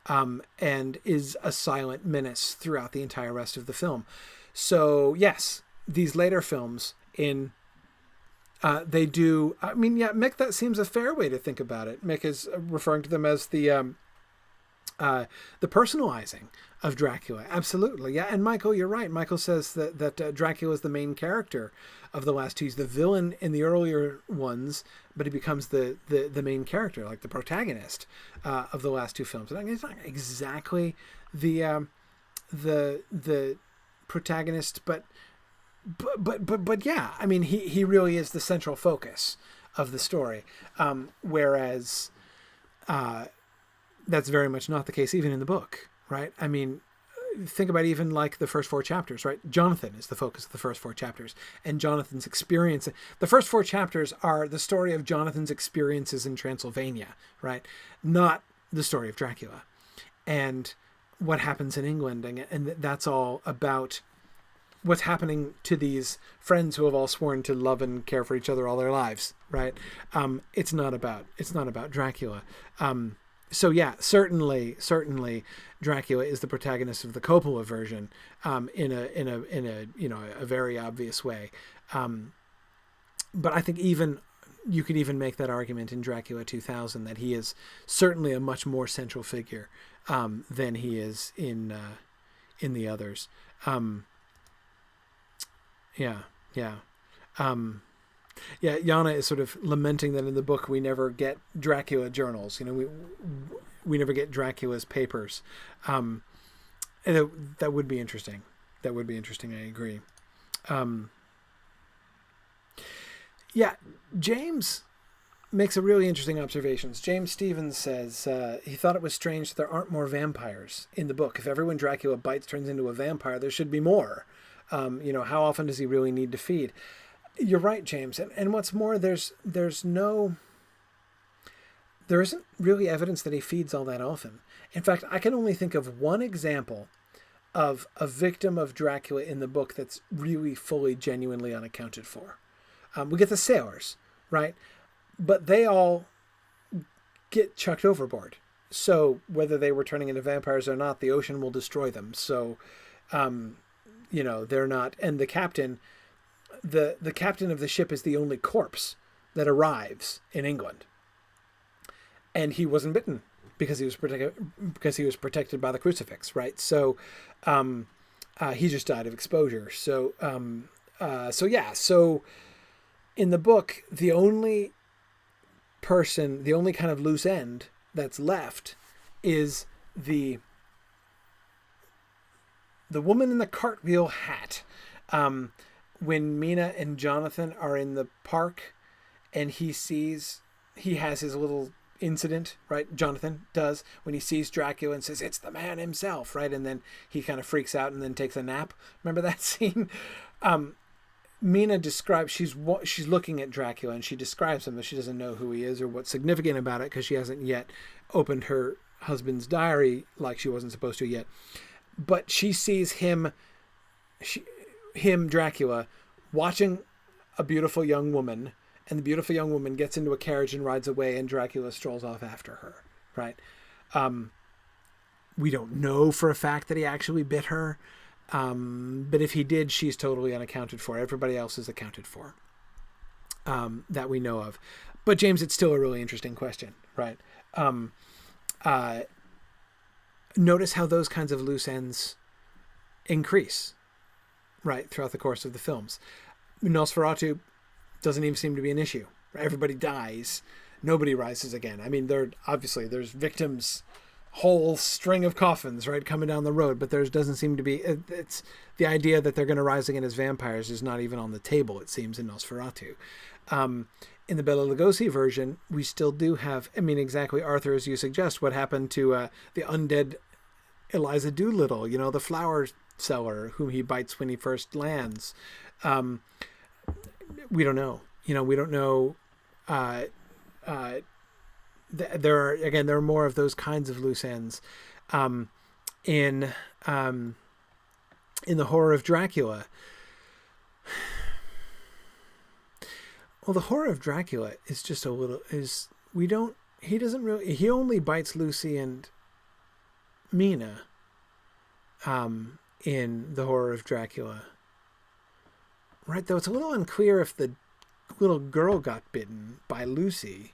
S1: and is a silent menace throughout the entire rest of the film. So yes, these later films they do. I mean, yeah, Mick, that seems a fair way to think about it. Mick is referring to them as the personalizing of Dracula. Absolutely. Yeah. And Michael, you're right. Michael says that Dracula is the main character of the last two. He's the villain in the earlier ones, but he becomes the main character, like the protagonist of the last two films. And it's not exactly the protagonist, but yeah, I mean, he really is the central focus of the story. Whereas, that's very much not the case even in the book, right? I mean, think about even the first four chapters, right? Jonathan is the focus of the first four chapters, and Jonathan's experience. The first four chapters are the story of Jonathan's experiences in Transylvania, right? Not the story of Dracula and what happens in England. And that's all about what's happening to these friends who have all sworn to love and care for each other all their lives, right? It's not about Dracula. So yeah, certainly Dracula is the protagonist of the Coppola version, in a very obvious way. But I think you could even make that argument in Dracula 2000 that he is certainly a much more central figure than he is in the others. Yana is sort of lamenting that in the book we never get Dracula journals. We never get Dracula's papers. And that would be interesting. I agree. James makes a really interesting observation. James Stevens says he thought it was strange that there aren't more vampires in the book. If everyone Dracula bites turns into a vampire, there should be more. How often does he really need to feed? You're right, James. And what's more, there isn't really evidence that he feeds all that often. In fact, I can only think of one example of a victim of Dracula in the book that's really fully, genuinely unaccounted for. We get the sailors, right? But they all get chucked overboard. So whether they were turning into vampires or not, the ocean will destroy them. So, they're not. And the captain... The captain of the ship is the only corpse that arrives in England, and he wasn't bitten because he was protected by the crucifix, right? So he just died of exposure. So in the book, the only kind of loose end that's left is the woman in the cartwheel hat. When Mina and Jonathan are in the park and he has his little incident, right? Jonathan does, when he sees Dracula and says, "It's the man himself," right? And then he kind of freaks out and then takes a nap. Remember that scene? Mina describes, she's looking at Dracula and she describes him, but she doesn't know who he is or what's significant about it because she hasn't yet opened her husband's diary like she wasn't supposed to yet. But she sees him, Dracula, watching a beautiful young woman, and the beautiful young woman gets into a carriage and rides away, and Dracula strolls off after her, right? We don't know for a fact that he actually bit her, but if he did, she's totally unaccounted for. Everybody else is accounted for, that we know of. But James, it's still a really interesting question, right? Notice how those kinds of loose ends increase, right, throughout the course of the films. Nosferatu doesn't even seem to be an issue. Everybody dies. Nobody rises again. I mean, there's victims, whole string of coffins, right, coming down the road, but there doesn't seem to be, it's the idea that they're going to rise again as vampires is not even on the table, it seems, in Nosferatu. In the Bela Lugosi version, we still do have, I mean, exactly, Arthur, as you suggest, what happened to the undead Eliza Doolittle, the flower seller whom he bites when he first lands. We don't know. We don't know. There are more of those kinds of loose ends. In the horror of Dracula. Well, the horror of Dracula is just he only bites Lucy and Mina, in the horror of Dracula. Right, though it's a little unclear if the little girl got bitten by Lucy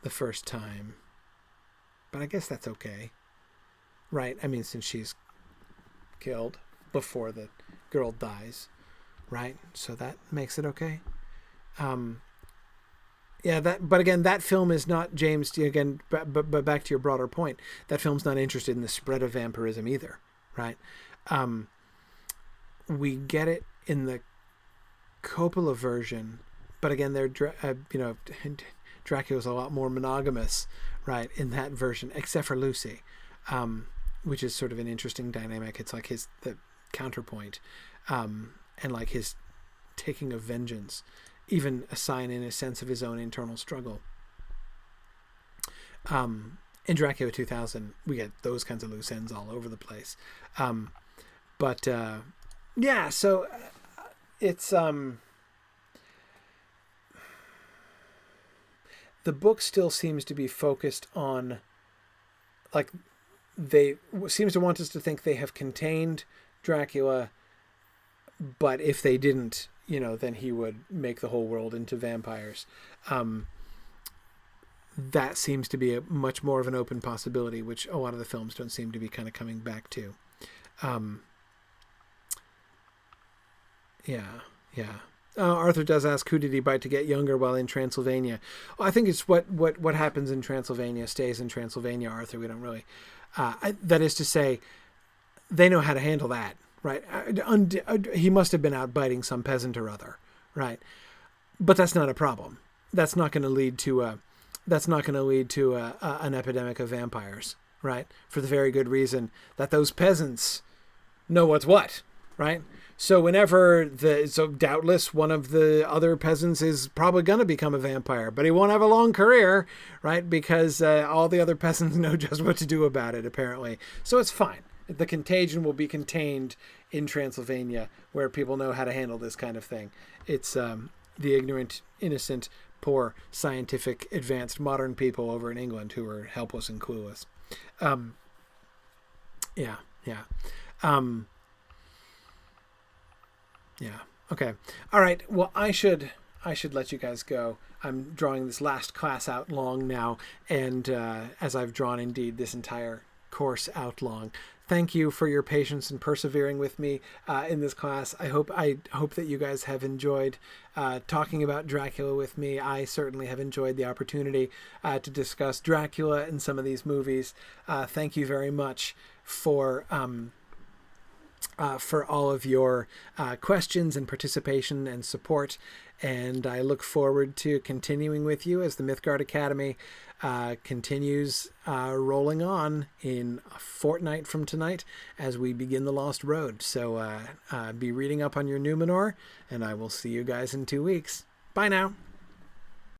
S1: the first time. But I guess that's okay. Right, I mean, since she's killed before the girl dies. Right, so that makes it okay. But again, that film is not, James, again, but back to your broader point, that film's not interested in the spread of vampirism either, right? We get it in the Coppola version, but again, Dracula's a lot more monogamous, right, in that version, except for Lucy, which is sort of an interesting dynamic. It's like the counterpoint, and like his taking of vengeance, even a sign in a sense of his own internal struggle. In Dracula 2000, we get those kinds of loose ends all over the place. So it's the book still seems to be focused on, like, seems to want us to think they have contained Dracula, but if they didn't, then he would make the whole world into vampires. That seems to be a much more of an open possibility, which a lot of the films don't seem to be kind of coming back to. Arthur does ask, who did he bite to get younger while in Transylvania? Well, I think it's what happens in Transylvania stays in Transylvania, Arthur. We don't really... that is to say, they know how to handle that, right? He must have been out biting some peasant or other, right? But that's not a problem. That's not going to lead to an epidemic of vampires, right? For the very good reason that those peasants know what's what, right? So doubtless one of the other peasants is probably going to become a vampire, but he won't have a long career, right? Because all the other peasants know just what to do about it, apparently. So it's fine. The contagion will be contained in Transylvania, where people know how to handle this kind of thing. It's the ignorant, innocent, poor, scientific, advanced, modern people over in England who are helpless and clueless. Okay. All right. Well, I should let you guys go. I'm drawing this last class out long now, and as I've drawn indeed this entire course out long. Thank you for your patience and persevering with me in this class. I hope that you guys have enjoyed talking about Dracula with me. I certainly have enjoyed the opportunity to discuss Dracula in some of these movies. Thank you very much for for all of your questions and participation and support. And I look forward to continuing with you as the Mythgard Academy continues rolling on in a fortnight from tonight as we begin the Lost Road. So be reading up on your Numenor, and I will see you guys in 2 weeks. Bye now.